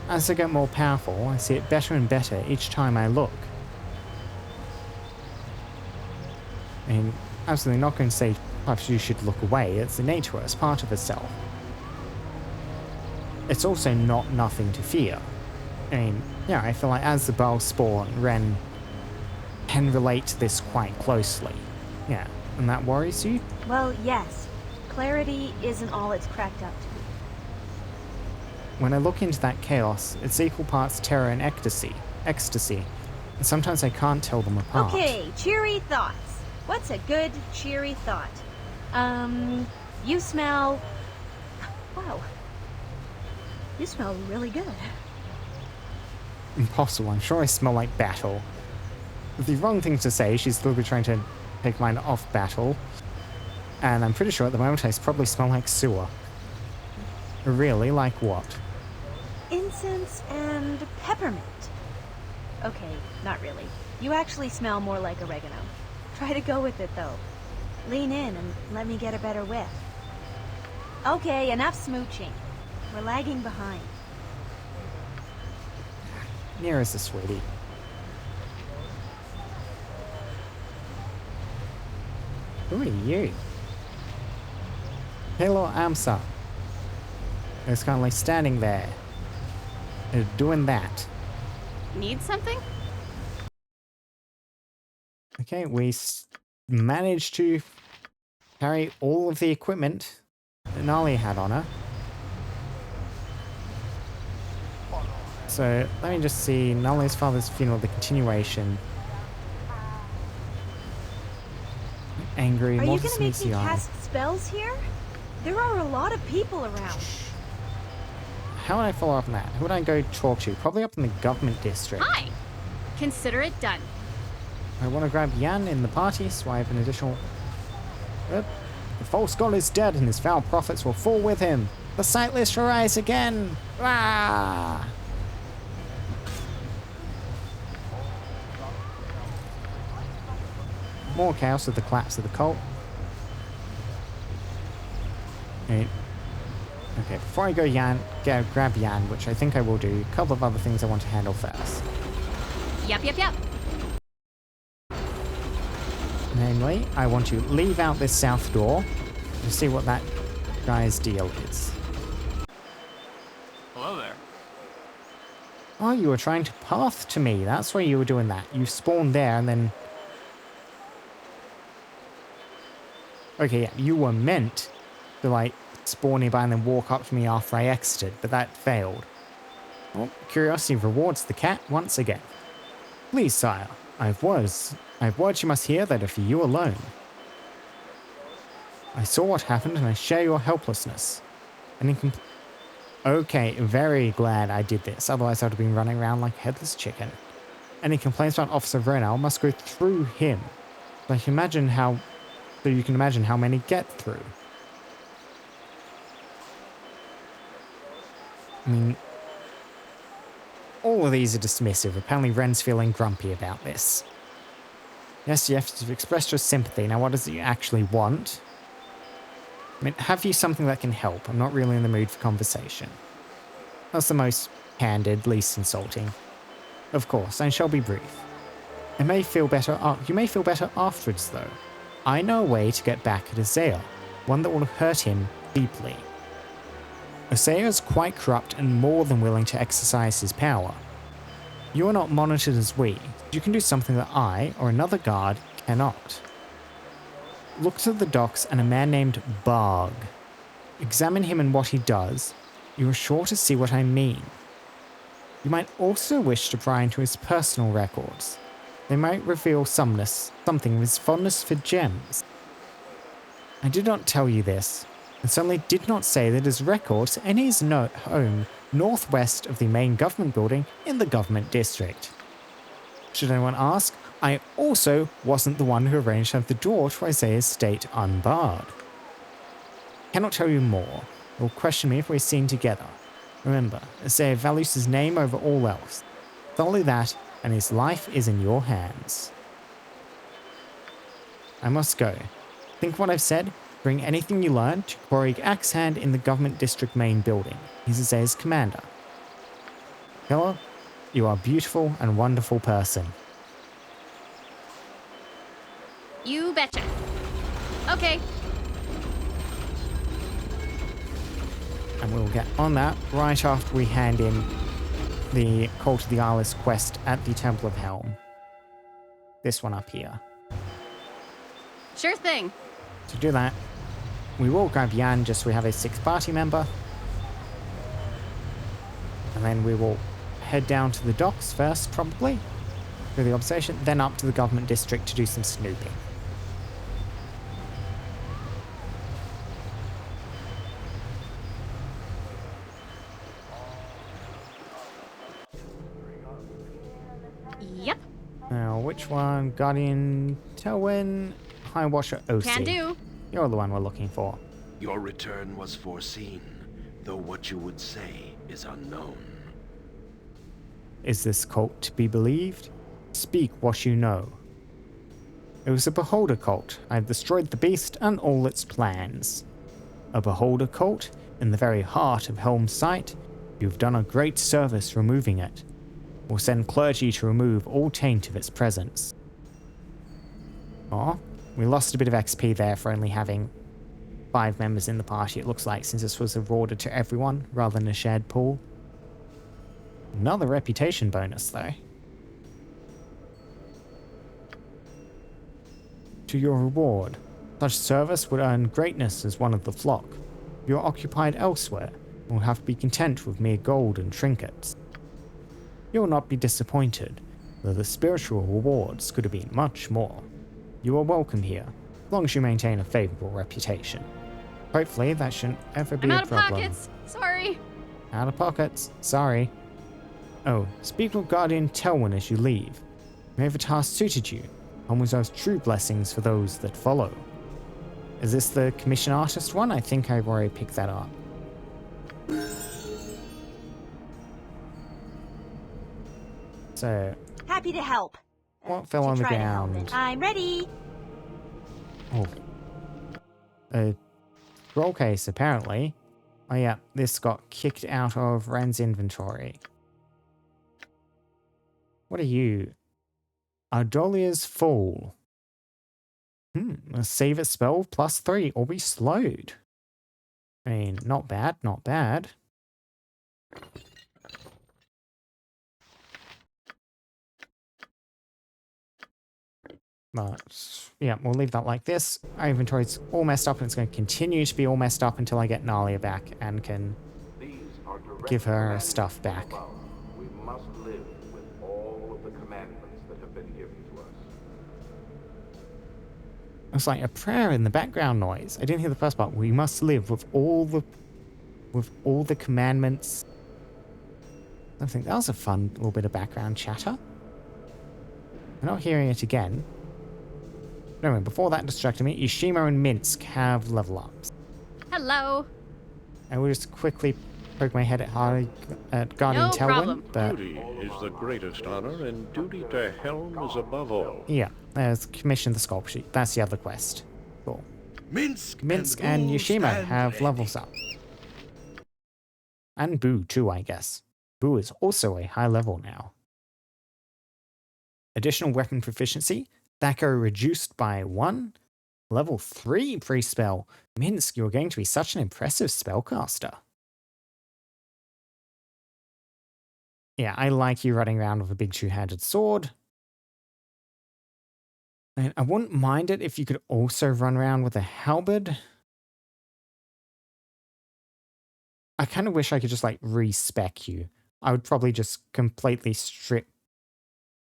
As I get more powerful, I see it better and better each time I look. I mean, absolutely not going to say perhaps you should look away. It's innate to us, part of herself. It's also not nothing to fear. I mean, yeah, I feel like as the Bell spawn, Ren can relate to this quite closely. Yeah, and that worries you? Well, yes. Clarity isn't all it's cracked up to be. When I look into that chaos, it's equal parts terror and ecstasy. And sometimes I can't tell them apart. Okay, cheery thoughts. What's a good, cheery thought? You smell... Wow. You smell really good. Impossible, I'm sure I smell like battle. The wrong thing to say, she's still trying to take mine off battle. And I'm pretty sure at the moment I probably smell like sewer. Really? Like what? Incense and peppermint. Okay, not really. You actually smell more like oregano. Try to go with it, though. Lean in and let me get a better whiff. Okay, enough smooching. We're lagging behind. Nearest a sweetie. Who are you? Hello, Amsa. It's kind of like standing there. Doing that. Need something? Okay, we managed to carry all of the equipment that Nali had on her. So, let me just see. Nali's father's funeral, the continuation. Angry, Are you Mortis gonna make me Misiai. cast spells here? There are a lot of people around. How would I follow up on that? Who would I go talk to? Probably up in the government district. Hi! Consider it done. I want to grab Jan in the party, so I have an additional... The false god is dead and his foul prophets will fall with him. The sightless shall rise again. Ah! More chaos with the collapse of the cult. Okay, before I go grab Jan, which I think I will do, a couple of other things I want to handle first. Yep. Namely, I want to leave out this south door to see what that guy's deal is. Hello there. Oh, you were trying to path to me. That's why you were doing that. You spawned there and then... Okay, yeah, you were meant to, like, spawn nearby and then walk up to me after I exited, but that failed. Well, curiosity rewards the cat once again. Please, sire, I've words you must hear that are for you alone. I saw what happened and I share your helplessness. Okay, very glad I did this, otherwise I would have been running around like a headless chicken. Any complaints about Officer Vernal must go through him. So you can imagine how many get through. I mean, all of these are dismissive. Apparently Ren's feeling grumpy about this. Yes, you have to express your sympathy. Now, what does it you actually want? I mean, have you something that can help? I'm not really in the mood for conversation. That's the most candid, least insulting. Of course, I shall be brief. You may feel better afterwards, though. I know a way to get back at Isaiah, one that will hurt him deeply. Isaiah is quite corrupt and more than willing to exercise his power. You are not monitored as we. You can do something that I, or another guard, cannot. Look to the docks and a man named Barg. Examine him and what he does. You are sure to see what I mean. You might also wish to pry into his personal records. They might reveal something of his fondness for gems. I did not tell you this, and certainly did not say that his records and his home northwest of the main government building in the government district. Should anyone ask, I also wasn't the one who arranged to have the door to Isaiah's state unbarred. Cannot tell you more. You'll question me if we're seen together. Remember, Isaiah values his name over all else. Follow that, and his life is in your hands. I must go. Think what I've said. Bring anything you learn to Quarry Axehand in the government district main building. He's Isaiah's commander. Hello, you are a beautiful and wonderful person. You betcha. Okay. And we'll get on that right after we hand in the Cult of the Eyeless quest at the Temple of Helm. This one up here. Sure thing. To do that, we will grab Jan just so we have a 6th party member. And then we will head down to the docks first, probably, for the observation, then up to the government district to do some snooping. Yep. Now, which one? Guardian Telwyn, High Watcher OC. Can do. You're the one we're looking for. Your return was foreseen, though what you would say is unknown. Is this cult to be believed? Speak what you know. It was a beholder cult. I have destroyed the beast and all its plans. a beholder cult in the very heart of Helm's Sight, you've done a great service removing it. We'll send clergy to remove all taint of its presence. Aw, we lost a bit of XP there for only having 5 members in the party, it looks like, since this was awarded to everyone rather than a shared pool. Another reputation bonus, though. To your reward, such service would earn greatness as one of the flock. You are occupied elsewhere, and will have to be content with mere gold and trinkets. You will not be disappointed, though the spiritual rewards could have been much more. You are welcome here, as long as you maintain a favorable reputation. Hopefully that shouldn't ever be I'm a out of problem. pockets. Sorry. Out of pockets. Sorry. Oh, speak with Guardian Telwyn as you leave. May the task suited you, and reserves true blessings for those that follow. Is this the commission artist one? I think I've already picked that up. So, Happy to help. what fell on the Try to help. ground? I'm ready. Oh. A scroll case, apparently. Oh yeah, this got kicked out of Ren's inventory. What are you? Ardolia's Fall. A save it spell +3 or be slowed. I mean, not bad, not bad. But, yeah, we'll leave that like this. Our inventory's all messed up and it's going to continue to be all messed up until I get Nalia back and can give her stuff back. We must live with all of the commandments that have been given to us. It's like a prayer in the background noise. I didn't hear the first part. We must live with all the commandments. I think that was a fun little bit of background chatter. I'm not hearing it again. Anyway, before that distracted me, Ishima and Minsk have level ups. Hello. I will just quickly poke my head at Guardian No Telwyn, problem. but Duty is the greatest honor, and duty to Helm is above all. yeah, there's commission the sculpture. That's the other quest. Cool. Minsk and Boo Yashima stand have ready. levels up. And Boo too, I guess. Boo is also a high level now. Additional weapon proficiency. Thacker reduced by 1. Level 3 pre-spell. Minsk, you're going to be such an impressive spellcaster. Yeah, I like you running around with a big two-handed sword. And I wouldn't mind it if you could also run around with a halberd. I kind of wish I could just like respec you. I would probably just completely strip.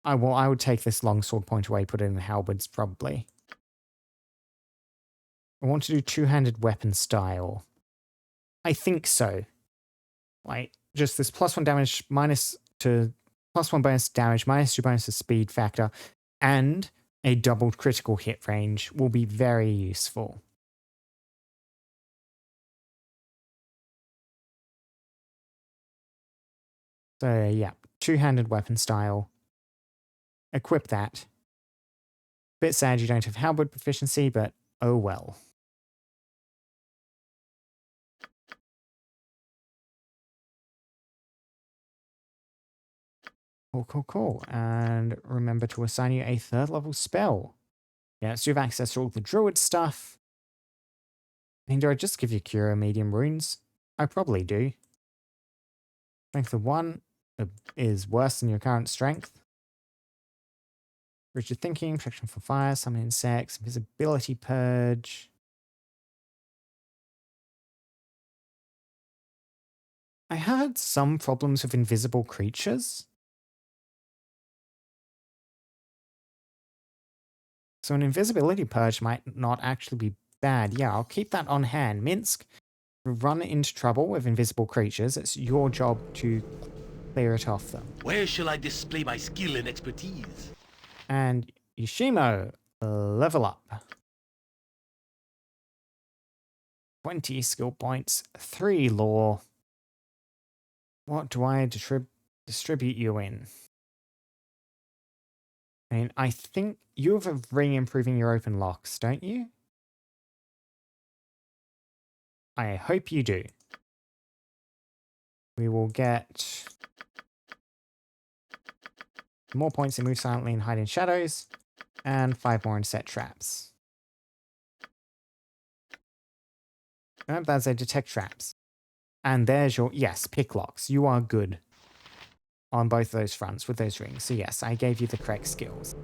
I would take this longsword point away, put it in the halberds probably. I want to do two-handed weapon style. I think so. Like, just this +1 damage +1 bonus damage, -2 bonus to speed factor, and a doubled critical hit range will be very useful. So yeah, two-handed weapon style. Equip that. Bit sad you don't have halberd proficiency, but oh well. Cool. And remember to assign you a 3rd level spell. Yeah, so you have access to all the druid stuff. I mean, do I just give you Cure medium runes? I probably do. Strength of 1 is worse than your current strength. Rigid thinking, protection from fire, summon insects, invisibility purge. I had some problems with invisible creatures. So an invisibility purge might not actually be bad. Yeah, I'll keep that on hand. Minsk, run into trouble with invisible creatures. It's your job to clear it off them. Where shall I display my skill and expertise? And Ishimo, level up. 20 skill points, 3 lore. What do I distribute you in? I mean, I think you have a ring improving your open locks, don't you? I hope you do. We will get more points in move silently and hide in shadows, and 5 more in set traps. Oh, that's a detect traps. And there's your, yes, picklocks. You are good on both those fronts with those rings. So yes, I gave you the correct skills.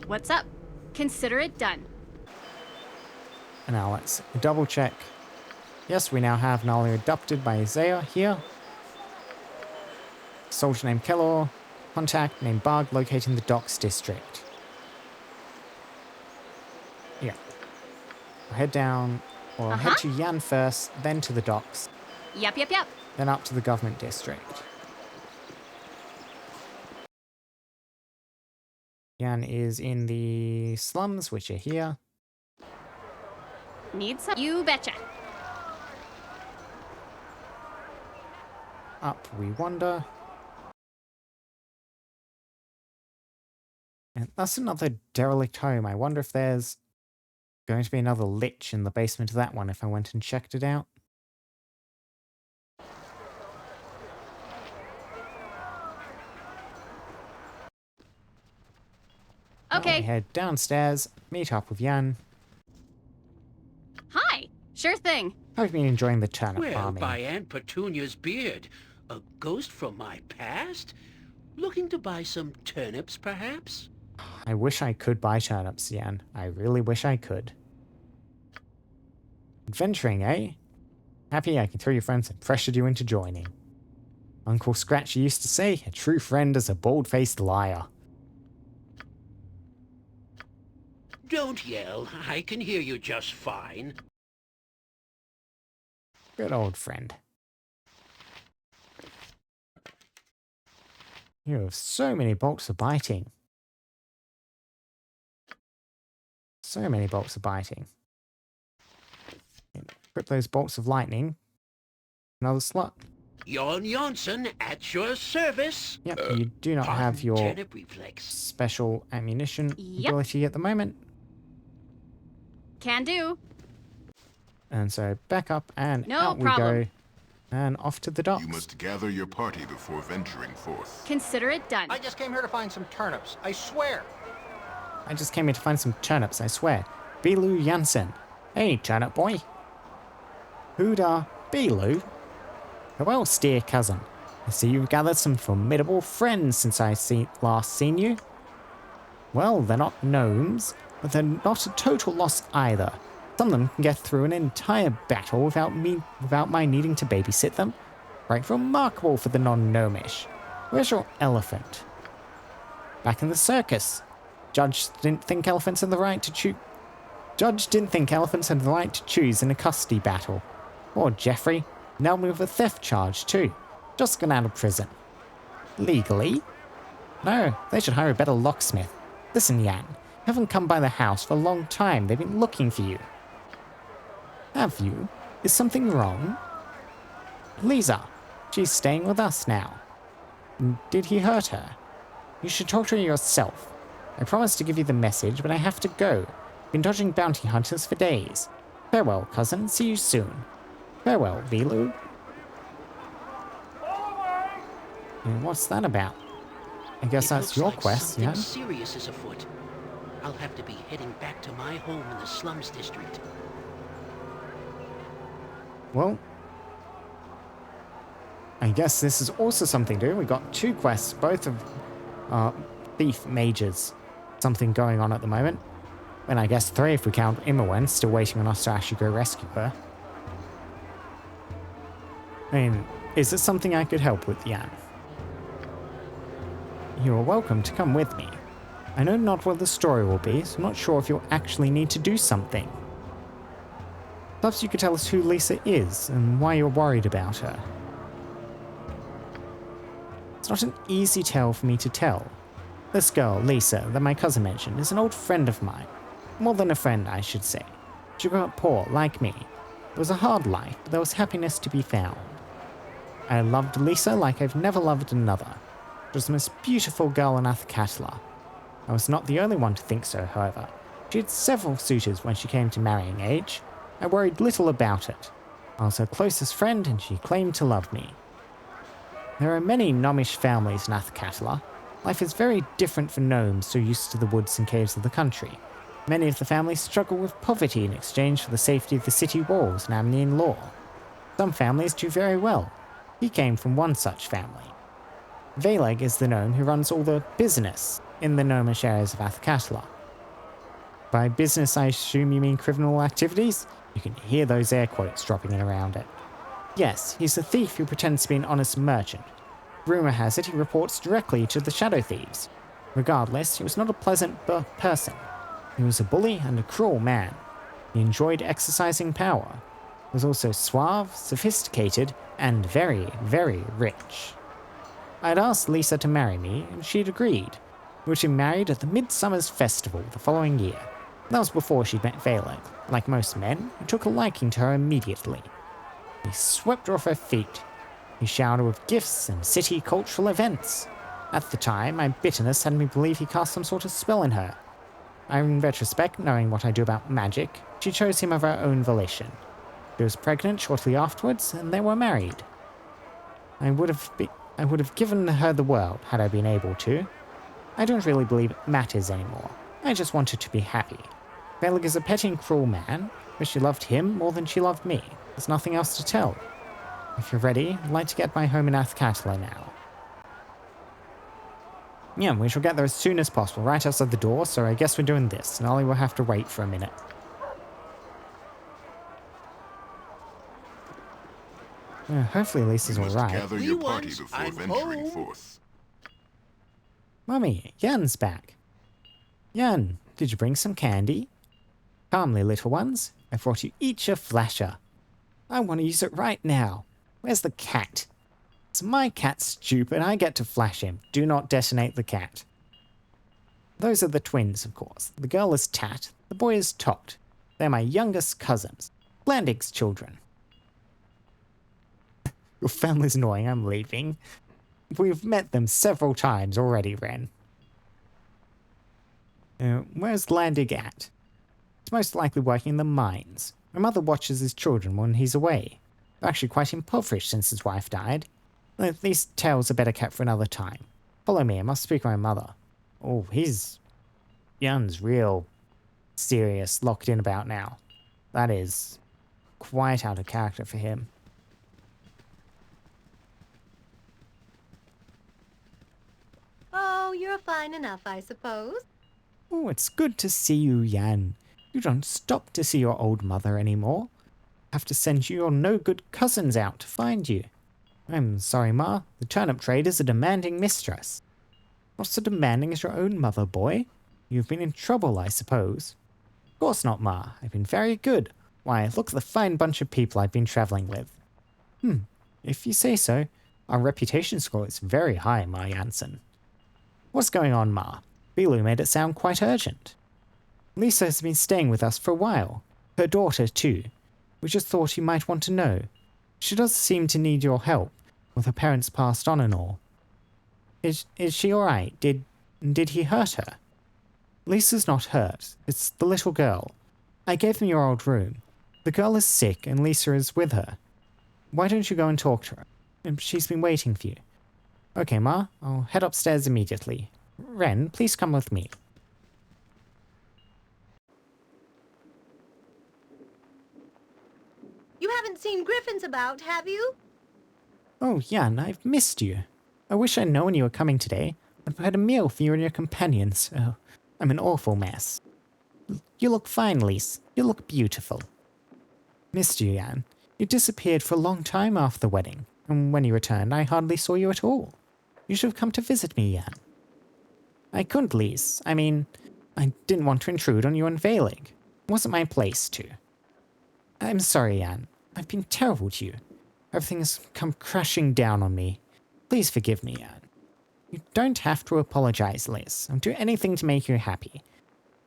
What's up? Consider it done. And now let's double check. Yes, we now have Nali adopted by Isaiah here. Soldier named Kellor. Contact named Bug locating the docks district. Yeah. We'll head down, or head to Yan first, then to the docks. Yep. Then up to the government district. Yan is in the slums, which are here. Need some? You betcha. Up we wander. And that's another derelict home. I wonder if there's going to be another lich in the basement of that one if I went and checked it out. Okay. We head downstairs, meet up with Yan. Hi. Sure thing. How have you been enjoying the turnip Well, farming? by Aunt Petunia's beard. A ghost from my past? Looking to buy some turnips, perhaps? I wish I could buy turnips, Yan. I really wish I could. Adventuring, eh? Happy I can throw your friends and pressured you into joining. Uncle Scratchy used to say, a true friend is a bald-faced liar. Don't yell. I can hear you just fine. Good old friend. You have so many bolts of biting. So many bolts of biting. Equip those bolts of lightning. Another slot. Jon Jonsson at your service. Yep, you do not have your turnip reflex. special ammunition ability at the moment. Can do. And so back up and No out problem. we go. And off to the docks. You must gather your party before venturing forth. Consider it done. I just came here to find some turnips. I swear. I just came here to find some turnips, I swear. Bilu Jansen. Hey, turnip boy. Huda Bilu. Well, dear cousin. I see you've gathered some formidable friends since I last seen you. Well, they're not gnomes, but they're not a total loss either. Some of them can get through an entire battle without my needing to babysit them. Quite remarkable for the non-gnomish. Where's your elephant? Back in the circus. Judge didn't think elephants had the right to choose. Judge didn't think elephants had the right to choose in a custody battle. Or Jeffrey nailed me with a theft charge too. Just got out of prison. Legally? No, they should hire a better locksmith. Listen, Yan, you haven't come by the house for a long time. They've been looking for you. Have you? Is something wrong? Lisa, she's staying with us now. Did he hurt her? You should talk to her yourself. I promised to give you the message, but I have to go. Been dodging bounty hunters for days. Farewell, cousin. See you soon. Farewell, Bilu. And what's that about? I guess that's your quest, yeah? Something serious is afoot. I'll have to be heading back to my home in the slums district. Well, I guess this is also something to do. We got 2 quests, both of thief mages. Something going on at the moment. And I guess 3 if we count Imowen, still waiting on us to actually go rescue her. I mean, is it something I could help with, Yan? You are welcome to come with me. I know not what the story will be, so I'm not sure if you'll actually need to do something. Perhaps you could tell us who Lisa is and why you're worried about her. It's not an easy tale for me to tell. This girl, Lisa, that my cousin mentioned, is an old friend of mine. More than a friend, I should say. She grew up poor, like me. It was a hard life, but there was happiness to be found. I loved Lisa like I've never loved another. She was the most beautiful girl in Athkatla. I was not the only one to think so, however. She had several suitors when she came to marrying age. I worried little about it. I was her closest friend and she claimed to love me. There are many gnomish families in Athkatla. Life is very different for gnomes who are used to the woods and caves of the country. Many of the families struggle with poverty in exchange for the safety of the city walls and Amnian law. Some families do very well. He came from one such family. Valeg is the gnome who runs all the business in the gnomish areas of Athkatla. By business, I assume you mean criminal activities? You can hear those air quotes dropping in around it. Yes, he's a thief who pretends to be an honest merchant. Rumor has it he reports directly to the Shadow Thieves. Regardless, he was not a pleasant person. He was a bully and a cruel man. He enjoyed exercising power. He was also suave, sophisticated, and very, very rich. I'd asked Lisa to marry me, and she'd agreed. We were to be married at the Midsummer's Festival the following year. That was before she'd met Valeg. Like most men, he took a liking to her immediately. He swept her off her feet. He showered her with gifts and city cultural events. At the time, my bitterness had me believe he cast some sort of spell in her. In retrospect, knowing what I do about magic, she chose him of her own volition. She was pregnant shortly afterwards, and they were married. I would have given her the world had I been able to. I don't really believe it matters anymore. I just wanted to be happy. Valeg is a petty and cruel man, but she loved him more than she loved me. There's nothing else to tell. If you're ready, I'd like to get my home in Athkatla now. Yeah, we shall get there as soon as possible, right outside the door, so I guess we're doing this, and Ollie will have to wait for a minute. Hopefully Lisa's alright. Gather your party before venturing forth. Mummy, Jan's back. Jan, did you bring some candy? Calmly, little ones. I brought you each a flasher. I want to use it right now. Where's the cat? It's my cat, stupid. I get to flash him. Do not detonate the cat. Those are the twins, of course. The girl is Tat. The boy is Tot. They're my youngest cousins. Blandig's children. Your family's annoying. I'm leaving. We've met them several times already, Ren. Where's Landig at? He's most likely working in the mines. My mother watches his children when he's away. They're actually quite impoverished since his wife died. These tales are better kept for another time. Follow me, I must speak to my mother. Oh, Jan's real serious, locked in about now. That is quite out of character for him. Oh, you're fine enough, I suppose. Oh, it's good to see you, Jan. You don't stop to see your old mother anymore. I have to send your no-good cousins out to find you. I'm sorry, Ma. The turnip trade is a demanding mistress. Not so demanding as your own mother, boy. You've been in trouble, I suppose. Of course not, Ma. I've been very good. Why, look at the fine bunch of people I've been traveling with. If you say so. Our reputation score is very high, Ma Jansen. What's going on, Ma? Bilu made it sound quite urgent. Lisa has been staying with us for a while. Her daughter, too. We just thought you might want to know. She does seem to need your help, with her parents passed on and all. Is she alright? Did he hurt her? Lisa's not hurt. It's the little girl. I gave them your old room. The girl is sick and Lisa is with her. Why don't you go and talk to her? She's been waiting for you. Okay, Ma. I'll head upstairs immediately. Ren, please come with me. You haven't seen Griffins about, have you? Oh, Jan, I've missed you. I wish I'd known you were coming today. I'd prepared a meal for you and your companions. Oh, I'm an awful mess. You look fine, Lise. You look beautiful. Missed you, Jan. You disappeared for a long time after the wedding, and when you returned, I hardly saw you at all. You should have come to visit me, Jan. I couldn't, Lise. I mean, I didn't want to intrude on you and Valig. It wasn't my place to. I'm sorry, Jan. I've been terrible to you. Everything has come crashing down on me. Please forgive me, Jan. You don't have to apologize, Liz. I'll do anything to make you happy.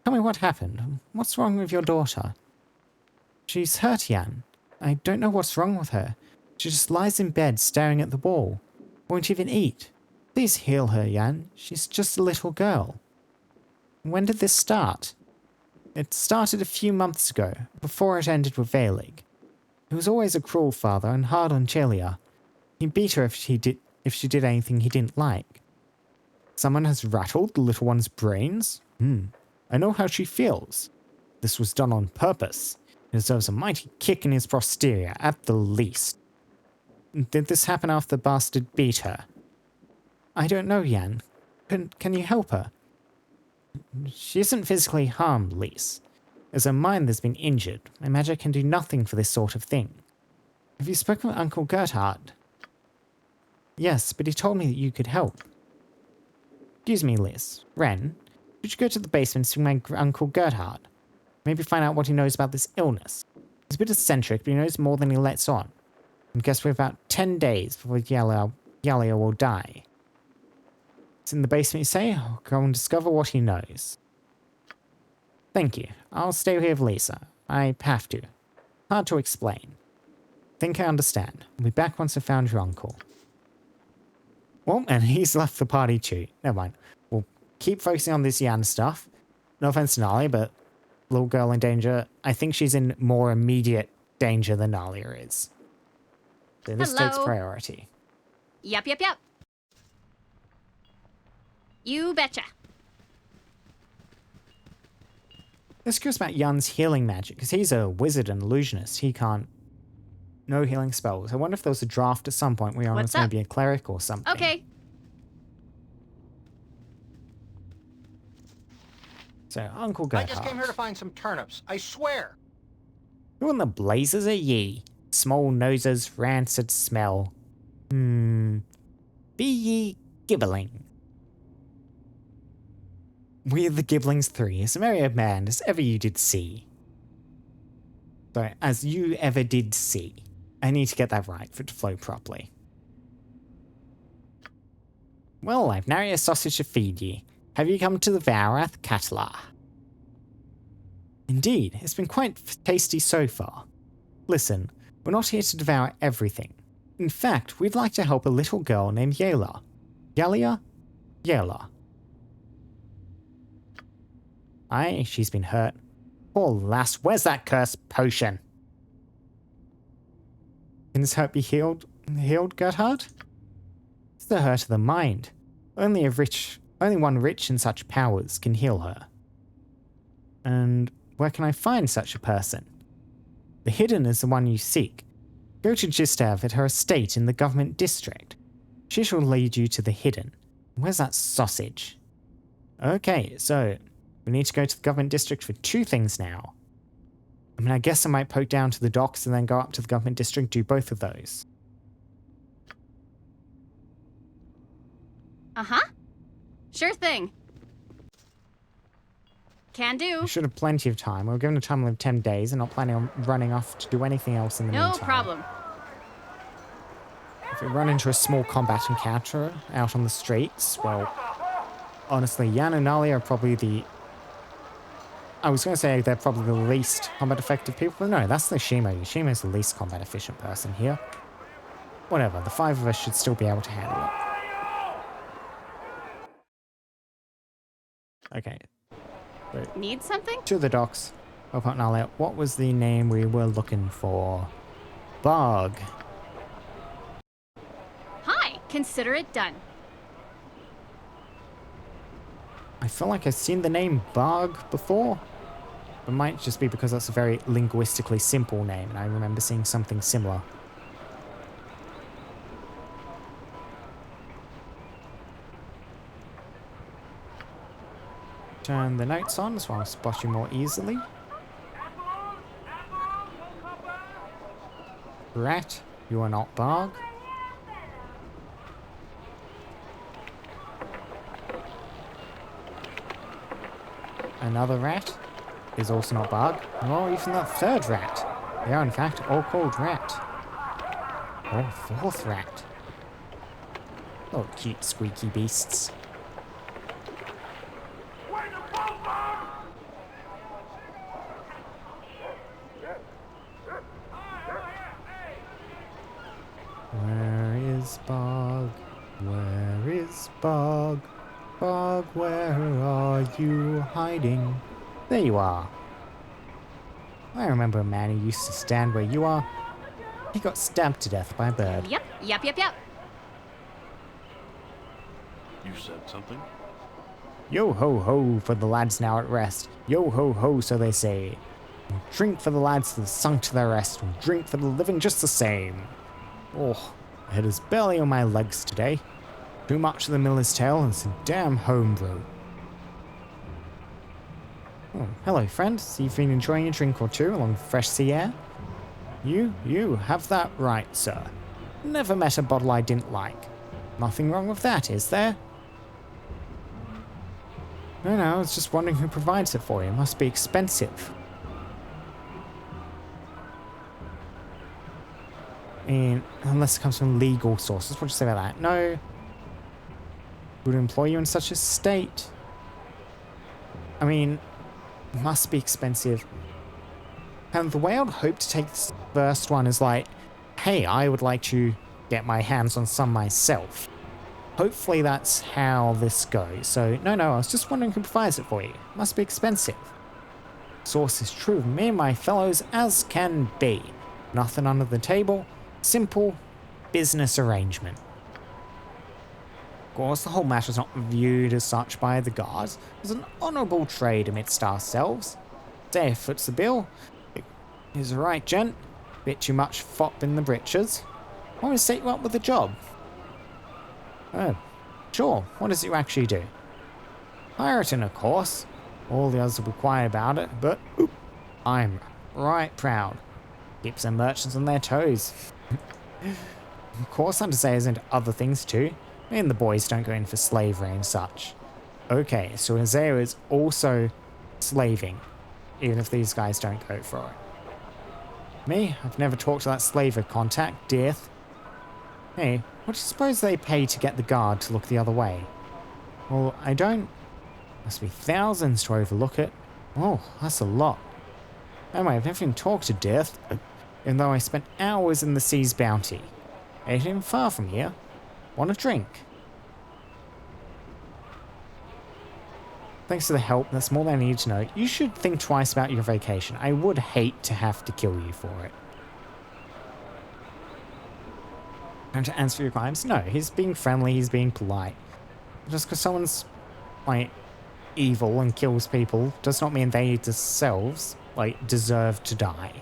Tell me what happened. What's wrong with your daughter? She's hurt, Jan. I don't know what's wrong with her. She just lies in bed staring at the wall. Won't even eat. Please heal her, Jan. She's just a little girl. When did this start? It started a few months ago, before it ended with Vaelig. He was always a cruel father and hard on Chelia. He beat her if she did anything he didn't like. Someone has rattled the little one's brains? I know how she feels. This was done on purpose. He deserves a mighty kick in his posterior, at the least. Did this happen after the bastard beat her? I don't know, Jan. Can you help her? She isn't physically harmed, Lise. As her mind has been injured, my magic can do nothing for this sort of thing. Have you spoken with Uncle Gerhard? Yes, but he told me that you could help. Excuse me, Liz. Ren, could you go to the basement and see my Uncle Gerhard? Maybe find out what he knows about this illness. He's a bit eccentric, but he knows more than he lets on. And guess we're about 10 days before Yalia will die. It's in the basement, you say? I'll go and discover what he knows. Thank you. I'll stay here with Lisa. I have to. Hard to explain. Think I understand. I'll be back once I've found your uncle. Well, and he's left the party too. Never mind. We'll keep focusing on this Jan stuff. No offense to Nalia, but little girl in danger. I think she's in more immediate danger than Nalia is. So this takes priority. Yep. You betcha. This goes about Jan's healing magic, because he's a wizard and illusionist. He can't... No healing spells. I wonder if there was a draft at some point where Jan was maybe a cleric or something. Okay. So, Uncle Gerhard. I just came here to find some turnips. I swear. Who in the blazes are ye? Small noses, rancid smell. Be ye gibbling? We're the Gibblings 3, as merry a band as ever you did see. Sorry, as you ever did see. I need to get that right for it to flow properly. Well, I've nary a sausage to feed ye. Have you come to the Varath Catala? Indeed, it's been quite tasty so far. Listen, we're not here to devour everything. In fact, we'd like to help a little girl named Yela. Yalia? Yela. Aye, she's been hurt. Poor lass, where's that cursed potion? Can this hurt be healed, Gerhard? It's the hurt of the mind. Only one rich in such powers can heal her. And where can I find such a person? The Hidden is the one you seek. Go to Gistev at her estate in the government district. She shall lead you to the Hidden. Where's that sausage? Okay, so we need to go to the government district for 2 things now. I mean, I guess I might poke down to the docks and then go up to the government district, do both of those. Uh-huh. Sure thing. Can do. We should have plenty of time. We're given a time of 10 days and not planning on running off to do anything else in the meantime. No problem. If we run into a small combat encounter out on the streets, well, honestly, Jan and Nalia are probably the... I was going to say they're probably the least combat effective people, but no, that's the Shimo. Shimo's the least combat efficient person here. Whatever, the 5 of us should still be able to handle it. Okay. So, need something? To the docks. Oh, Nalia, what was the name we were looking for? Bog. Hi, consider it done. I feel like I've seen the name Bog before. It might just be because that's a very linguistically simple name, and I remember seeing something similar. Turn the notes on so I'll spot you more easily. Rat, you are not Bog. Another rat is also not Bog, nor even that 3rd rat. They are in fact all called Rat. Or 4th rat. Oh, cute squeaky beasts. Where is Bog? Where is Bog? Bog, where are you hiding? There you are. I remember a man who used to stand where you are. He got stabbed to death by a bird. Yep. You said something? Yo ho ho for the lads now at rest. Yo ho ho, so they say. Drink for the lads that sunk to their rest, and drink for the living just the same. Oh, I had his belly on my legs today. Too much of the miller's tale and some damn homebrew. Oh, hello friend. See you've been enjoying a drink or two along fresh sea air? You have that right, sir. Never met a bottle I didn't like. Nothing wrong with that, is there? No, I was just wondering who provides it for you. It must be expensive. And unless it comes from legal sources, what do you say about that? No. Would employ you in such a state? I mean, it must be expensive. And the way I would hope to take this first one is like, hey, I would like to get my hands on some myself. Hopefully that's how this goes. So, no, I was just wondering who provides it for you. It must be expensive. Source is true of me and my fellows as can be. Nothing under the table. Simple business arrangement. Of course, the whole matter is not viewed as such by the guards. It's an honourable trade amidst ourselves. Say, foots the bill. He's right, gent. Bit too much fop in the breeches. I want to set you up with a job. Oh, sure. What does it actually do? Pirating, of course. All the others will be quiet about it, but I'm right proud. Keeps the merchants on their toes. Of course, undersayers into other things too. Me and the boys don't go in for slavery and such. Okay, so Isaiah is also slaving, even if these guys don't go for it. Me, I've never talked to that slaver contact, death. Hey, what do you suppose they pay to get the guard to look the other way? Well, I don't. Must be thousands to overlook it. Oh, that's a lot. Anyway, I've never even talked to death, even though I spent hours in the sea's bounty. Ain't even far from here. Want a drink? Thanks for the help, that's more than I need to know. You should think twice about your vacation. I would hate to have to kill you for it. Time to answer your crimes? No, he's being friendly, he's being polite. Just because someone's, like, evil and kills people does not mean they themselves, like, deserve to die.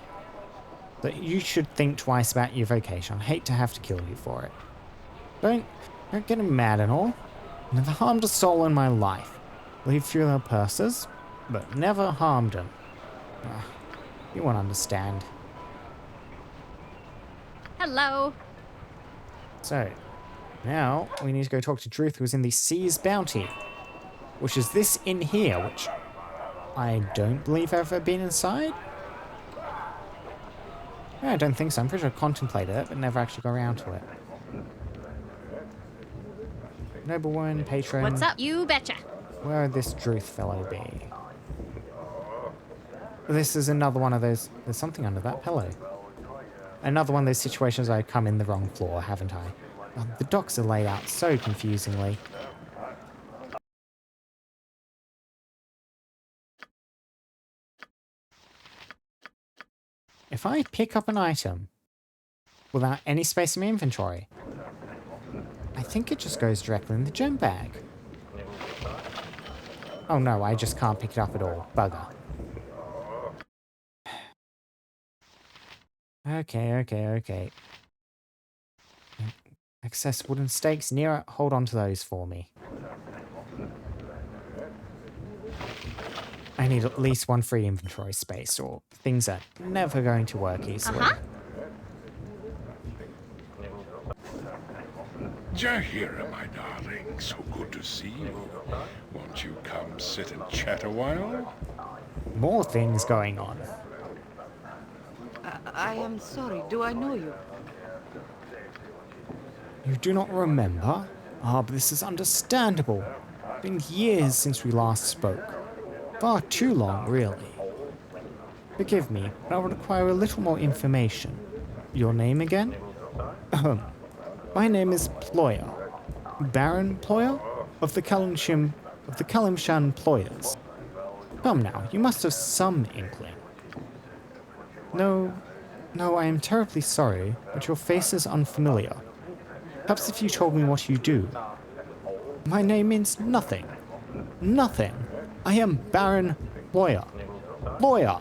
But you should think twice about your vacation. I hate to have to kill you for it. Don't get him mad and all. Never harmed a soul in my life. Leave through their purses, but never harmed them. You won't understand. Hello. So, now we need to go talk to Druth, who's in the Sea's Bounty, which is this in here, which I don't believe I've ever been inside. I don't think so. I'm pretty sure I contemplated it, but never actually got around to it. Noblewoman, patron. What's up? You betcha. Where would this Druth fellow be? This is another one of those. There's something under that pillow. Another one of those situations I come in the wrong floor, haven't I? Oh, the docks are laid out so confusingly. If I pick up an item without any space in my inventory, I think it just goes directly in the gem bag. Oh no, I just can't pick it up at all. Bugger. Okay. Access wooden stakes near it. Hold on to those for me. I need at least one free inventory space, or things are never going to work easily. Jahira, my darling, so good to see you. Won't you come sit and chat a while? More things going on. I am sorry, do I know you? You do not remember? Ah, but this is understandable. Been years since we last spoke. Far too long, really. Forgive me, but I would require a little more information. Your name again? My name is Ployer. Baron Ployer? Of the Kalimshan Ployers. Come now, you must have some inkling. No, no, I am terribly sorry, but your face is unfamiliar. Perhaps if you told me what you do. My name means nothing. Nothing. I am Baron Lawyer. Lawyer!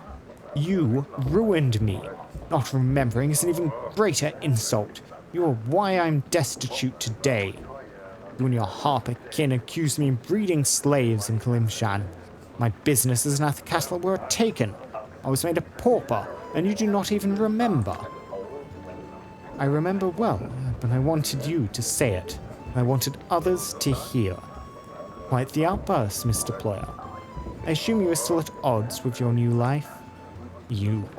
You ruined me. Not remembering is an even greater insult. You are why I'm destitute today. You and your harper kin accused me of breeding slaves in Kalimshan. My businesses and the cattle were taken. I was made a pauper, and you do not even remember. I remember well, but I wanted you to say it. I wanted others to hear. Quite the outburst, Mr. Ployer. I assume you are still at odds with your new life? You.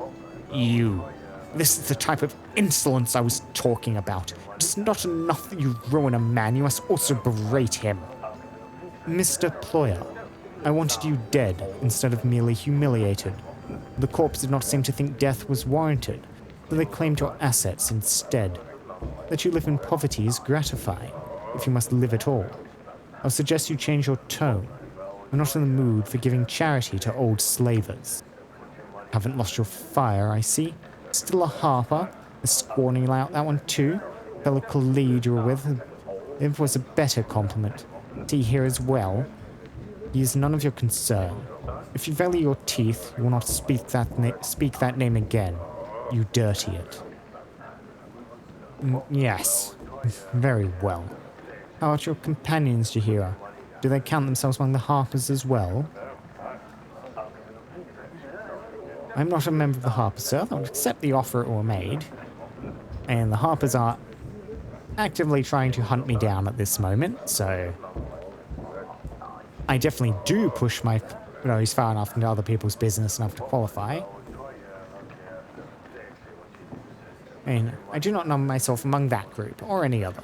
This is the type of insolence I was talking about. It is not enough that you ruin a man, you must also berate him. Mr. Ployer, I wanted you dead instead of merely humiliated. The corpse did not seem to think death was warranted, so they claimed your assets instead. That you live in poverty is gratifying, if you must live at all. I'll suggest you change your tone. We're not in the mood for giving charity to old slavers. Haven't lost your fire, I see. Still a harper? A scorning out that one too? Fellow colleague you were with. It was a better compliment. Is he here as well? He is none of your concern. If you value your teeth, you will not speak that name again. You dirty it. Yes. Very well. How about your companions, Jahira? Do they count themselves among the harpers as well? I'm not a member of the Harpers, sir. I'll accept the offer it were made. And the Harpers are actively trying to hunt me down at this moment, so I definitely do push my nose far enough into other people's business enough to qualify. And I do not number myself among that group, or any other.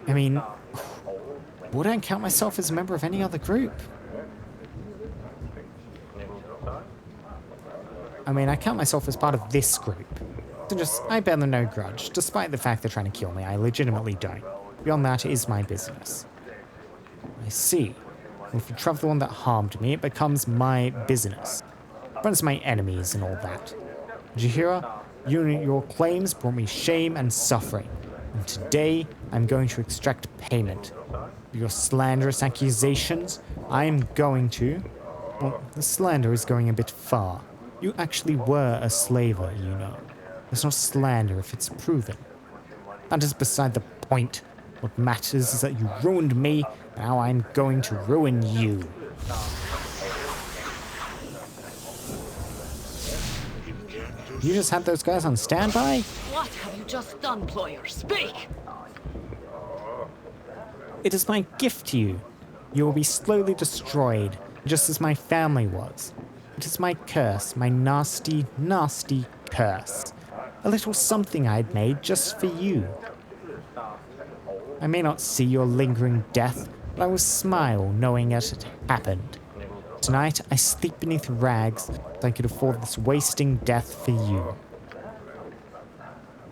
I mean, would I count myself as a member of any other group? I mean, I count myself as part of this group. So I bear them no grudge, despite the fact they're trying to kill me. I legitimately don't. Beyond that, it is my business. I see. Well, if you trouble the one that harmed me, it becomes my business. Friends my enemies and all that. Jahira, your claims brought me shame and suffering. And today, I'm going to extract payment. For your slanderous accusations, I am going to... Well, the slander is going a bit far. You actually were a slaver, you know. It's not slander if it's proven. That is beside the point. What matters is that you ruined me, now I'm going to ruin you. You just had those guys on standby? What have you just done, Ployer? Speak! It is my gift to you. You will be slowly destroyed, just as my family was. It is my curse, my nasty, nasty curse. A little something I had made just for you. I may not see your lingering death, but I will smile knowing that it happened. Tonight, I sleep beneath rags so I could afford this wasting death for you.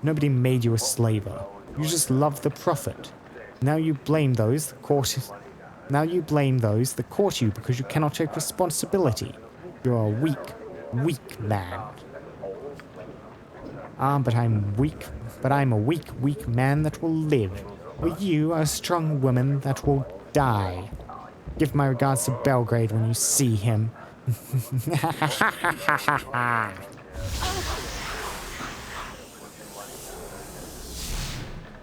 Nobody made you a slaver. You just loved the profit. Now you blame those that caught you because you cannot take responsibility. You're a weak man. But I'm a weak man that will live. While you are a strong woman that will die. Give my regards to Belgrade when you see him.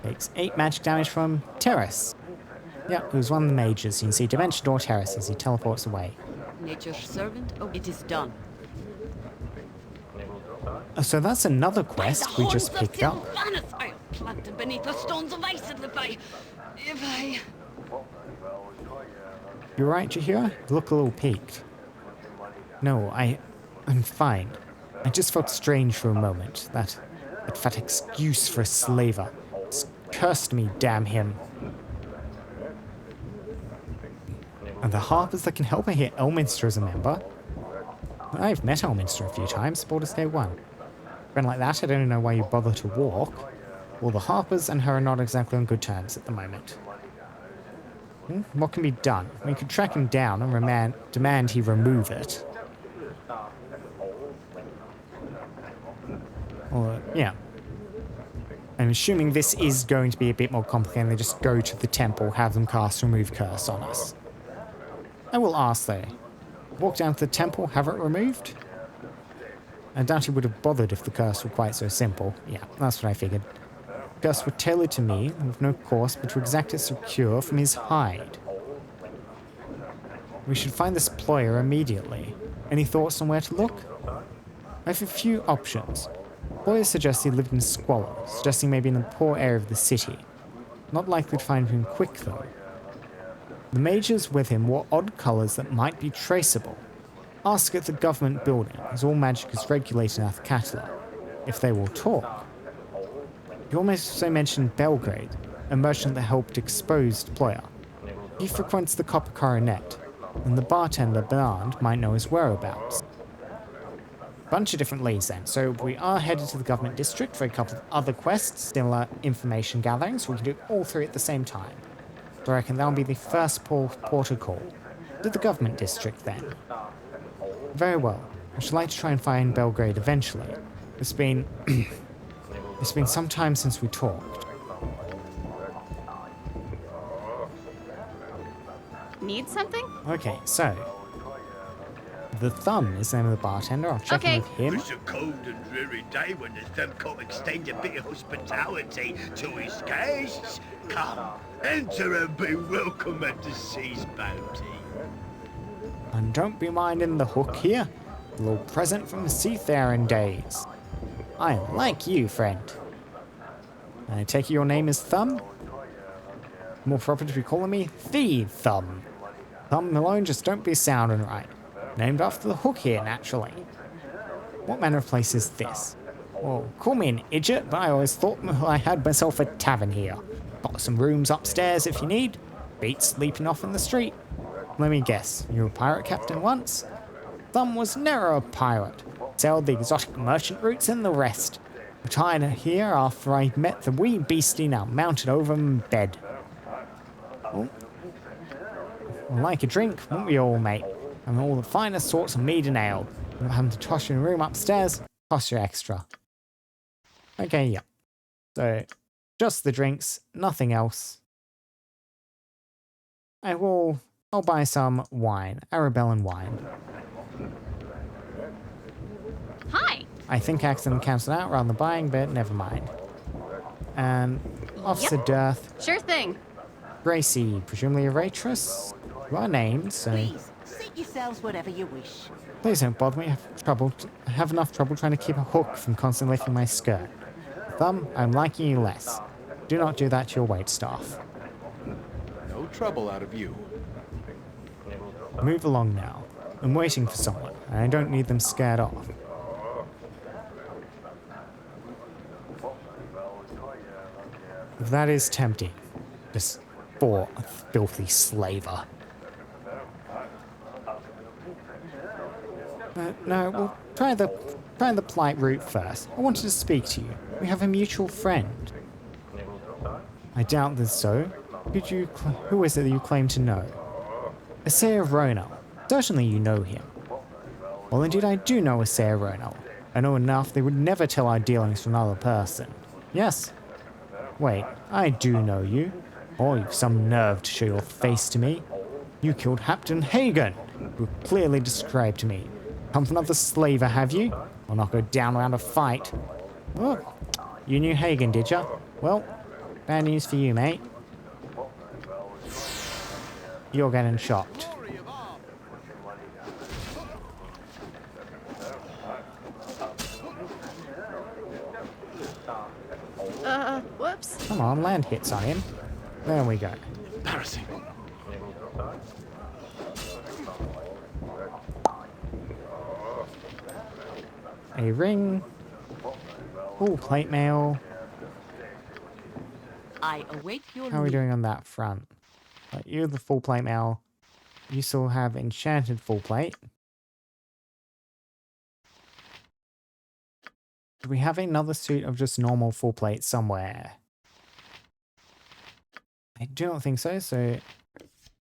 Takes 8 magic damage from Terrace. Yep, who's one of the mages. You can see Dimension Door Terrace as he teleports away. Nature's servant, it is done. So that's another quest we just picked up. I planted beneath the stones of ice if I... You right, Jahira? You look a little peaked. No, I'm fine. I just felt strange for a moment. That fat excuse for a slaver. It's cursed me, damn him. And the harpers that can help me here, Elminster is a member. I've met Elminster a few times, Baldur's Gate 1. A friend like that, I don't know why you bother to walk. Well, the harpers and her are not exactly on good terms at the moment. What can be done? We could track him down and demand he remove it. Or, yeah. I'm assuming this is going to be a bit more complicated than just go to the temple, have them cast Remove Curse on us. I will ask though. Walk down to the temple, have it removed? I doubt he would have bothered if the curse were quite so simple. Yeah, that's what I figured. The curse were tailored to me, with no course but to exact its cure from his hide. We should find this ployer immediately. Any thoughts on where to look? I have a few options. Ployer suggests he lived in squalor, suggesting maybe in a poor area of the city. Not likely to find him quick though. The mages with him wore odd colours that might be traceable. Ask at the government building, as all magic is regulated in Athkatla, if they will talk. He also mentioned Belgrade, a merchant that helped expose Ployer. He frequents the Copper Coronet, and the bartender Bernard might know his whereabouts. Bunch of different leads then, so we are headed to the government district for a couple of other quests, similar information gathering, so we can do all three at the same time. So I reckon that'll be the first port of call. To the government district then. Very well. I should like to try and find Belgrade eventually. It's been it's been some time since we talked. Need something? Okay, so the Thumb is the name of the bartender. I'll check in with him. It's a cold and dreary day when the Thumb can't extend a bit of hospitality to his guests. Come, enter and be welcome at the sea's bounty. And don't be minding the hook here. A little present from the seafaring days. I like you, friend. I take it your name is Thumb? More proper to be calling me the Thumb. Thumb alone just don't be sounding right. Named after the hook here, naturally. What manner of place is this? Well, call me an idiot, but I always thought I had myself a tavern here. Got some rooms upstairs if you need. Beats sleeping off in the street. Let me guess, you were a pirate captain once? Thumb was never a pirate. Sailed the exotic merchant routes and the rest. Retired here after I met the wee beastie now mounted over my bed. Oh. Like a drink, won't we all, mate? And all the finest sorts of mead and ale. Not having to toss you in a room upstairs, cost you extra. Okay, yeah. So, just the drinks, nothing else. I'll buy some wine, Arabellan wine. Hi! I think I accidentally cancelled out rather than buying, but never mind. And Officer Dearth. Sure thing. Gracie, presumably a waitress? You are named, so... Please, seat yourselves whatever you wish. Please don't bother me. I have enough trouble trying to keep a hook from constantly lifting my skirt. Thumb, I'm liking you less. Do not do that to your waitstaff. No trouble out of you. Move along now. I'm waiting for someone, and I don't need them scared off. That is tempting. Just for a filthy slaver. No, we'll try the polite route first. I wanted to speak to you. We have a mutual friend. I doubt this so. Who is it that you claim to know? Assayer Ronal. Certainly you know him. Well, indeed I do know Assayer Ronal. I know enough they would never tell our dealings to another person. Yes. Wait, I do know you. Oh, you've some nerve to show your face to me. You killed Captain Hagen, who clearly described to me. Come from another slaver, have you? I'll not go down around a fight. Oh, you knew Hagen, did ya? Well, bad news for you, mate. You're getting shocked. Whoops. Come on, land hits on him. There we go. Embarrassing. A ring. Full plate mail. I await your How are we doing on that front? You're the full plate mail. You still have enchanted full plate. Do we have another suit of just normal full plate somewhere? I do not think so, so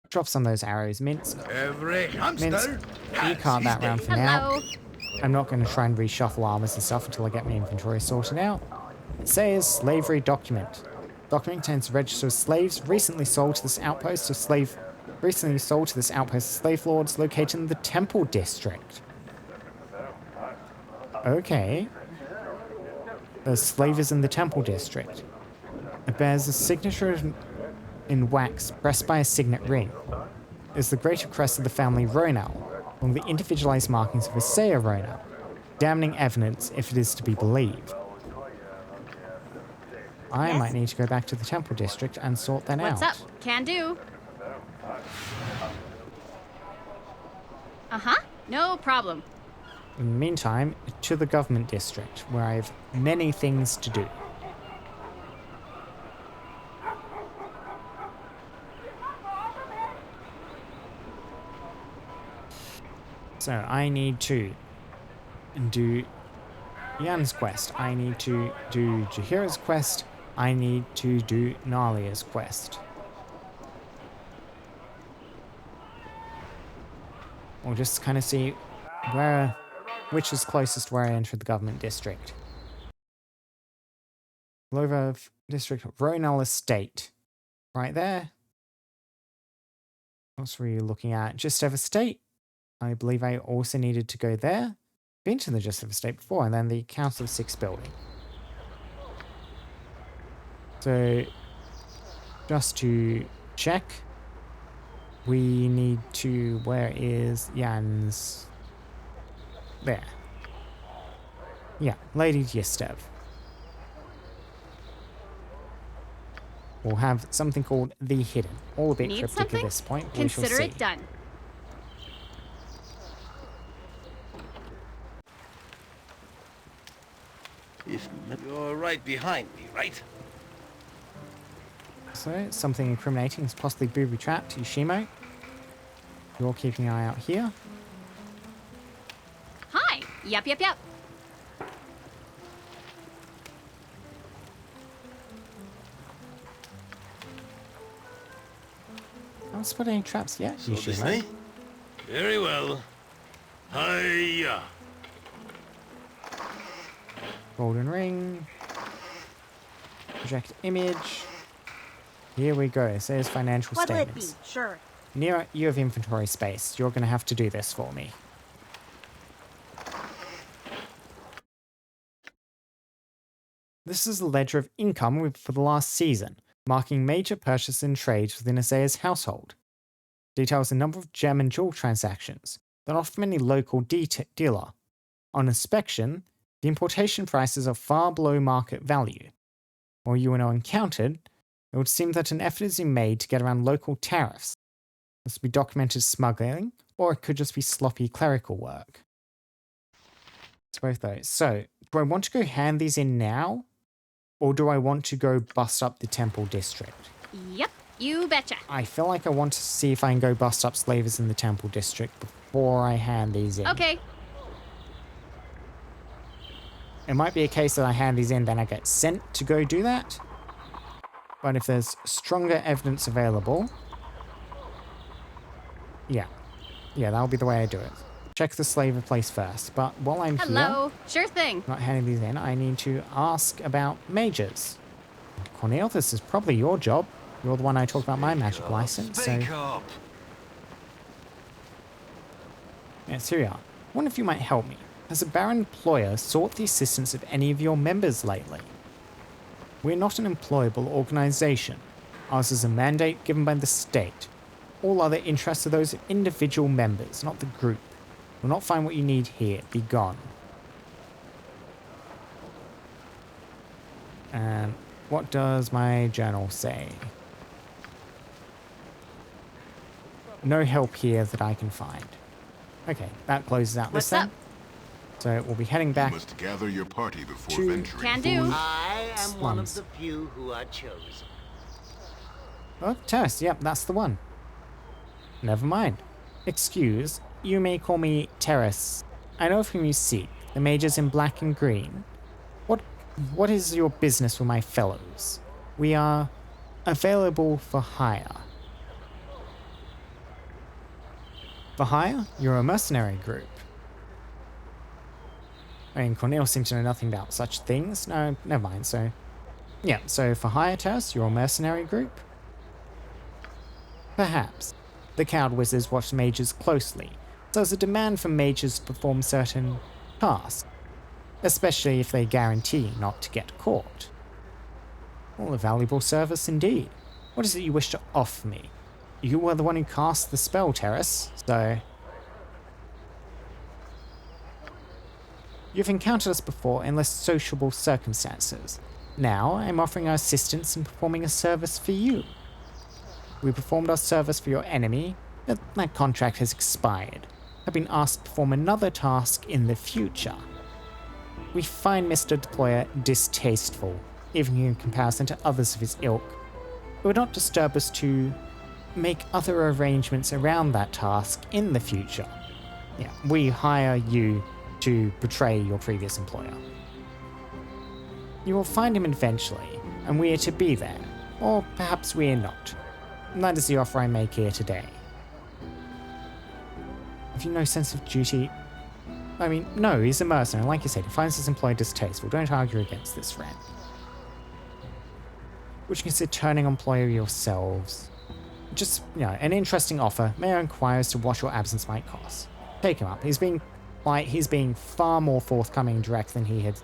drop some of those arrows. Mince. Every hamster Mince, you cart that round for now. I'm not going to try and reshuffle armors and stuff until I get my inventory sorted out. It says slavery document. Document contains a register of slaves recently sold to this outpost of slave lords located in the Temple District. Okay. There's slavers in the Temple District. It bears a signature in wax pressed by a signet ring. It is the greater crest of the family Ronal, along the individualized markings of Isaiah Ronal. Damning evidence if it is to be believed. I might need to go back to the Temple District and sort that out. What's up? Can do. Uh-huh. No problem. In the meantime, to the Government District, where I have many things to do. So I need to do Jan's quest. I need to do Jahira's quest. I need to do Nalia's quest. We'll just kind of see which is closest where I entered the Government District. Clover District, Ronal Estate. Right there. What were you looking at? Just over State. I believe I also needed to go there. Been to the Just over State before, and then the Council of Six building. So, just to check, we need to... Where is Jan's... There. Yeah, Lady Yistev. We'll have something called The Hidden. All a bit cryptic at this point, but we shall see. Consider it done. You're right behind me, right? So, something incriminating is possibly booby-trapped. Yushimo, you're keeping an eye out here. Hi. Yep. Not spot any traps yet, Yushimo. Very well. Hiya. Golden ring. Project image. Here we go. It says financial What'll it statements. be? Sure. Nero, you have inventory space. You're going to have to do this for me. This is a ledger of income for the last season, marking major purchases and trades within Isaiah's household. Details the number of gem and jewel transactions, but not from any local dealer. On inspection, the importation prices are far below market value. While you are now encountered, it would seem that an effort is being made to get around local tariffs. This would be documented smuggling, or it could just be sloppy clerical work. It's both those. So, do I want to go hand these in now? Or do I want to go bust up the Temple District? Yep, you betcha. I feel like I want to see if I can go bust up slavers in the Temple District before I hand these in. Okay. It might be a case that I hand these in, then I get sent to go do that. But if there's stronger evidence available... Yeah, that'll be the way I do it. Check the slaver place first, but while I'm Hello. Sure thing. not handing these in, I need to ask about mages. Cornel, this is probably your job. You're the one I talked about my magic license, so... up. Yes, here we are. I wonder if you might help me. Has a barren employer sought the assistance of any of your members lately? We're not an employable organization. Ours is a mandate given by the state. All other interests are those of individual members, not the group. You'll not find what you need here. Be gone. And what does my journal say? No help here that I can find. Okay, that closes out this then. So we'll be heading back. You must gather your party before to venturing. Can do. I am one of slums. the few who are chosen. Oh, Terrace, yep, that's the one. Never mind. Excuse, you may call me Terrace. I know whom you seek, the mages in black and green. What is your business with my fellows? We are available for hire. For hire? You're a mercenary group. I mean, Cornel seems to know nothing about such things. No, never mind. So, yeah. So for hire, Terrace, you're a mercenary group? Perhaps. The cowed wizards watch mages closely, so there's a demand for mages to perform certain tasks, especially if they guarantee not to get caught. Well, a valuable service indeed. What is it you wish to offer me? You were the one who cast the spell, Terrace, so... You've encountered us before in less sociable circumstances. Now, I'm offering our assistance in performing a service for you. We performed our service for your enemy, but that contract has expired. I've been asked to perform another task in the future. We find Mr. Deployer distasteful, even in comparison to others of his ilk. It would not disturb us to make other arrangements around that task in the future. Yeah, we hire you to betray your previous employer. You will find him eventually, and we are to be there. Or perhaps we are not. And that is the offer I make here today. Have you no sense of duty? I mean, no, he's a mercenary. Like you said, he finds his employer distasteful. Don't argue against this, friend. Would you consider turning employer yourselves? Just, you know, an interesting offer. May I inquire as to what your absence might cost? Take him up. He's being far more forthcoming and direct than he had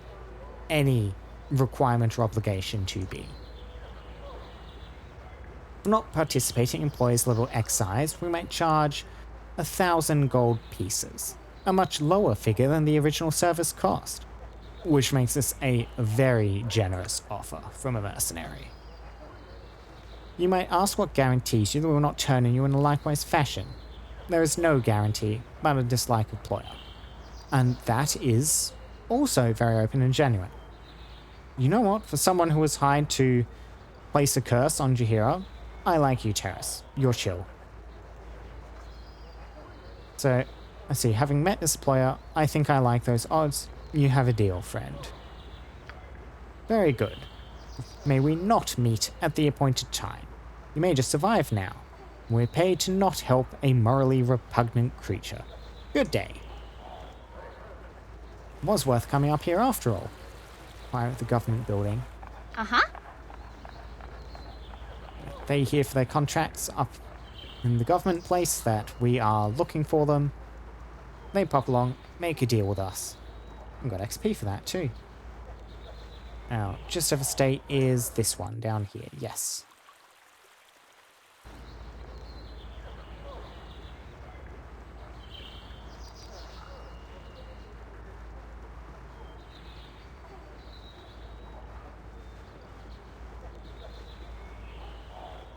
any requirement or obligation to be. For not participating employees level excise, we might charge 1,000 gold pieces, a much lower figure than the original service cost, which makes this a very generous offer from a mercenary. You might ask what guarantees you that we will not turn on you in a likewise fashion. There is no guarantee, but a dislike employer. And that is also very open and genuine. You know what? For someone who was hired to place a curse on Jaheira, I like you, Terrace. You're chill. So, I see. Having met this employer, I think I like those odds. You have a deal, friend. Very good. May we not meet at the appointed time. You may just survive now. We're paid to not help a morally repugnant creature. Good day. It was worth coming up here after all. Fire at the government building. Uh-huh. They hear for their contracts up in the government place that we are looking for them. They pop along, make a deal with us. I've got XP for that too. Now, just over state is this one down here. Yes.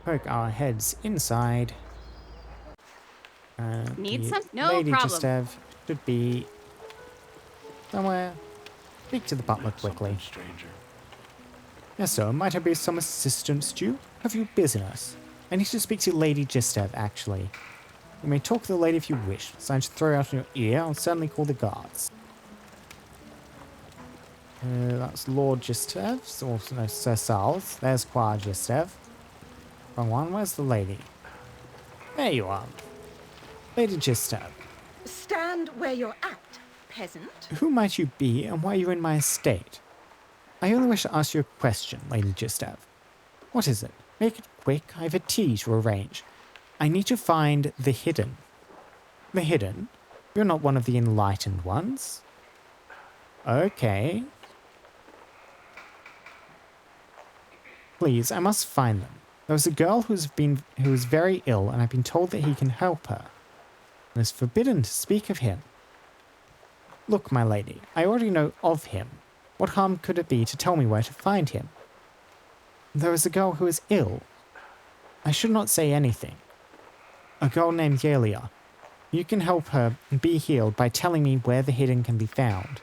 Poke our heads inside. Need the some? No Lady problem. Gistev should be somewhere. Speak to the butler quickly. Stranger. Yes, sir. Might I be some assistance to you? Have you business? I need to speak to Lady Gistev, actually. You may talk to the lady if you wish. So I just throw it out in your ear. I'll certainly call the guards. That's Lord Gistev. Also, no, Sir Sal's. There's Qua Gistev. Wrong one. Where's the lady? There you are. Lady Gistev. Stand where you're at, peasant. Who might you be and why you're in my estate? I only wish to ask you a question, Lady Gistev. What is it? Make it quick. I have a tea to arrange. I need to find the hidden. The hidden? You're not one of the enlightened ones? Okay. Please, I must find them. There was a girl who was very ill, and I've been told that he can help her. It is forbidden to speak of him. Look, my lady, I already know of him. What harm could it be to tell me where to find him? There is a girl who is ill. I should not say anything. A girl named Yelia. You can help her be healed by telling me where the hidden can be found.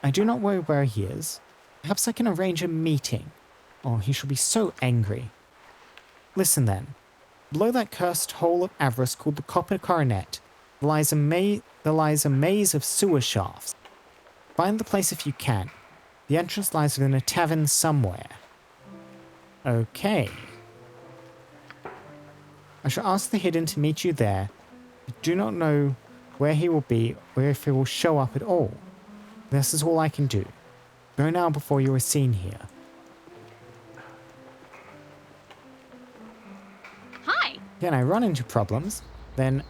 I do not know where he is. Perhaps I can arrange a meeting. Oh, he shall be so angry. Listen then. Below that cursed hole of avarice called the Copper Coronet, there lies a maze of sewer shafts. Find the place if you can. The entrance lies within a tavern somewhere. Okay. I shall ask the hidden to meet you there. I do not know where he will be or if he will show up at all. This is all I can do. Go now before you are seen here. Hi! Again, I run into problems, then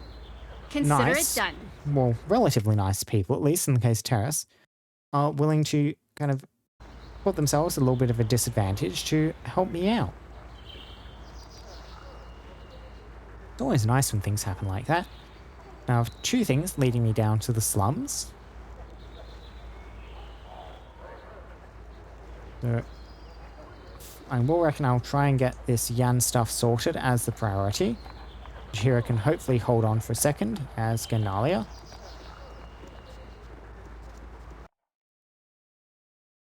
Consider nice, it done. well, relatively nice people, at least in the case of Terrace, are willing to kind of put themselves at a little bit of a disadvantage to help me out. It's always nice when things happen like that. Now, I have two things leading me down to the slums. So, I will reckon I'll try and get this Yan stuff sorted as the priority. Jahira can hopefully hold on for a second, as can Nalia.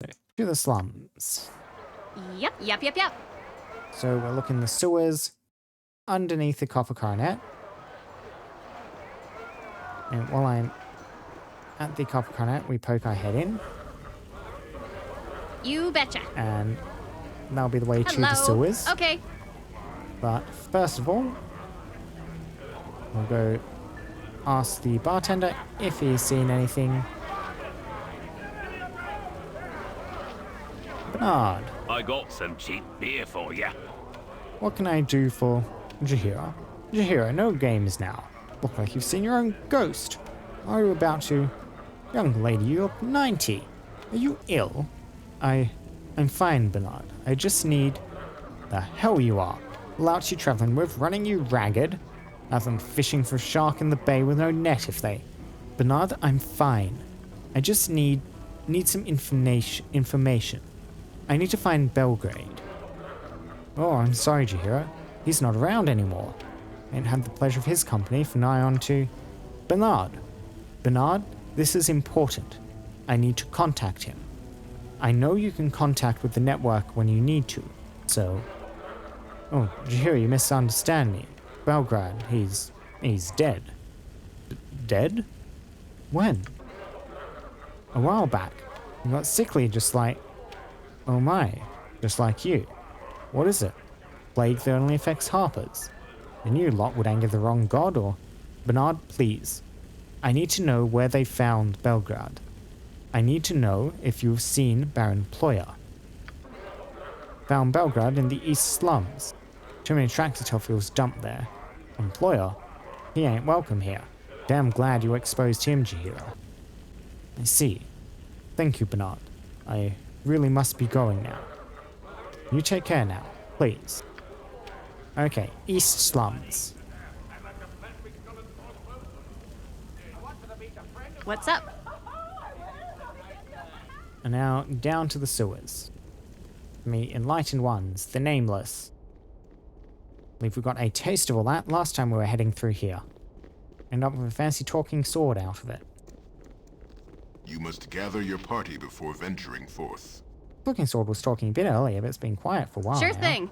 So, to the slums. Yep. So we're looking the sewers underneath the copper coronet. And while I'm at the copper coronet, we poke our head in. You betcha. And that'll be the way to the Hello. sewers. Okay. But first of all, we'll go ask the bartender if he's seen anything. Bernard, I got some cheap beer for you. what can I do for Jahira? Jahira, no games now. Look like you've seen your own ghost. Are you about to... Young lady, you look 90. Are you ill? I'm fine, Bernard. I just need... The hell you are. Louts you traveling with, running you ragged. Have them fishing for a shark in the bay with no net if they... Bernard, I'm fine. I just need some information. I need to find Belgrade. Oh, I'm sorry, Jahira. He's not around anymore. I ain't had the pleasure of his company for nigh on to... Bernard. Bernard, this is important. I need to contact him. I know you can contact with the network when you need to, so... Oh, Jahira, you misunderstand me. Belgrade, he's dead. Dead? When? A while back. He got sickly just like... Oh my, just like you. What is it? Plague that only affects harpers? A new lot would anger the wrong god, or... Bernard, please. I need to know where they found Belgrade. I need to know if you've seen Baron Ployer. Found Belgrade in the east slums. Too many tractor fuels dumped there. And Ployer, he ain't welcome here. Damn glad you exposed him, Jahira. I see. Thank you, Bernard. I really must be going now. You take care now, please. Okay, east slums. What's up? And now down to the sewers. Me enlightened ones, the nameless. I believe we got a taste of all that last time we were heading through here. End up with a fancy talking sword out of it. You must gather your party before venturing forth. Talking sword was talking a bit earlier, but it's been quiet for a while Sure now. thing.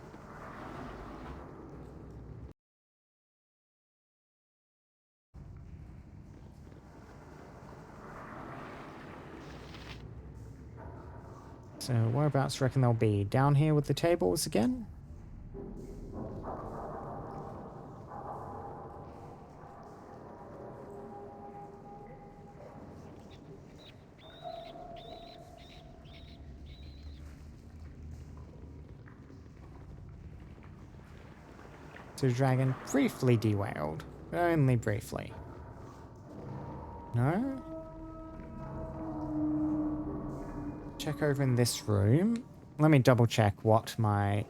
So whereabouts do you reckon they'll be? Down here with the tables again? So the dragon briefly derailed, but only briefly. No? Check over in this room. Let me double check what my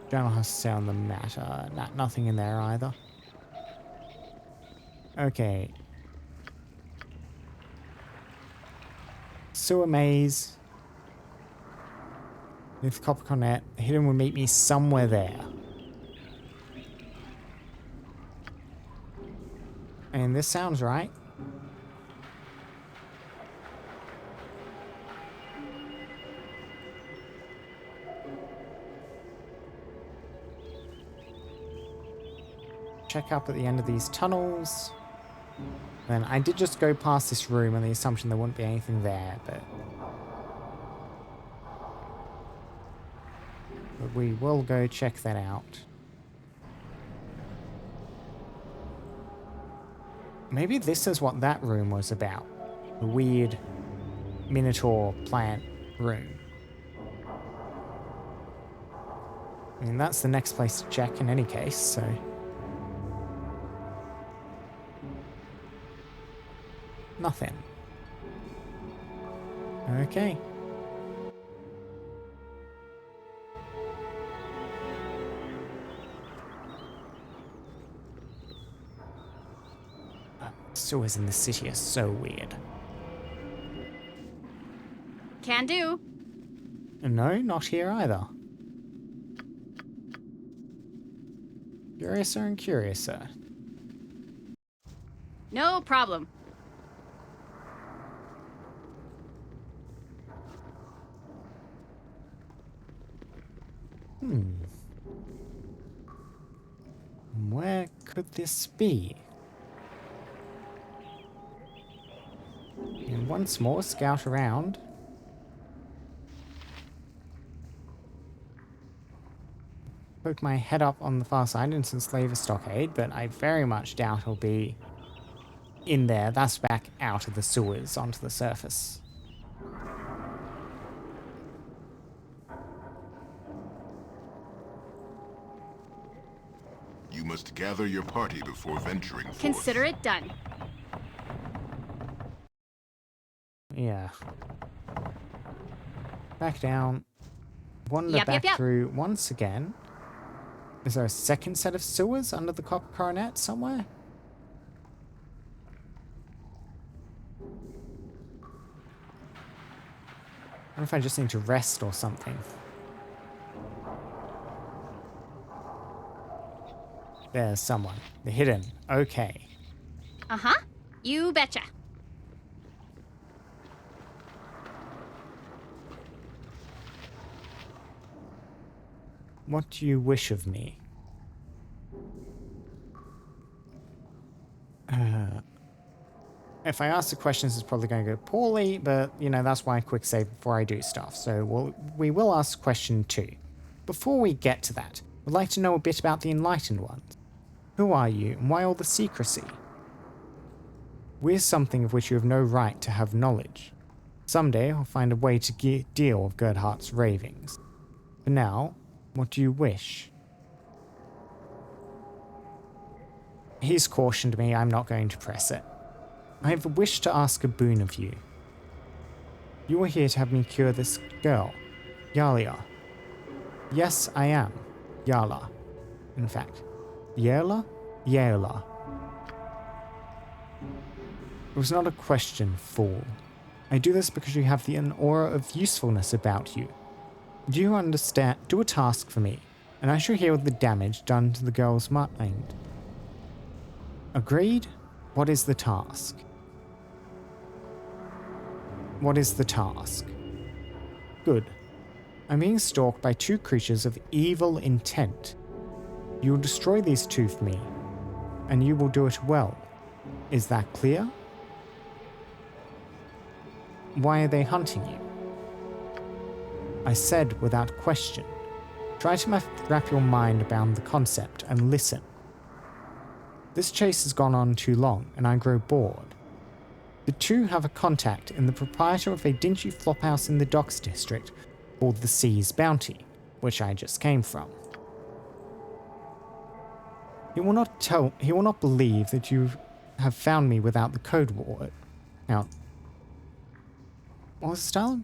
journal has to say on the matter. Nothing in there either. Okay. Sewer maze. With copper cornet. Hidden will meet me somewhere there. And this sounds right. Check up at the end of these tunnels. Then I did just go past this room on the assumption there wouldn't be anything there, but we will go check that out. Maybe this is what that room was about. The weird Minotaur plant room. I mean, that's the next place to check in any case, so... Nothing. Okay. Sewers in the city are so weird. Can do. No, not here either. Curiouser and curiouser. No problem. Where could this be? And once more, scout around. Poke my head up on the far side into the Slaver Stockade, but I very much doubt he'll be in there. That's back out of the sewers onto the surface. You must gather your party before venturing forth. Consider it done. Yeah. Back down. Wander back through once again. Is there a second set of sewers under the Copper Coronet somewhere? I wonder if I just need to rest or something. There's someone. They're hidden. Okay. Uh-huh. You betcha. What do you wish of me? If I ask the questions, it's probably going to go poorly, but, you know, that's why I quick save before I do stuff. So we will ask question 2. Before we get to that, I'd like to know a bit about the Enlightened Ones. Who are you, and why all the secrecy? We're something of which you have no right to have knowledge. Someday I'll find a way to deal with Gerhardt's ravings. For now, what do you wish? He's cautioned me I'm not going to press it. I have a wish to ask a boon of you. You are here to have me cure this girl, Yalia. Yes, I am. Yala. In fact, Yala? Yala. It was not a question, fool. I do this because you have an aura of usefulness about you. Do you understand? Do a task for me, and I shall heal the damage done to the girl's mind. Agreed? What is the task? What is the task? Good. I'm being stalked by 2 creatures of evil intent. You will destroy these 2 for me, and you will do it well. Is that clear? Why are they hunting you? I said without question. Try to wrap your mind around the concept and listen. This chase has gone on too long, and I grow bored. The 2 have a contact in the proprietor of a dingy flophouse in the Docks District called the Sea's Bounty, which I just came from. He will not believe that you have found me without the code word. Now, what was the style?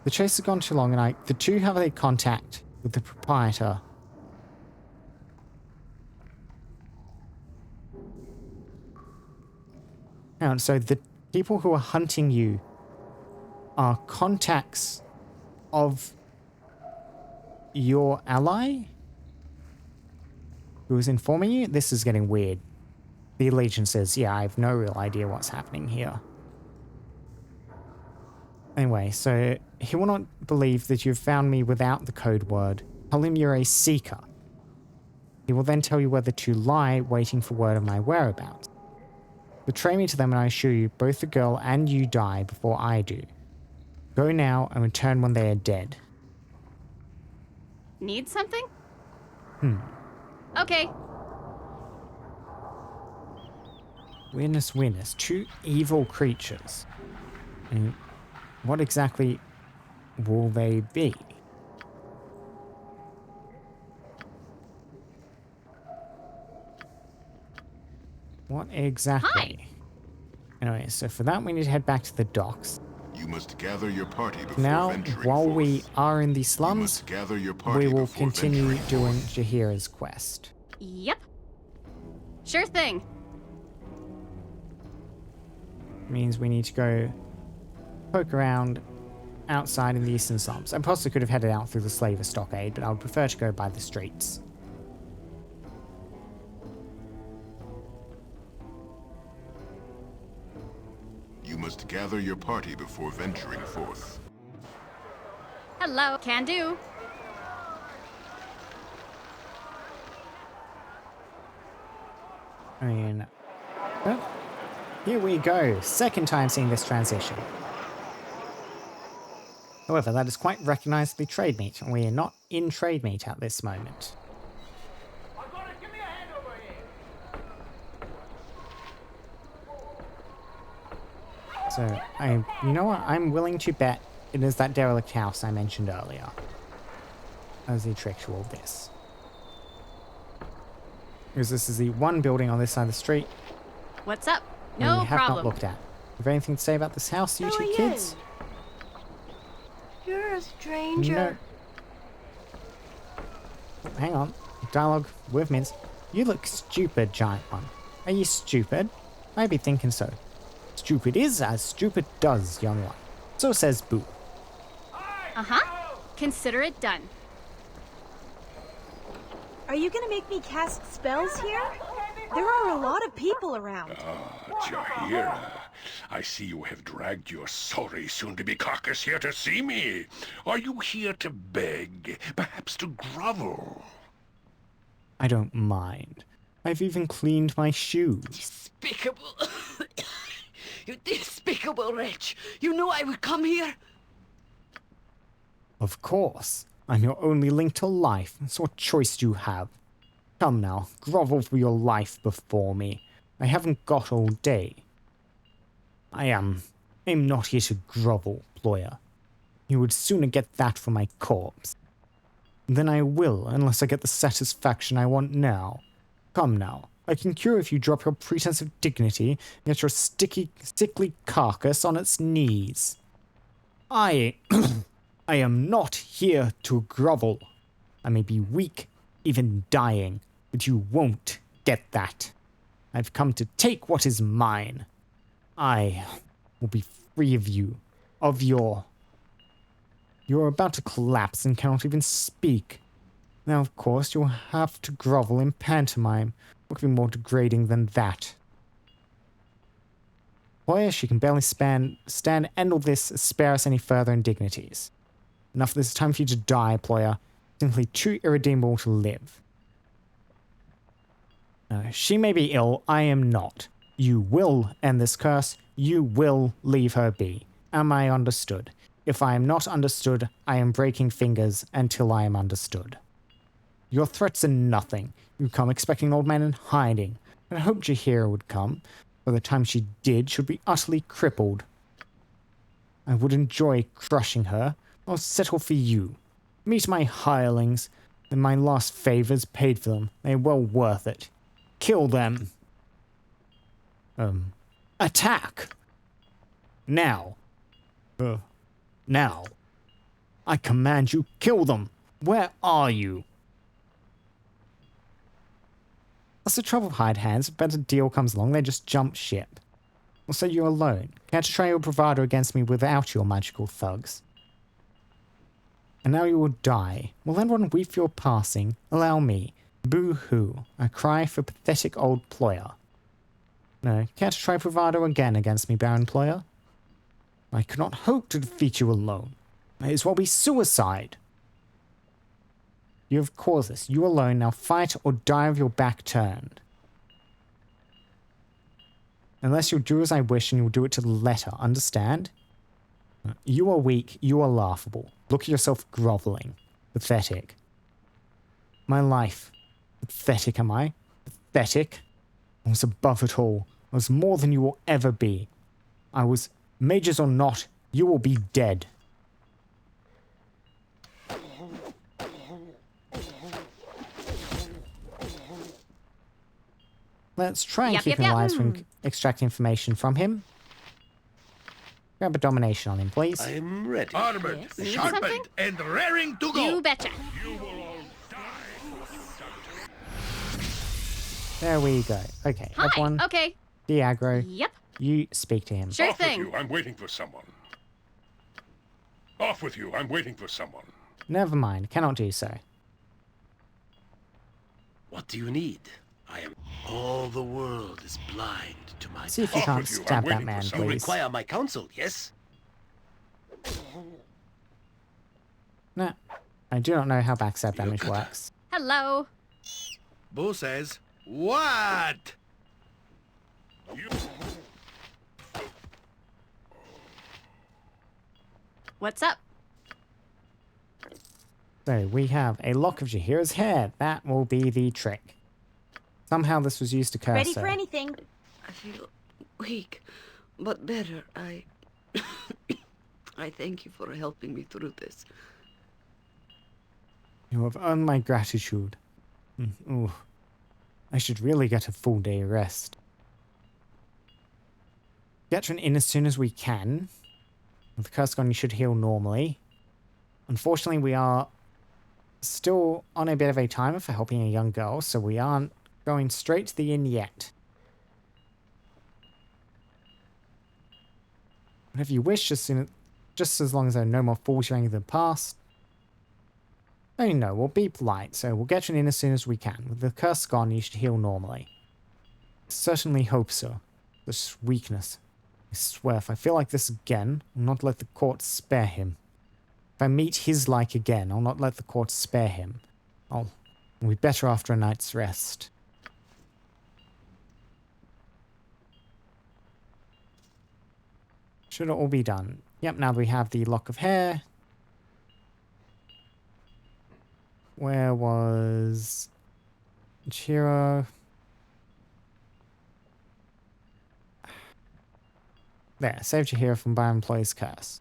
The chase has gone too long, and the 2 have a contact with the proprietor. Now, so the people who are hunting you are contacts of your ally who is informing you? This is getting weird. The Allegiance says, yeah, I have no real idea what's happening here. Anyway, so he will not believe that you've found me without the code word. Tell him you're a seeker. He will then tell you whether to lie, waiting for word of my whereabouts. Betray me to them and I assure you, both the girl and you die before I do. Go now and return when they are dead. Need something? Okay. Weirdness, weirdness. 2 evil creatures. And what exactly will they be? What exactly? Hi. Anyway, so for that we need to head back to the docks. You must gather your party before Now, venturing while forth. we are in the You slums, must gather your party we will before continue venturing doing forth. Jahira's quest. Yep. Sure thing. Means we need to go poke around outside in the eastern slums. I possibly could have headed out through the Slaver Stockade, but I would prefer to go by the streets. You must gather your party before venturing forth. Hello, can do. I mean, well, here we go. Second time seeing this transition. However, that is quite recognisably trade meat, and we are not in trade meat at this moment. So, you know what? I'm willing to bet it is that derelict house I mentioned earlier as the trick to all this. Because this is the one building on this side of the street What's up? we No have problem. not looked at. Have you anything to say about this house, you two kids? You're a stranger. No. Hang on. Dialogue with Mince. You look stupid, giant one. Are you stupid? I'd be thinking so. Stupid is as stupid does, young one. So says Boo. Uh-huh. Consider it done. Are you gonna make me cast spells here? There are a lot of people around. Jahira, I see you have dragged your sorry soon-to-be carcass here to see me. Are you here to beg, perhaps to grovel? I don't mind. I've even cleaned my shoes. Despicable. You despicable wretch. You knew I would come here. Of course. I'm your only link to life. So what choice do you have? Come now, grovel for your life before me. I haven't got all day. I'm not here to grovel, Ployer. You would sooner get that from my corpse. Then I will, unless I get the satisfaction I want now. Come now, I can cure if you drop your pretense of dignity and get your sickly carcass on its knees. I am not here to grovel. I may be weak, even dying, but you won't get that. I've come to take what is mine. I will be free of you, of your... You're about to collapse and cannot even speak. Now, of course, you'll have to grovel in pantomime. What could be more degrading than that? Ployer, she can barely stand and all this spare us any further indignities. Enough of this. Time for you to die, Ployer. Simply too irredeemable to live. She may be ill, I am not. You will end this curse. You will leave her be. Am I understood? If I am not understood, I am breaking fingers until I am understood. Your threats are nothing. You come expecting old man in hiding. I hoped Jahira would come. By the time she did, she'd be utterly crippled. I would enjoy crushing her. I'll settle for you. Meet my hirelings. And my last favors paid for them. They're well worth it. Kill them. Attack! Now. Now. I command you, kill them. Where are you? That's the trouble, hide hands. If a better deal comes along, they just jump ship. Or say you're alone. Can't you try your bravado against me without your magical thugs? And now you will die. Will anyone weep for your passing? Allow me. Boo-hoo. I cry for pathetic old Ployer. No, can't you try bravado again against me, Baron Ployer? I could not hope to defeat you alone. It is well be suicide. You have caused this. You alone now fight or die with your back turned. Unless you'll do as I wish and you'll do it to the letter, understand? You are weak, you are laughable. Look at yourself groveling. Pathetic. My life. Pathetic, am I? Pathetic? I was above it all. I was more than you will ever be. I was Mages or not, you will be dead. Let's try and keep him alive so we can extract information from him. Grab a domination on him, please. I'm ready. Armored, Yes. sharpened, and raring to go. You betcha. There we go. Okay, Hi. everyone. Okay. De-aggro. Yep. You speak to him. Sure Off with thing. you, I'm waiting for someone. Off with you, I'm waiting for someone. Never mind, cannot do so. What do you need? I am... All the world is blind to my... See if you can't stab that man, You please. require my counsel, yes? No, I do not know how backstab damage works. Hello. Bo says, what? What's up? So we have a lock of Jaheira's hair. That will be the trick. Somehow this was used to curse Ready her. for anything. I feel weak, but better. I thank you for helping me through this. You have earned my gratitude. Ooh. I should really get a full day rest. Get to an inn as soon as we can. With the curse gone, you should heal normally. Unfortunately, we are still on a bit of a timer for helping a young girl, so we aren't going straight to the inn yet. Whatever you wish, just as long as there are no more fools running the past. Oh no, we'll be polite, so we'll get you an inn as soon as we can. With the curse gone, you should heal normally. Certainly hope so. This weakness. I swear, if I feel like this again, I'll not let the court spare him. If I meet his like again, I'll not let the court spare him. I'll be better after a night's rest. Should it all be done? Yep, now we have the lock of hair. Where was Chiro? There, saved Jaheira from by employee's curse.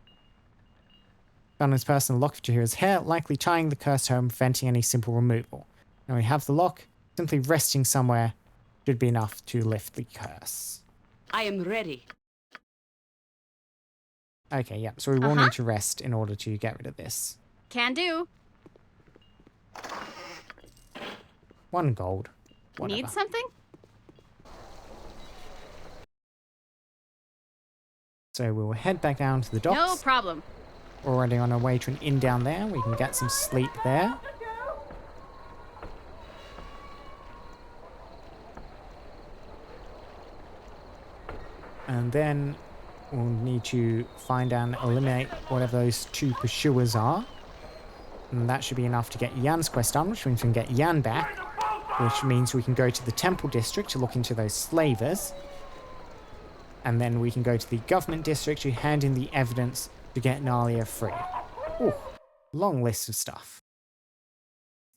Found his person the lock of Jaheira's hair, likely tying the curse home, preventing any simple removal. Now we have the lock, simply resting somewhere should be enough to lift the curse. I am ready. Okay, yeah, so we will need to rest in order to get rid of this. Can do. 1 gold. Whatever. Need something? So we will head back down to the docks. No problem. Already on our way to an inn down there. We can get some sleep there. And then we'll need to find and eliminate whatever those 2 pursuers are. And that should be enough to get Yan's quest done, which means we can get Yan back. Which means we can go to the Temple District to look into those slavers. And then we can go to the Government District to hand in the evidence to get Nalia free. Ooh, long list of stuff.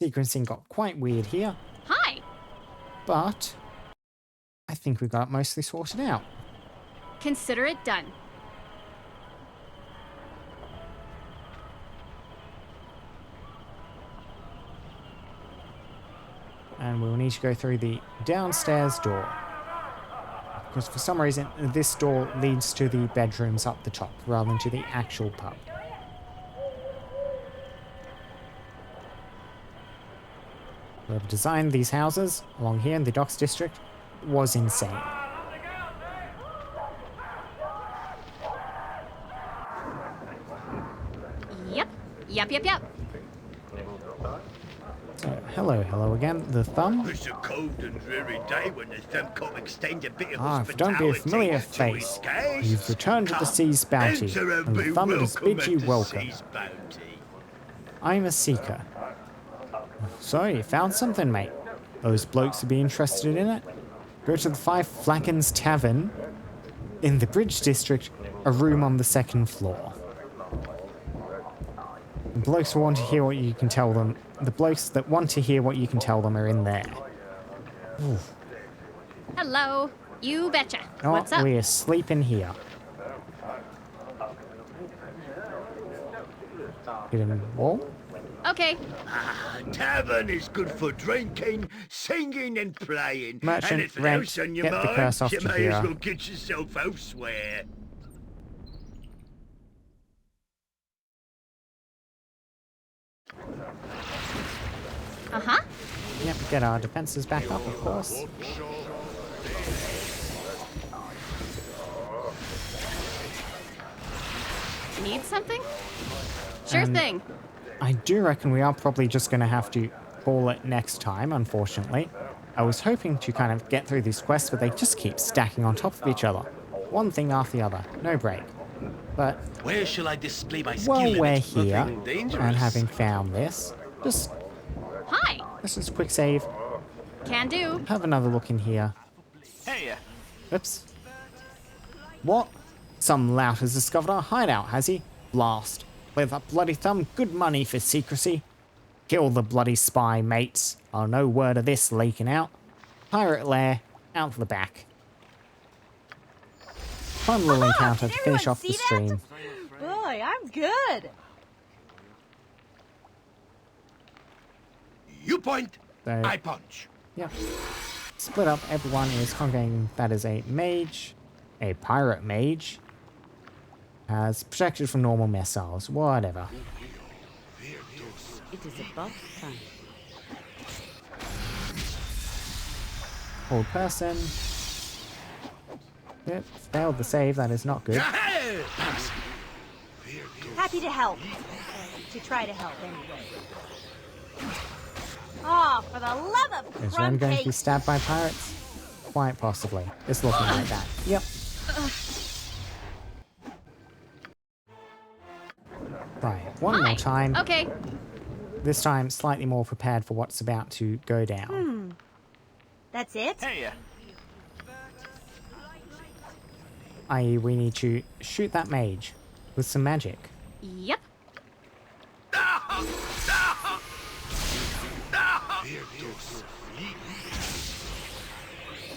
Sequencing got quite weird here. Hi. But I think we got it mostly sorted out. Consider it done. And we'll need to go through the downstairs door. Because for some reason, this door leads to the bedrooms up the top, rather than to the actual pub. Whoever designed these houses, along here in the Docks District, was insane. Yep. Hello again. The thumb. It's a cold and dreary day when the thumb can't extend a bit of If don't be a familiar face. You've returned to the sea's bounty, and the thumb does bid you welcome. I'm a seeker. So, you found something, mate? Those blokes would be interested in it? Go to the 5 Flagons Tavern in the Bridge District, a room on the 2nd floor. The blokes want to hear what you can tell them. The blokes that want to hear what you can tell them are in there. Ooh. Hello. You betcha. Oh, What's up? we're sleeping here. hidden wall. Okay. Tavern is good for drinking, singing and playing. Merchant, and if rent, else on your get the mind, curse off you to may as here. well get yourself elsewhere. Uh-huh. Yep, get our defenses back up, of course. Need something? Sure And thing. I do reckon we are probably just going to have to call it next time, unfortunately. I was hoping to kind of get through these quests, but they just keep stacking on top of each other. One thing after the other, no break. But Where shall I display my skill? while in we're it? here, Nothing dangerous. and having found this, just Hi. let's just quick save, Can do. have another look in here. Hey, Oops. What? Some lout has discovered our hideout, has he? Blast. With a bloody thumb, good money for secrecy. Kill the bloody spy, mates. Oh, no word of this leaking out. Pirate lair, out the back. Fun little encounter to finish off the stream. Boy, I'm good. You point, So, I punch. yep. Split up, everyone is congregating. That is a mage. A pirate mage. Has protected from normal missiles. Whatever. It is about time. Old person. Yep, failed the save. That is not good. Happy to help. To try to help, anyway. Oh, for the love of Is Ren going to be cake. stabbed by pirates? Quite possibly. It's looking like that. Yep. Right, one more time. Okay. This time, slightly more prepared for what's about to go down. That's it? hey, I.e., we need to shoot that mage with some magic. Yep.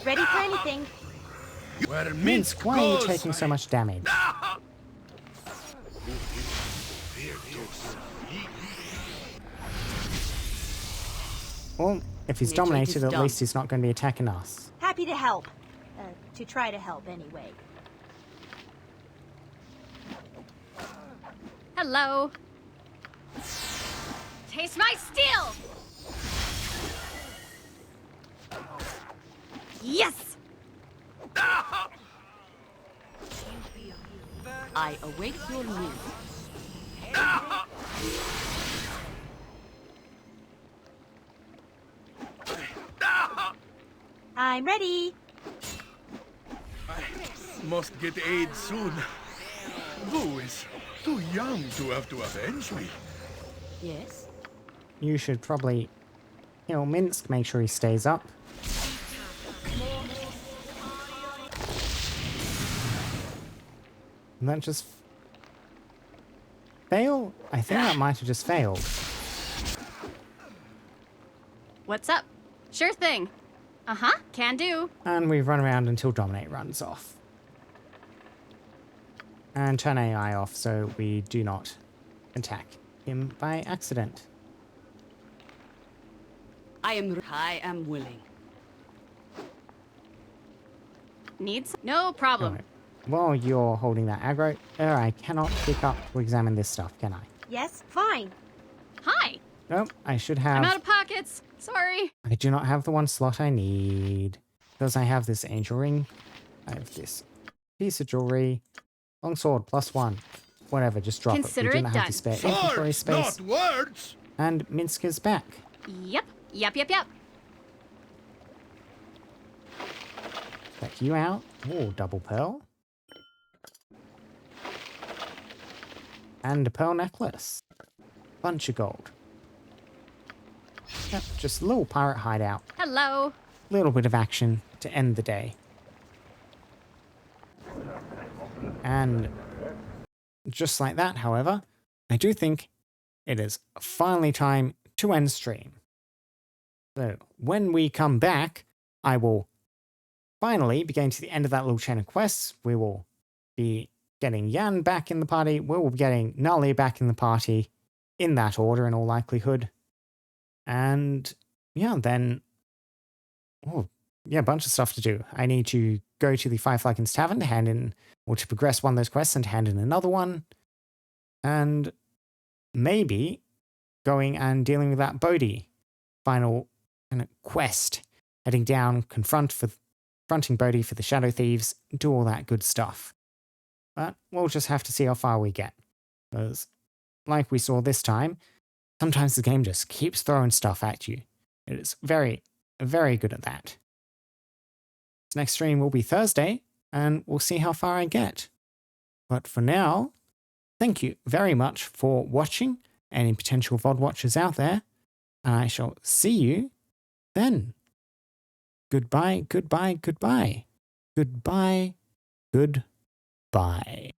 Ready for anything. Where Minsk, why are you taking so much damage? Well, if he's Nature dominated, is at dumb. least he's not going to be attacking us. Happy to help. To try to help, anyway. Hello. Taste my steel! Yes! I await your news. I'm ready. Must get aid soon. Vu is too young to have to avenge me. Yes? You should probably heal Minsk, make sure he stays up. And that just... fail? I think that might have just failed. What's up? Sure thing. Uh-huh. Can do. And we run around until Dominate runs off. And turn AI off so we do not attack him by accident. I am willing. Needs? No problem. Alright. While you're holding that aggro, I cannot pick up to examine this stuff, can I? Yes, fine. Hi. Nope, I should I'm out have... of pockets. Sorry. I do not have the one slot I need. Because I have this angel ring. I have this piece of jewelry. Longsword, +1. Whatever, just drop Consider it. We it do not have done. to spare inventory space. Not words. And Minsk is back. Yep. Yep. Check you out. Oh, double pearl. And a pearl necklace. Bunch of gold. Yep, just a little pirate hideout. Hello. Little bit of action to end the day. And just like that, however, I do think it is finally time to end stream. So when we come back, I will finally be getting to the end of that little chain of quests. We will be getting Yan back in the party. We will be getting Nali back in the party. in that order in all likelihood. And yeah, then, oh, yeah, a bunch of stuff to do. I need to go to the Five Flagons Tavern to hand in, or to progress one of those quests and to hand in another one. And maybe going and dealing with that Bodhi final kind of quest, heading down, confronting Bodhi for the Shadow Thieves, do all that good stuff. But we'll just have to see how far we get. Because, like we saw this time, sometimes the game just keeps throwing stuff at you. It is very, very good at that. Next stream will be Thursday, and we'll see how far I get. But for now, thank you very much for watching, any potential VOD watchers out there, and I shall see you then. Goodbye, goodbye, goodbye. Goodbye, goodbye.